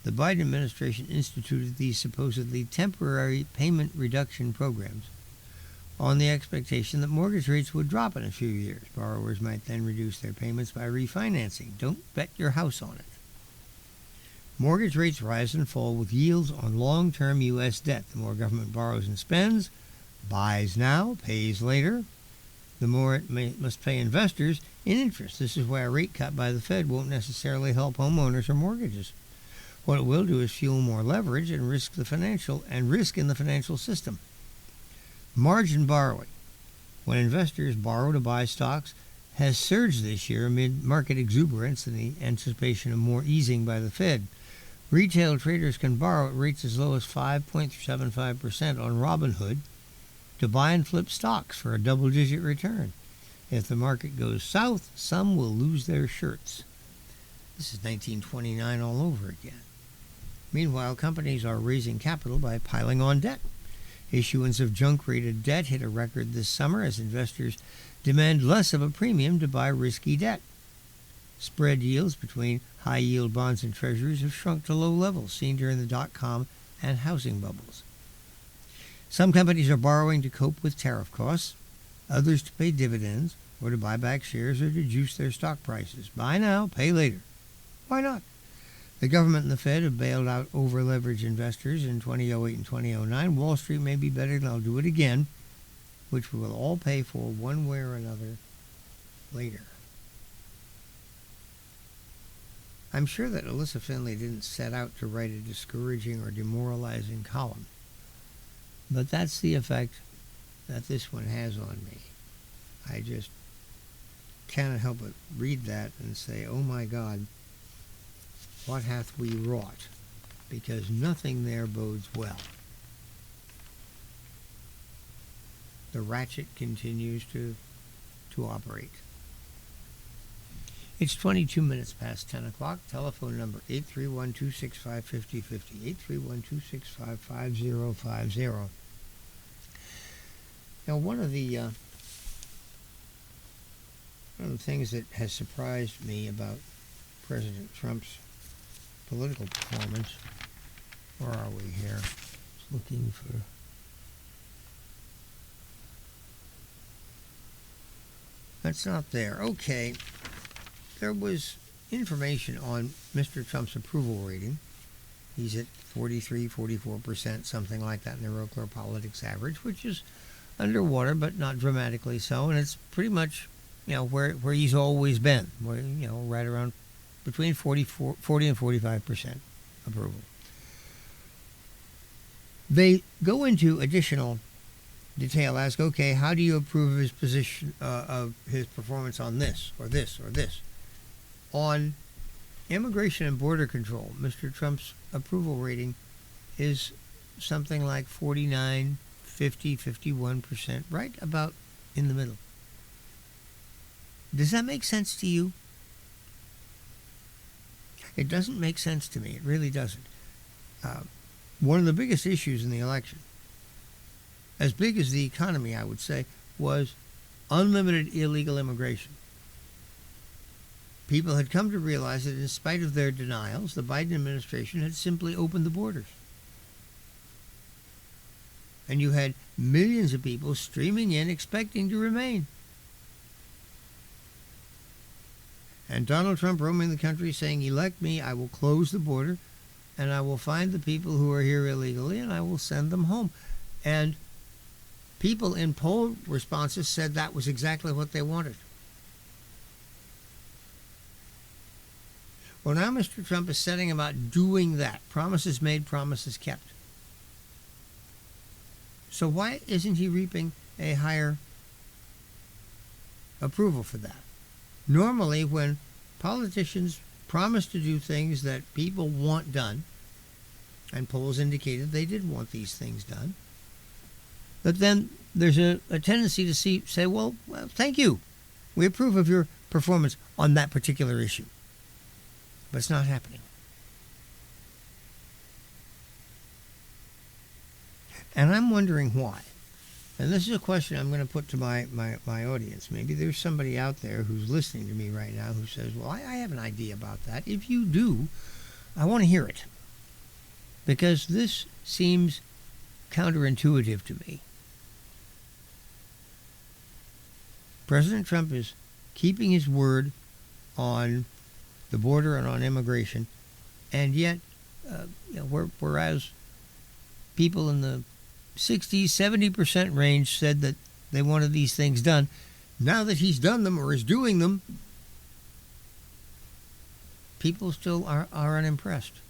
The Biden administration instituted these supposedly temporary payment reduction programs on the expectation that mortgage rates would drop in a few years. Borrowers might then reduce their payments by refinancing. Don't bet your house on it. Mortgage rates rise and fall with yields on long-term U.S. debt. The more government borrows and spends, buys now, pays later, the more it must pay investors in interest. This is why a rate cut by the Fed won't necessarily help homeowners or mortgages. What it will do is fuel more leverage and risk in the financial system. Margin borrowing, when investors borrow to buy stocks, has surged this year amid market exuberance in the anticipation of more easing by the Fed. Retail traders can borrow at rates as low as 5.75% on Robinhood to buy and flip stocks for a double-digit return. If the market goes south, some will lose their shirts. This is 1929 all over again. Meanwhile, companies are raising capital by piling on debt. Issuance of junk-rated debt hit a record this summer as investors demand less of a premium to buy risky debt. Spread yields between high-yield bonds and treasuries have shrunk to low levels seen during the dot-com and housing bubbles. Some companies are borrowing to cope with tariff costs, others to pay dividends or to buy back shares or to juice their stock prices. Buy now, pay later. Why not? The government and the Fed have bailed out over-leveraged investors in 2008 and 2009. Wall Street may be better, and I'll do it again, which we will all pay for one way or another later. I'm sure that Alyssa Finley didn't set out to write a discouraging or demoralizing column, but that's the effect that this one has on me. I just cannot help but read that and say, oh my God, what hath we wrought? Because nothing there bodes well. The ratchet continues to operate. It's 22 minutes past 10 o'clock. Telephone number 831-265-5050, 831-265-5050. Now, one of the things that has surprised me about President Trump's political performance, where are we here? Just looking for... That's not there. Okay. There was information on Mr. Trump's approval rating. He's at 43, 44%, something like that in the Real Clear Politics average, which is underwater, but not dramatically so. And it's pretty much, where he's always been, where, right around between 40 and 45% approval. They go into additional detail, ask, okay, how do you approve of his position, of his performance on this, or this, or this? On immigration and border control, Mr. Trump's approval rating is something like 49, 50, 51%, right about in the middle. Does that make sense to you? It doesn't make sense to me. It really doesn't. One of the biggest issues in the election, as big as the economy, I would say, was unlimited illegal immigration. People had come to realize that in spite of their denials, the Biden administration had simply opened the borders. And you had millions of people streaming in expecting to remain. And Donald Trump roaming the country saying, elect me, I will close the border, and I will find the people who are here illegally, and I will send them home. And people in poll responses said that was exactly what they wanted. Well, now Mr. Trump is setting about doing that. Promises made, promises kept. So why isn't he reaping a higher approval for that? Normally, when politicians promise to do things that people want done, and polls indicated they did want these things done, but then there's a tendency to say, well, thank you. We approve of your performance on that particular issue. But it's not happening. And I'm wondering why. And this is a question I'm going to put to my audience. Maybe there's somebody out there who's listening to me right now who says, well, I have an idea about that. If you do, I want to hear it. Because this seems counterintuitive to me. President Trump is keeping his word on the border and on immigration, and yet, whereas people in the 60, 70% range said that they wanted these things done, now that he's done them or is doing them, people still are unimpressed.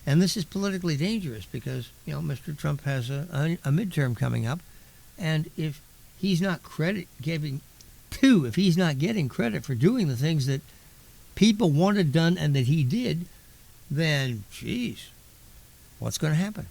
And this is politically dangerous because, Mr. Trump has a midterm coming up, and if he's not getting credit for doing the things that people wanted done and that he did, then, geez, what's going to happen?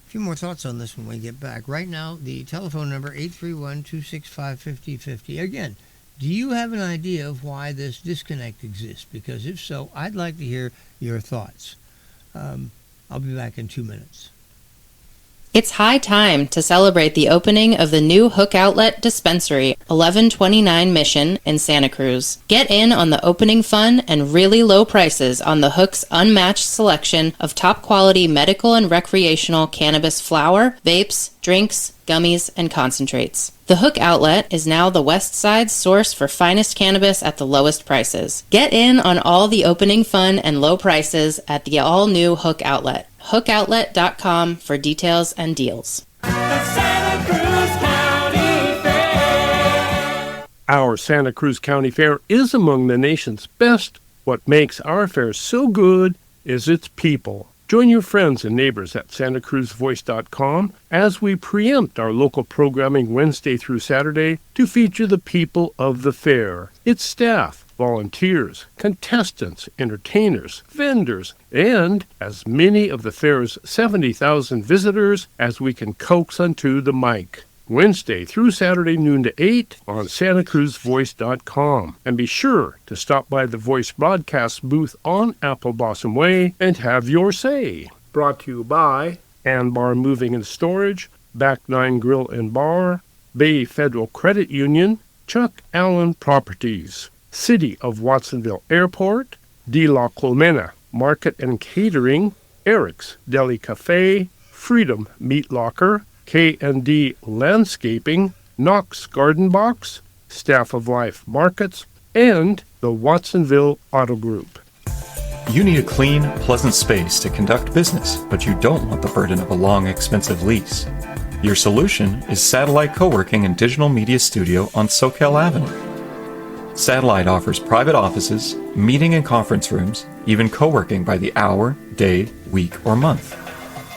A few more thoughts on this when we get back. Right now, the telephone number, 831-265-5050. Again, Do you have an idea of why this disconnect exists? Because if so, I'd like to hear your thoughts. I'll be back in 2 minutes. It's high time to celebrate the opening of the new Hook Outlet Dispensary, 1129 Mission in Santa Cruz. Get in on the opening fun and really low prices on the Hook's unmatched selection of top-quality medical and recreational cannabis flower, vapes, drinks, gummies, and concentrates. The Hook Outlet is now the West Side's source for finest cannabis at the lowest prices. Get in on all the opening fun and low prices at the all-new Hook Outlet. HookOutlet.com for details and deals. Our Santa Cruz County Fair is among the nation's best. What makes our fair so good is its people. Join your friends and neighbors at santacruzvoice.com as we preempt our local programming Wednesday through Saturday to feature the people of the fair, its staff, volunteers, contestants, entertainers, vendors, and as many of the fair's 70,000 visitors as we can coax onto the mic. Wednesday through Saturday noon to 8 on santacruzvoice.com. And be sure to stop by the Voice broadcast booth on Apple Blossom Way and have your say. Brought to you by Anbar Moving and Storage, Back Nine Grill and Bar, Bay Federal Credit Union, Chuck Allen Properties, City of Watsonville Airport, De La Colmena Market and Catering, Eric's Deli Cafe, Freedom Meat Locker, K&D Landscaping, Knox Garden Box, Staff of Life Markets, and the Watsonville Auto Group. You need a clean, pleasant space to conduct business, but you don't want the burden of a long, expensive lease. Your solution is Satellite Co-working and Digital Media Studio on Soquel Avenue. Satellite offers private offices, meeting and conference rooms, even co-working by the hour, day, week, or month.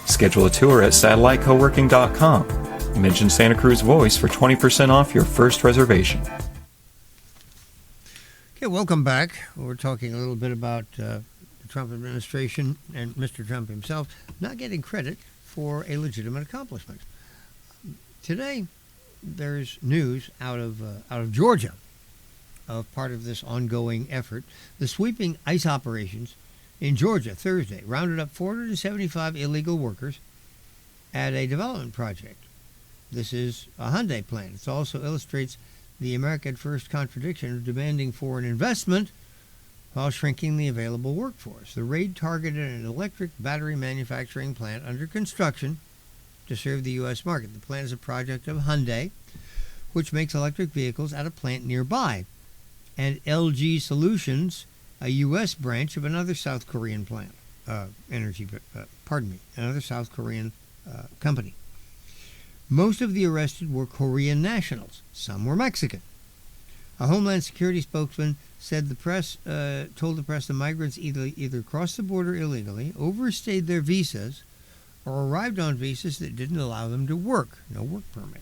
Schedule a tour at satellitecoworking.com. Mention Santa Cruz Voice for 20% off your first reservation. Okay, welcome back. We're talking a little bit about the Trump administration and Mr. Trump himself not getting credit for a legitimate accomplishment. Today, there's news out of Georgia of part of this ongoing effort. The sweeping ICE operations in Georgia Thursday rounded up 475 illegal workers at a development project. This is a Hyundai plant. It also illustrates the America First contradiction of demanding foreign investment while shrinking the available workforce. The raid targeted an electric battery manufacturing plant under construction to serve the U.S. market. The plant is a project of Hyundai, which makes electric vehicles at a plant nearby, and LG Solutions, a U.S. branch of another South Korean plant, another South Korean company. Most of the arrested were Korean nationals. Some were Mexican. A Homeland Security spokesman said told the press the migrants either crossed the border illegally, overstayed their visas, or arrived on visas that didn't allow them to work. No work permit.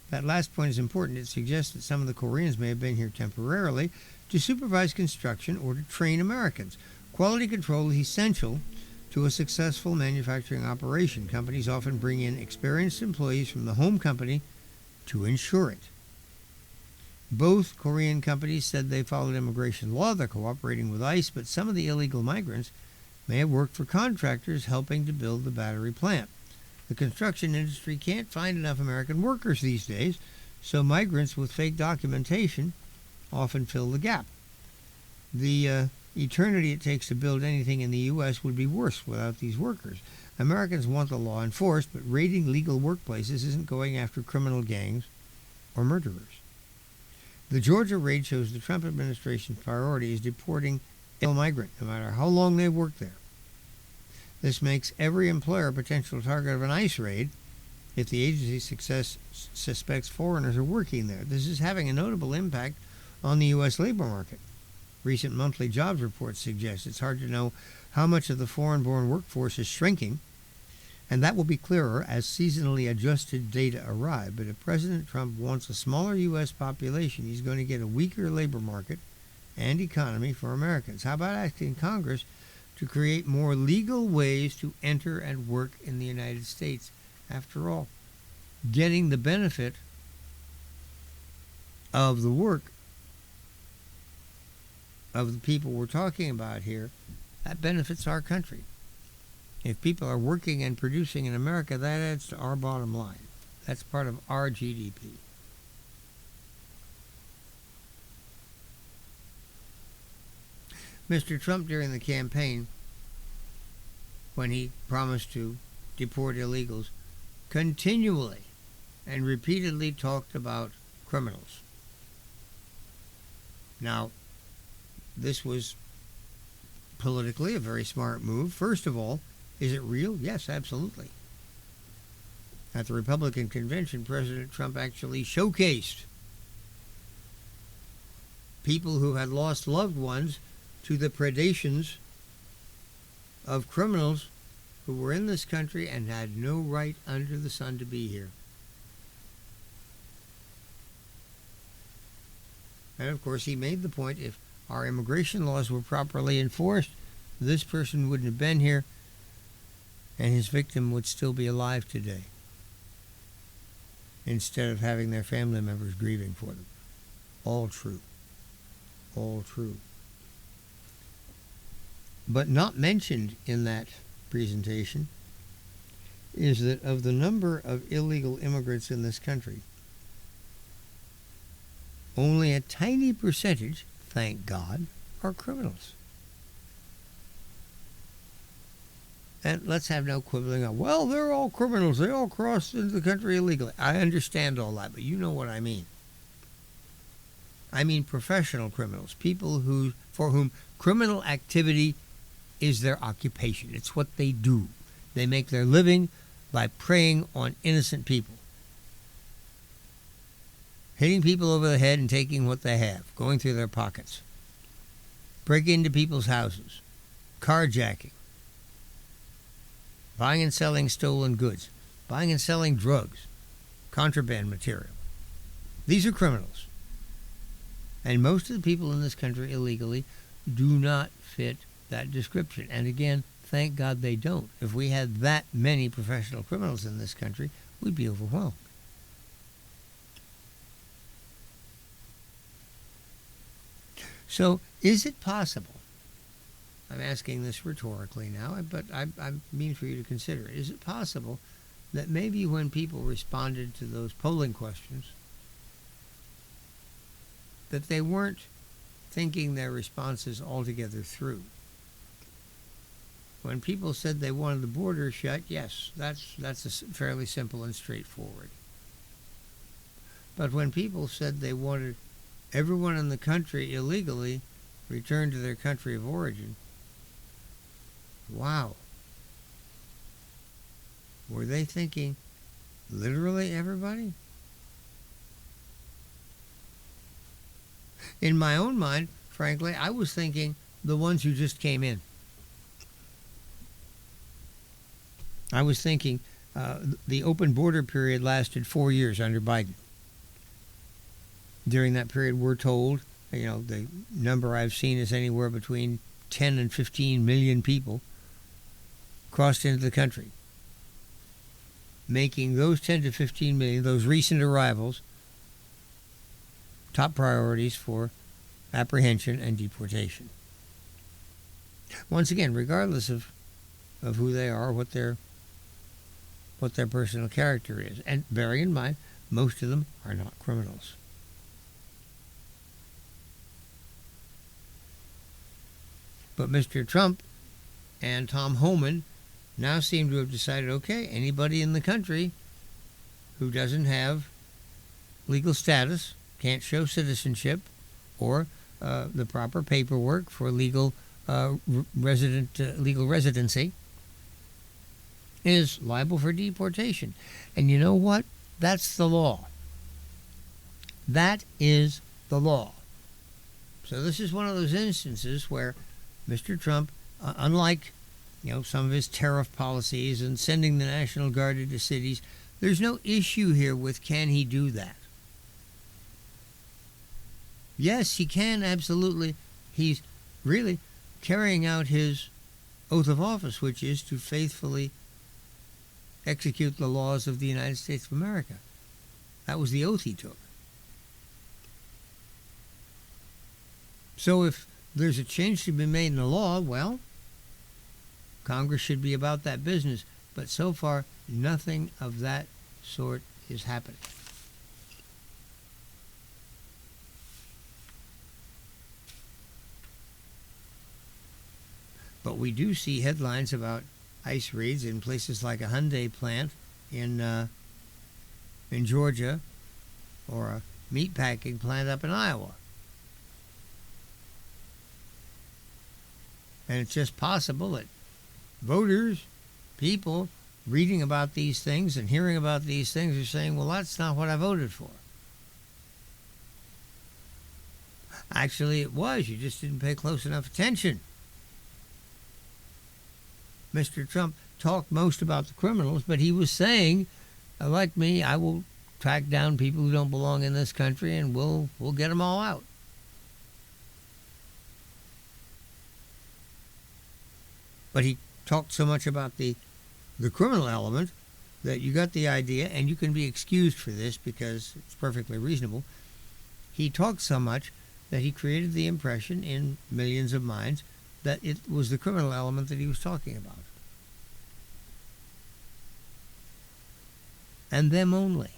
That last point is important. It suggests that some of the Koreans may have been here temporarily to supervise construction or to train Americans. Quality control is essential to a successful manufacturing operation. Companies often bring in experienced employees from the home company to ensure it. Both Korean companies said they followed immigration law. They're cooperating with ICE, but some of the illegal migrants may have worked for contractors helping to build the battery plant. The construction industry can't find enough American workers these days, so migrants with fake documentation often fill the gap. The eternity it takes to build anything in the U.S. would be worse without these workers. Americans want the law enforced, but raiding legal workplaces isn't going after criminal gangs or murderers. The Georgia raid shows the Trump administration's priority is deporting illegal migrants, no matter how long they've worked there. This makes every employer a potential target of an ICE raid if the agency suspects foreigners are working there. This is having a notable impact on the U.S. labor market. Recent monthly jobs reports suggest it's hard to know how much of the foreign-born workforce is shrinking, and that will be clearer as seasonally adjusted data arrive. But if President Trump wants a smaller U.S. population, he's going to get a weaker labor market and economy for Americans. How about asking Congress to create more legal ways to enter and work in the United States? After all, getting the benefit of the work of the people we're talking about here, that benefits our country. If people are working and producing in America, that adds to our bottom line. That's part of our GDP. Mr. Trump, during the campaign, when he promised to deport illegals, continually and repeatedly talked about criminals. Now, this was politically a very smart move. First of all, is it real? Yes, absolutely. At the Republican convention, President Trump actually showcased people who had lost loved ones to the predations of criminals who were in this country and had no right under the sun to be here. And of course, he made the point, if our immigration laws were properly enforced, this person wouldn't have been here and his victim would still be alive today, instead of having their family members grieving for them. All true. All true. But not mentioned in that presentation is that of the number of illegal immigrants in this country, only a tiny percentage, thank God, are criminals. And let's have no quibbling on, well, they're all criminals. They all crossed into the country illegally. I understand all that, but you know what I mean. I mean professional criminals, people for whom criminal activity is their occupation. It's what they do. They make their living by preying on innocent people, hitting people over the head and taking what they have, going through their pockets, breaking into people's houses, carjacking, buying and selling stolen goods, buying and selling drugs, contraband material. These are criminals. And most of the people in this country illegally do not fit that description. And again, thank God they don't. If we had that many professional criminals in this country, we'd be overwhelmed. So, is it possible? I'm asking this rhetorically now, but I mean for you to consider it. Is it possible that maybe when people responded to those polling questions, that they weren't thinking their responses altogether through? When people said they wanted the border shut, yes, that's fairly simple and straightforward. But when people said they wanted everyone in the country illegally returned to their country of origin, wow. Were they thinking literally everybody? In my own mind, frankly, I was thinking the ones who just came in. I was thinking the open border period lasted 4 years under Biden. During that period, we're told, the number I've seen is anywhere between 10 and 15 million people crossed into the country, making those 10 to 15 million, those recent arrivals, top priorities for apprehension and deportation. Once again, regardless of who they are, what their personal character is, and bearing in mind, most of them are not criminals. But Mr. Trump and Tom Homan now seem to have decided, okay, anybody in the country who doesn't have legal status, can't show citizenship or the proper paperwork for legal residency, is liable for deportation. And you know what? That's the law. That is the law. So this is one of those instances where Mr. Trump, unlike some of his tariff policies and sending the National Guard into cities, there's no issue here with can he do that. Yes, he can, absolutely. He's really carrying out his oath of office, which is to faithfully execute the laws of the United States of America. That was the oath he took. So if there's a change to be made in the law, well, Congress should be about that business. But so far, nothing of that sort is happening. But we do see headlines about ICE raids in places like a Hyundai plant in Georgia, or a meatpacking plant up in Iowa. And it's just possible that voters, people reading about these things and hearing about these things are saying, well, that's not what I voted for. Actually, it was. You just didn't pay close enough attention. Mr. Trump talked most about the criminals, but he was saying, like me, I will track down people who don't belong in this country and we'll get them all out. But he talked so much about the criminal element that you got the idea, and you can be excused for this because it's perfectly reasonable. He talked so much that he created the impression in millions of minds that it was the criminal element that he was talking about. And them only.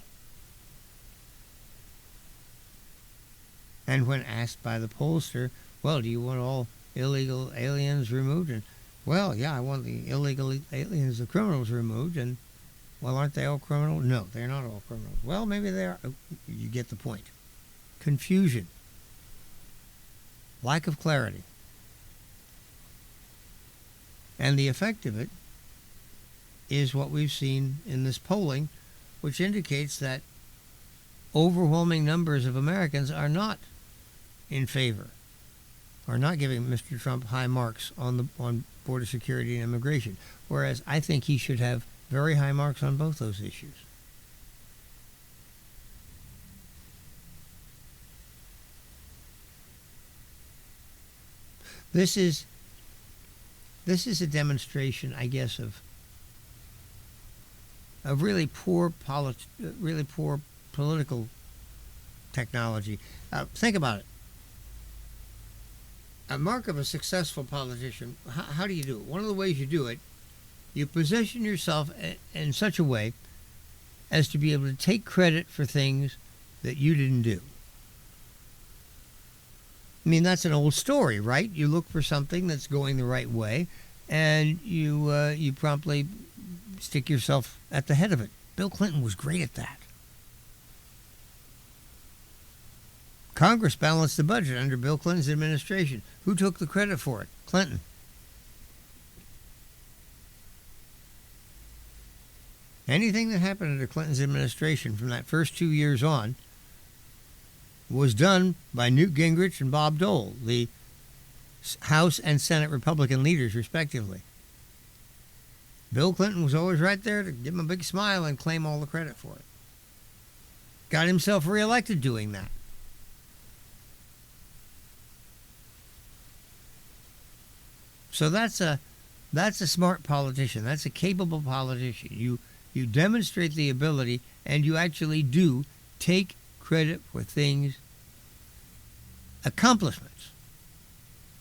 And when asked by the pollster, well, do you want all illegal aliens removed? And, well, yeah, I want the illegal aliens, the criminals removed. And, well, aren't they all criminals? No, they're not all criminals. Well, maybe they are. Oh, you get the point. Confusion. Lack of clarity. And the effect of it is what we've seen in this polling, which indicates that overwhelming numbers of Americans are not in favor, are not giving Mr. Trump high marks on border security and immigration, whereas I think he should have very high marks on both those issues. This is a demonstration, I guess, of really poor political technology. Think about it. A mark of a successful politician, how do you do it? One of the ways you do it, you position yourself in such a way as to be able to take credit for things that you didn't do. I mean, that's an old story, right? You look for something that's going the right way, and you promptly stick yourself at the head of it. Bill Clinton was great at that. Congress balanced the budget under Bill Clinton's administration. Who took the credit for it? Clinton. Anything that happened under Clinton's administration from that first 2 years on was done by Newt Gingrich and Bob Dole, the House and Senate Republican leaders, respectively. Bill Clinton was always right there to give him a big smile and claim all the credit for it. Got himself reelected doing that. So that's a smart politician. That's a capable politician. You demonstrate the ability, and you actually do take credit for things, accomplishments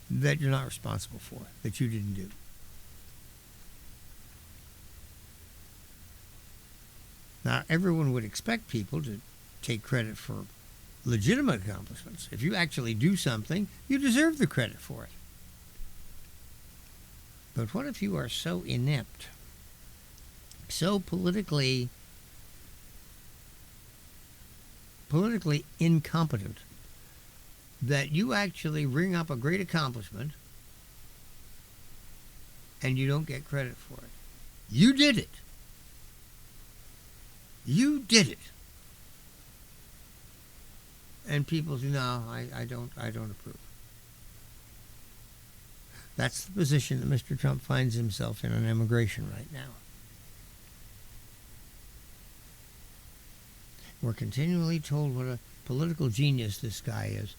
that you're not responsible for, that you didn't do. Now, everyone would expect people to take credit for legitimate accomplishments. If you actually do something, you deserve the credit for it. But what if you are so inept, so politically incompetent, that you actually ring up a great accomplishment and you don't get credit for it? You did it. You did it. And people say, no, I don't approve. That's the position that Mr. Trump finds himself in on immigration right now. We're continually told what a political genius this guy is.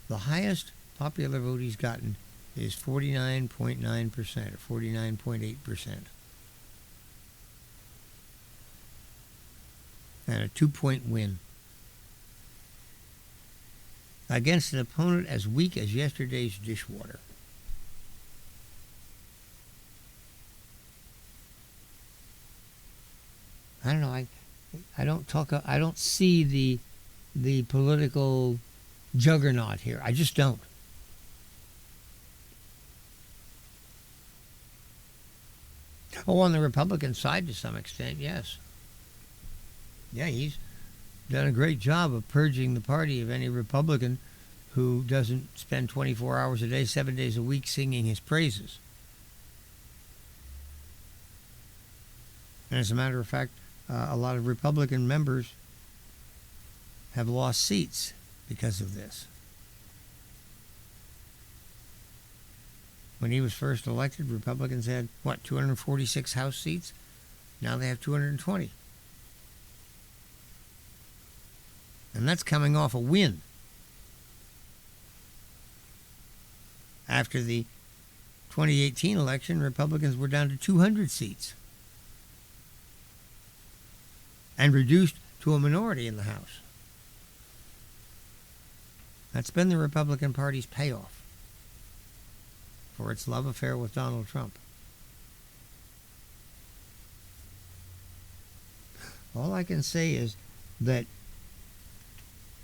The highest popular vote he's gotten is 49.9% or 49.8%. And a 2-point win. against an opponent as weak as yesterday's dishwater. I don't know. I don't see the political juggernaut here. I just don't. Oh, on the Republican side, to some extent, yes. Yeah, he's done a great job of purging the party of any Republican who doesn't spend 24 hours a day, 7 days a week singing his praises. And as a matter of fact, a lot of Republican members have lost seats because of this. When he was first elected, Republicans had, 246 House seats? Now they have 220. And that's coming off a win. After the 2018 election, Republicans were down to 200 seats and reduced to a minority in the House. That's been the Republican Party's payoff for its love affair with Donald Trump. All I can say is that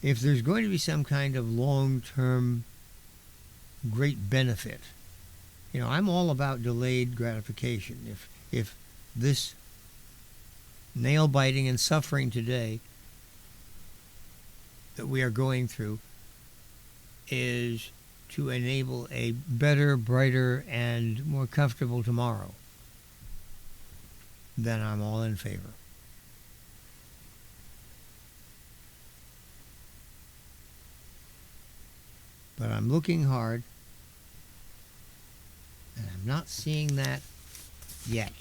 if there's going to be some kind of long-term great benefit, I'm all about delayed gratification. If this nail-biting and suffering today that we are going through is to enable a better, brighter, and more comfortable tomorrow, then I'm all in favor. But I'm looking hard, and I'm not seeing that yet.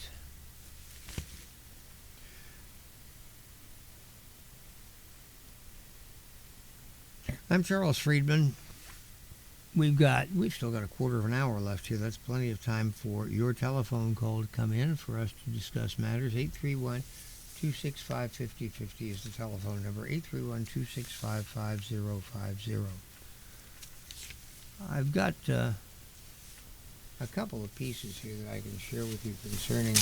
I'm Charles Freedman. We've still got a quarter of an hour left here. That's plenty of time for your telephone call to come in for us to discuss matters. 831-265-5050 is the telephone number. 831-265-5050. I've got a couple of pieces here that I can share with you concerning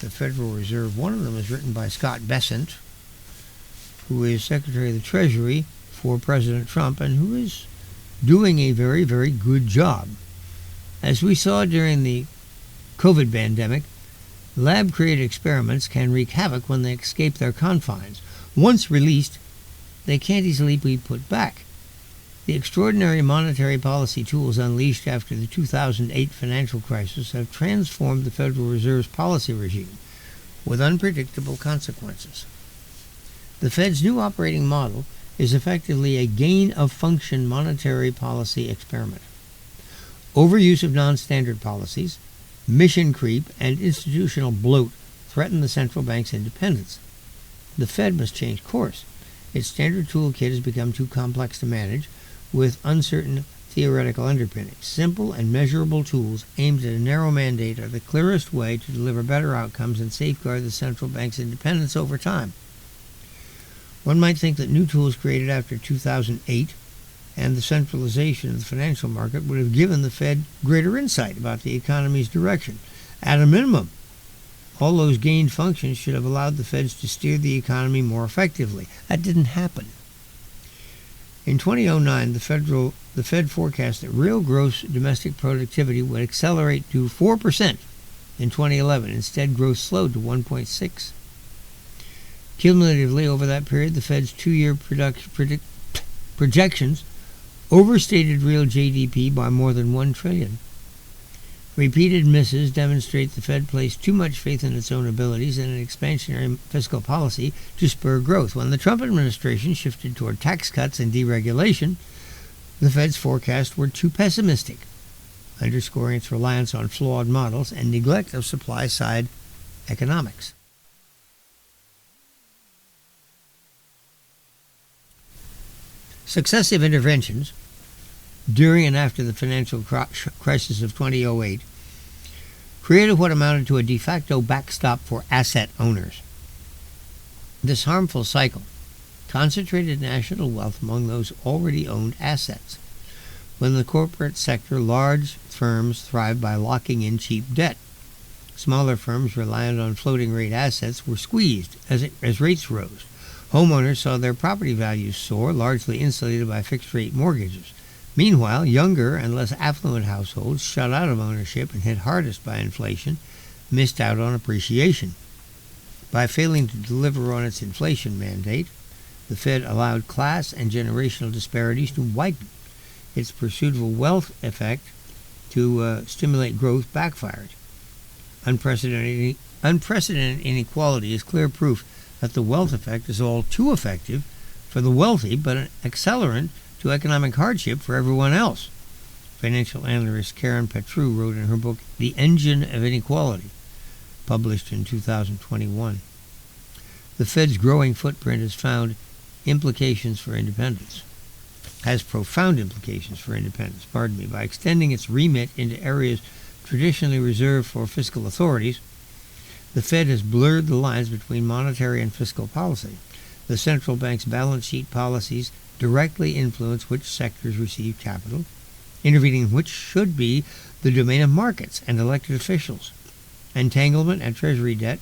the Federal Reserve. One of them is written by Scott Bessent, who is Secretary of the Treasury for President Trump and who is doing a very, very good job. As we saw during the COVID pandemic, lab-created experiments can wreak havoc when they escape their confines. Once released, they can't easily be put back. The extraordinary monetary policy tools unleashed after the 2008 financial crisis have transformed the Federal Reserve's policy regime with unpredictable consequences. The Fed's new operating model is effectively a gain-of-function monetary policy experiment. Overuse of non-standard policies, mission creep, and institutional bloat threaten the central bank's independence. The Fed must change course. Its standard toolkit has become too complex to manage, with uncertain theoretical underpinnings. Simple and measurable tools aimed at a narrow mandate are the clearest way to deliver better outcomes and safeguard the central bank's independence over time. One might think that new tools created after 2008 and the centralization of the financial market would have given the Fed greater insight about the economy's direction. At a minimum, all those gained functions should have allowed the Feds to steer the economy more effectively. That didn't happen. In 2009, the Fed forecast that real gross domestic productivity would accelerate to 4% in 2011. Instead, growth slowed to 1.6%. Cumulatively, over that period, the Fed's two-year projections overstated real GDP by more than $1 trillion. Repeated misses demonstrate the Fed placed too much faith in its own abilities and an expansionary fiscal policy to spur growth. When the Trump administration shifted toward tax cuts and deregulation, the Fed's forecasts were too pessimistic, underscoring its reliance on flawed models and neglect of supply-side economics. Successive interventions during and after the financial crisis of 2008 created what amounted to a de facto backstop for asset owners. This harmful cycle concentrated national wealth among those already owned assets. When the corporate sector, large firms thrive by locking in cheap debt. Smaller firms reliant on floating rate assets were squeezed as rates rose. Homeowners saw their property values soar, largely insulated by fixed-rate mortgages. Meanwhile, younger and less affluent households, shut out of ownership and hit hardest by inflation, missed out on appreciation. By failing to deliver on its inflation mandate, the Fed allowed class and generational disparities to widen. Its pursuit of a wealth effect to stimulate growth backfired. Unprecedented inequality is clear proof that the wealth effect is all too effective for the wealthy, but an accelerant to economic hardship for everyone else. Financial analyst Karen Petru wrote in her book, The Engine of Inequality, published in 2021. The Fed's growing footprint has profound implications for independence, by extending its remit into areas traditionally reserved for fiscal authorities. The Fed has blurred the lines between monetary and fiscal policy. The central bank's balance sheet policies directly influence which sectors receive capital, intervening in which should be the domain of markets and elected officials. Entanglement and treasury debt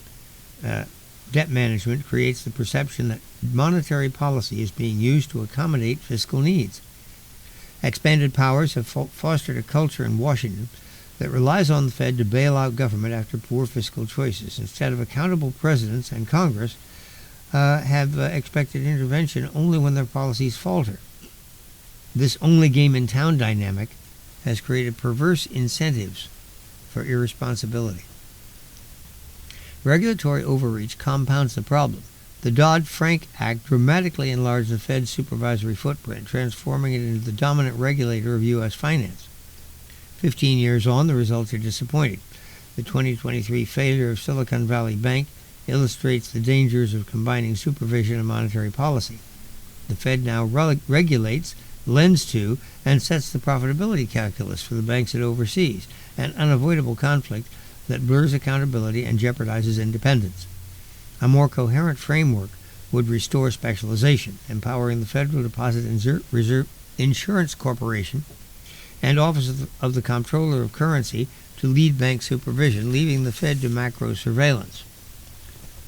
management creates the perception that monetary policy is being used to accommodate fiscal needs. Expanded powers have fostered a culture in Washington that relies on the Fed to bail out government after poor fiscal choices. Instead of accountable presidents and Congress have expected intervention only when their policies falter. This only game in town dynamic has created perverse incentives for irresponsibility. Regulatory overreach compounds the problem. The Dodd-Frank Act dramatically enlarged the Fed's supervisory footprint, transforming it into the dominant regulator of U.S. finance. 15 years on, the results are disappointing. The 2023 failure of Silicon Valley Bank illustrates the dangers of combining supervision and monetary policy. The Fed now regulates, lends to, and sets the profitability calculus for the banks it oversees, an unavoidable conflict that blurs accountability and jeopardizes independence. A more coherent framework would restore specialization, empowering the Federal Deposit Reserve Insurance Corporation and Office of the Comptroller of Currency to lead bank supervision, leaving the Fed to macro surveillance,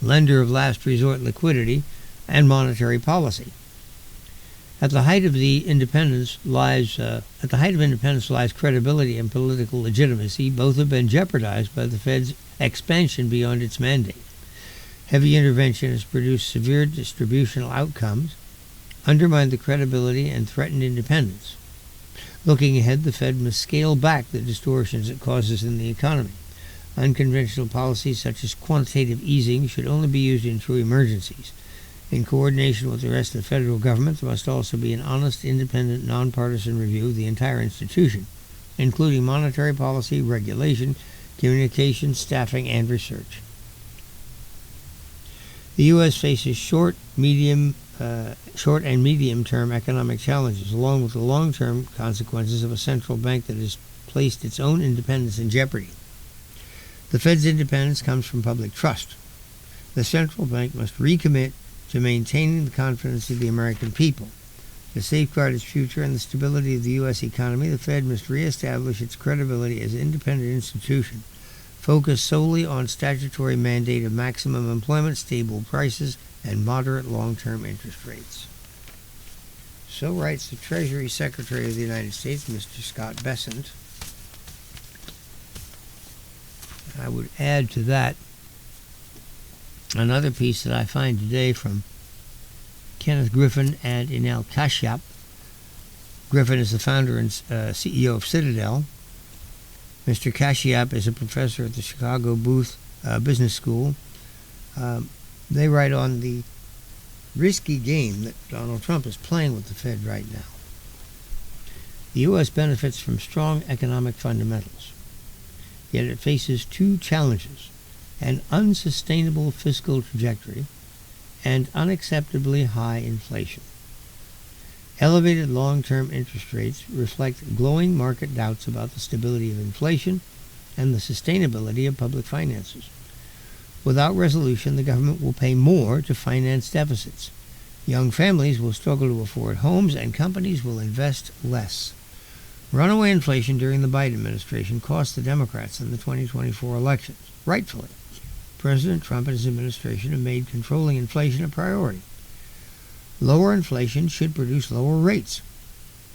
lender of last resort liquidity, and monetary policy. At the height of independence lies credibility and political legitimacy. Both have been jeopardized by the Fed's expansion beyond its mandate. Heavy intervention has produced severe distributional outcomes, undermined the credibility, and threatened independence. Looking ahead, the Fed must scale back the distortions it causes in the economy. Unconventional policies such as quantitative easing should only be used in true emergencies. In coordination with the rest of the federal government, there must also be an honest, independent, nonpartisan review of the entire institution, including monetary policy, regulation, communication, staffing, and research. The U.S. faces short and medium-term economic challenges, along with the long-term consequences of a central bank that has placed its own independence in jeopardy. The Fed's independence comes from public trust. The central bank must recommit to maintaining the confidence of the American people. To safeguard its future and the stability of the U.S. economy, the Fed must reestablish its credibility as an independent institution, focused solely on statutory mandate of maximum employment, stable prices, and moderate long-term interest rates. So writes the Treasury Secretary of the United States, Mr. Scott Bessent. I would add to that another piece that I find today from Kenneth Griffin and Inel Kashyap. Griffin is the founder and CEO of Citadel. Mr. Kashyap is a professor at the Chicago Booth Business School. They write on the risky game that Donald Trump is playing with the Fed right now. The U.S. benefits from strong economic fundamentals, yet it faces two challenges: an unsustainable fiscal trajectory and unacceptably high inflation. Elevated long-term interest rates reflect glowing market doubts about the stability of inflation and the sustainability of public finances. Without resolution, the government will pay more to finance deficits. Young families will struggle to afford homes, and companies will invest less. Runaway inflation during the Biden administration cost the Democrats in the 2024 elections, rightfully. President Trump and his administration have made controlling inflation a priority. Lower inflation should produce lower rates,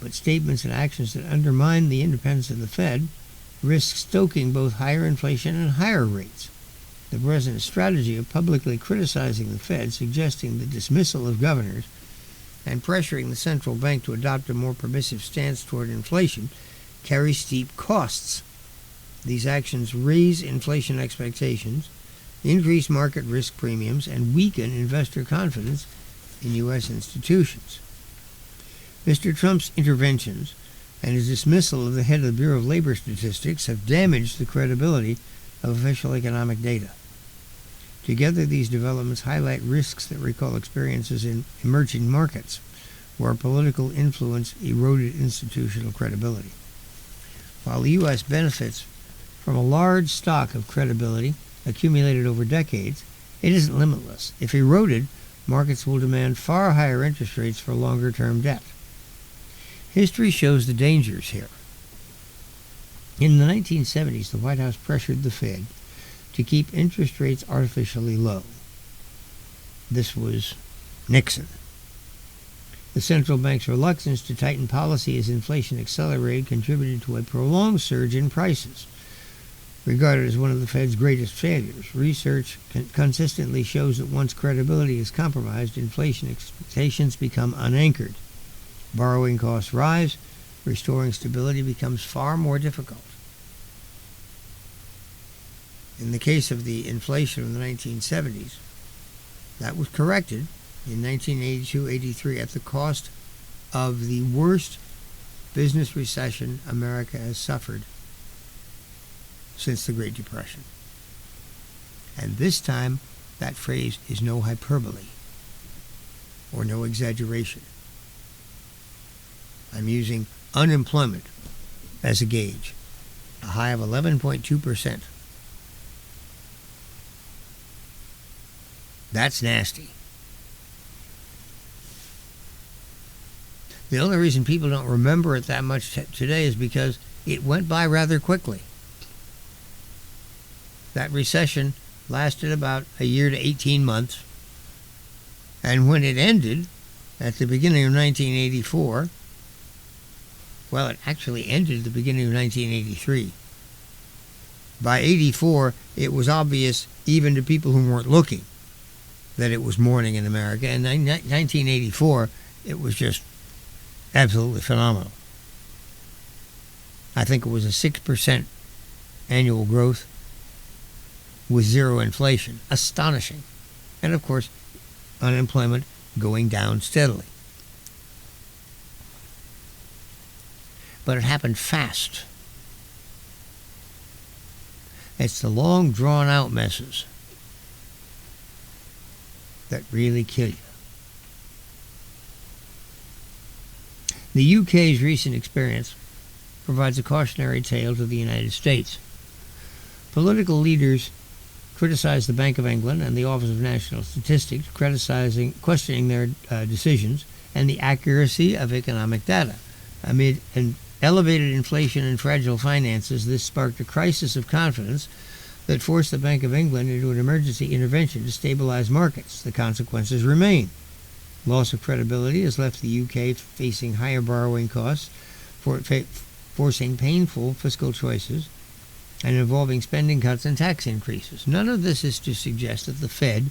but statements and actions that undermine the independence of the Fed risk stoking both higher inflation and higher rates. The president's strategy of publicly criticizing the Fed, suggesting the dismissal of governors, and pressuring the central bank to adopt a more permissive stance toward inflation carry steep costs. These actions raise inflation expectations, increase market risk premiums, and weaken investor confidence in U.S. institutions. Mr. Trump's interventions and his dismissal of the head of the Bureau of Labor Statistics have damaged the credibility of official economic data. Together, these developments highlight risks that recall experiences in emerging markets, where political influence eroded institutional credibility. While the U.S. benefits from a large stock of credibility accumulated over decades, it isn't limitless. If eroded, markets will demand far higher interest rates for longer-term debt. History shows the dangers here. In the 1970s, the White House pressured the Fed to keep interest rates artificially low. This was Nixon. The central bank's reluctance to tighten policy as inflation accelerated contributed to a prolonged surge in prices. Regarded as one of the Fed's greatest failures, research consistently shows that once credibility is compromised, inflation expectations become unanchored. Borrowing costs rise, restoring stability becomes far more difficult. In the case of the inflation of the 1970s, that was corrected in 1982-83 at the cost of the worst business recession America has suffered since the Great Depression. And this time, that phrase is no hyperbole or no exaggeration. I'm using unemployment as a gauge, a high of 11.2%. That's nasty. The only reason people don't remember it that much today is because it went by rather quickly. That recession lasted about a year to 18 months. And when it ended at the beginning of 1984, well, it actually ended at the beginning of 1983. By 84, it was obvious, even to people who weren't looking, that it was morning in America. And in 1984, it was just absolutely phenomenal. I think it was a 6% annual growth with zero inflation. Astonishing. And of course, unemployment going down steadily. But it happened fast. It's the long, drawn-out messes that really kill you. The UK's recent experience provides a cautionary tale to the United States. Political leaders criticized the Bank of England and the Office of National Statistics, questioning their decisions and the accuracy of economic data. Amid an elevated inflation and fragile finances, this sparked a crisis of confidence that forced the Bank of England into an emergency intervention to stabilize markets. The consequences remain. Loss of credibility has left the UK facing higher borrowing costs, forcing painful fiscal choices, and involving spending cuts and tax increases. None of this is to suggest that the Fed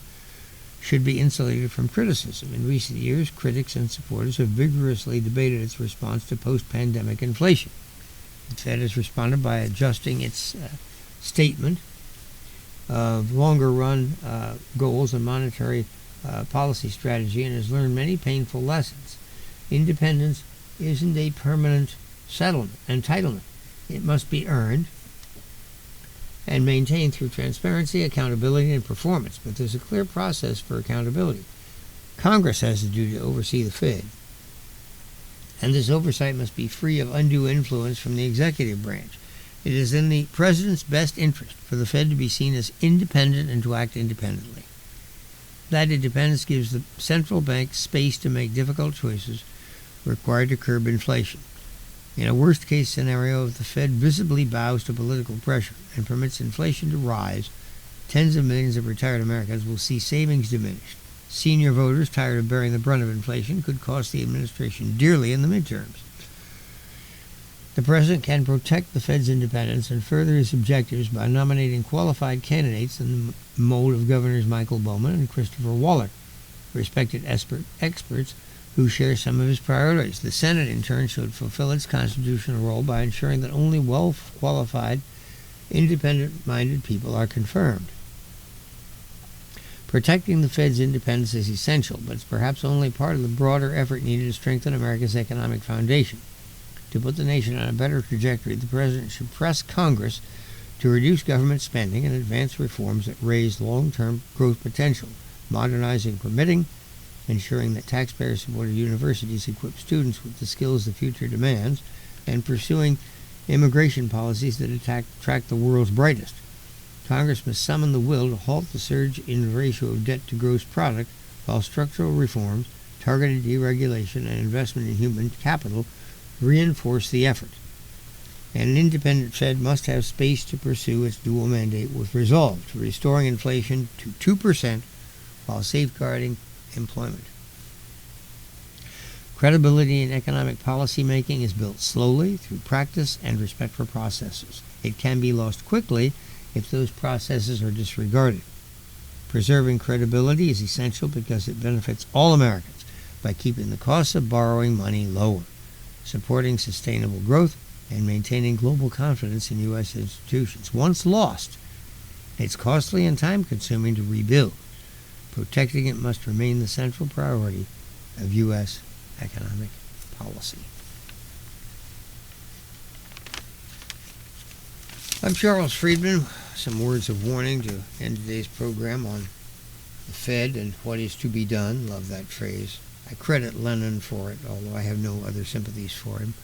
should be insulated from criticism. In recent years, critics and supporters have vigorously debated its response to post-pandemic inflation. The Fed has responded by adjusting its statement of longer-run goals and monetary policy strategy, and has learned many painful lessons. Independence isn't a permanent entitlement. It must be earned and maintained through transparency, accountability, and performance. But there's a clear process for accountability. Congress has the duty to oversee the Fed, and this oversight must be free of undue influence from the executive branch. It is in the President's best interest for the Fed to be seen as independent and to act independently. That independence gives the central bank space to make difficult choices required to curb inflation. In a worst-case scenario, if the Fed visibly bows to political pressure and permits inflation to rise, tens of millions of retired Americans will see savings diminished. Senior voters, tired of bearing the brunt of inflation, could cost the administration dearly in the midterms. The president can protect the Fed's independence and further his objectives by nominating qualified candidates in the mold of Governors Michael Bowman and Christopher Waller, respected experts who share some of his priorities. The Senate, in turn, should fulfill its constitutional role by ensuring that only well-qualified, independent-minded people are confirmed. Protecting the Fed's independence is essential, but it's perhaps only part of the broader effort needed to strengthen America's economic foundation. To put the nation on a better trajectory, the president should press Congress to reduce government spending and advance reforms that raise long-term growth potential, modernizing permitting, ensuring that taxpayer-supported universities equip students with the skills the future demands, and pursuing immigration policies that attract the world's brightest. Congress must summon the will to halt the surge in the ratio of debt to gross product, while structural reforms, targeted deregulation, and investment in human capital reinforce the effort. And an independent Fed must have space to pursue its dual mandate with resolve to restoring inflation to 2% while safeguarding employment. Credibility in economic policy making is built slowly through practice and respect for processes. It can be lost quickly if those processes are disregarded. Preserving credibility is essential because it benefits all Americans by keeping the cost of borrowing money lower, supporting sustainable growth, and maintaining global confidence in U.S. institutions. Once lost, it's costly and time-consuming to rebuild. Protecting it must remain the central priority of U.S. economic policy. I'm Charles Freedman. Some words of warning to end today's program on the Fed and what is to be done. Love that phrase. I credit Lenin for it, although I have no other sympathies for him.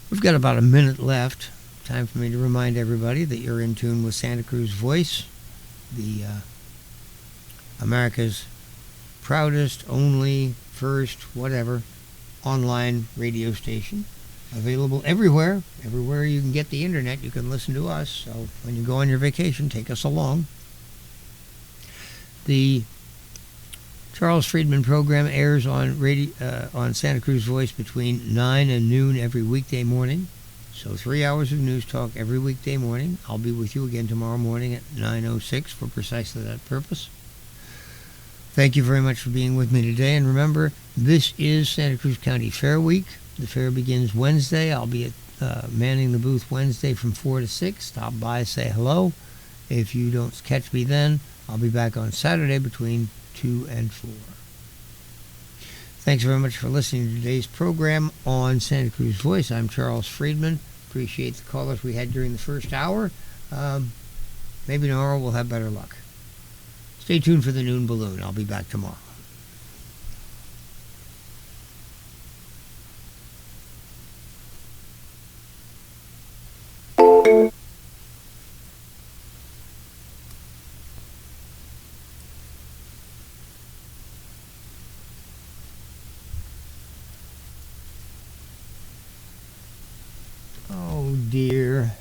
We've got about a minute left. Time for me to remind everybody that you're in tune with Santa Cruz Voice, the America's proudest, only, first, whatever, online radio station. Available everywhere. Everywhere you can get the internet, you can listen to us. So when you go on your vacation, take us along. The Charles Freedman program airs on on Santa Cruz Voice between 9 and noon every weekday morning. So 3 hours of news talk every weekday morning. I'll be with you again tomorrow morning at 9:06 for precisely that purpose. Thank you very much for being with me today. And remember, this is Santa Cruz County Fair Week. The fair begins Wednesday. I'll be manning the booth Wednesday from 4 to 6. Stop by, say hello. If you don't catch me then, I'll be back on Saturday between 2 and 4. Thanks very much for listening to today's program on Santa Cruz Voice. I'm Charles Freedman. Appreciate the callers we had during the first hour. Maybe tomorrow we'll have better luck. Stay tuned for the Noon Balloon. I'll be back tomorrow. Oh dear.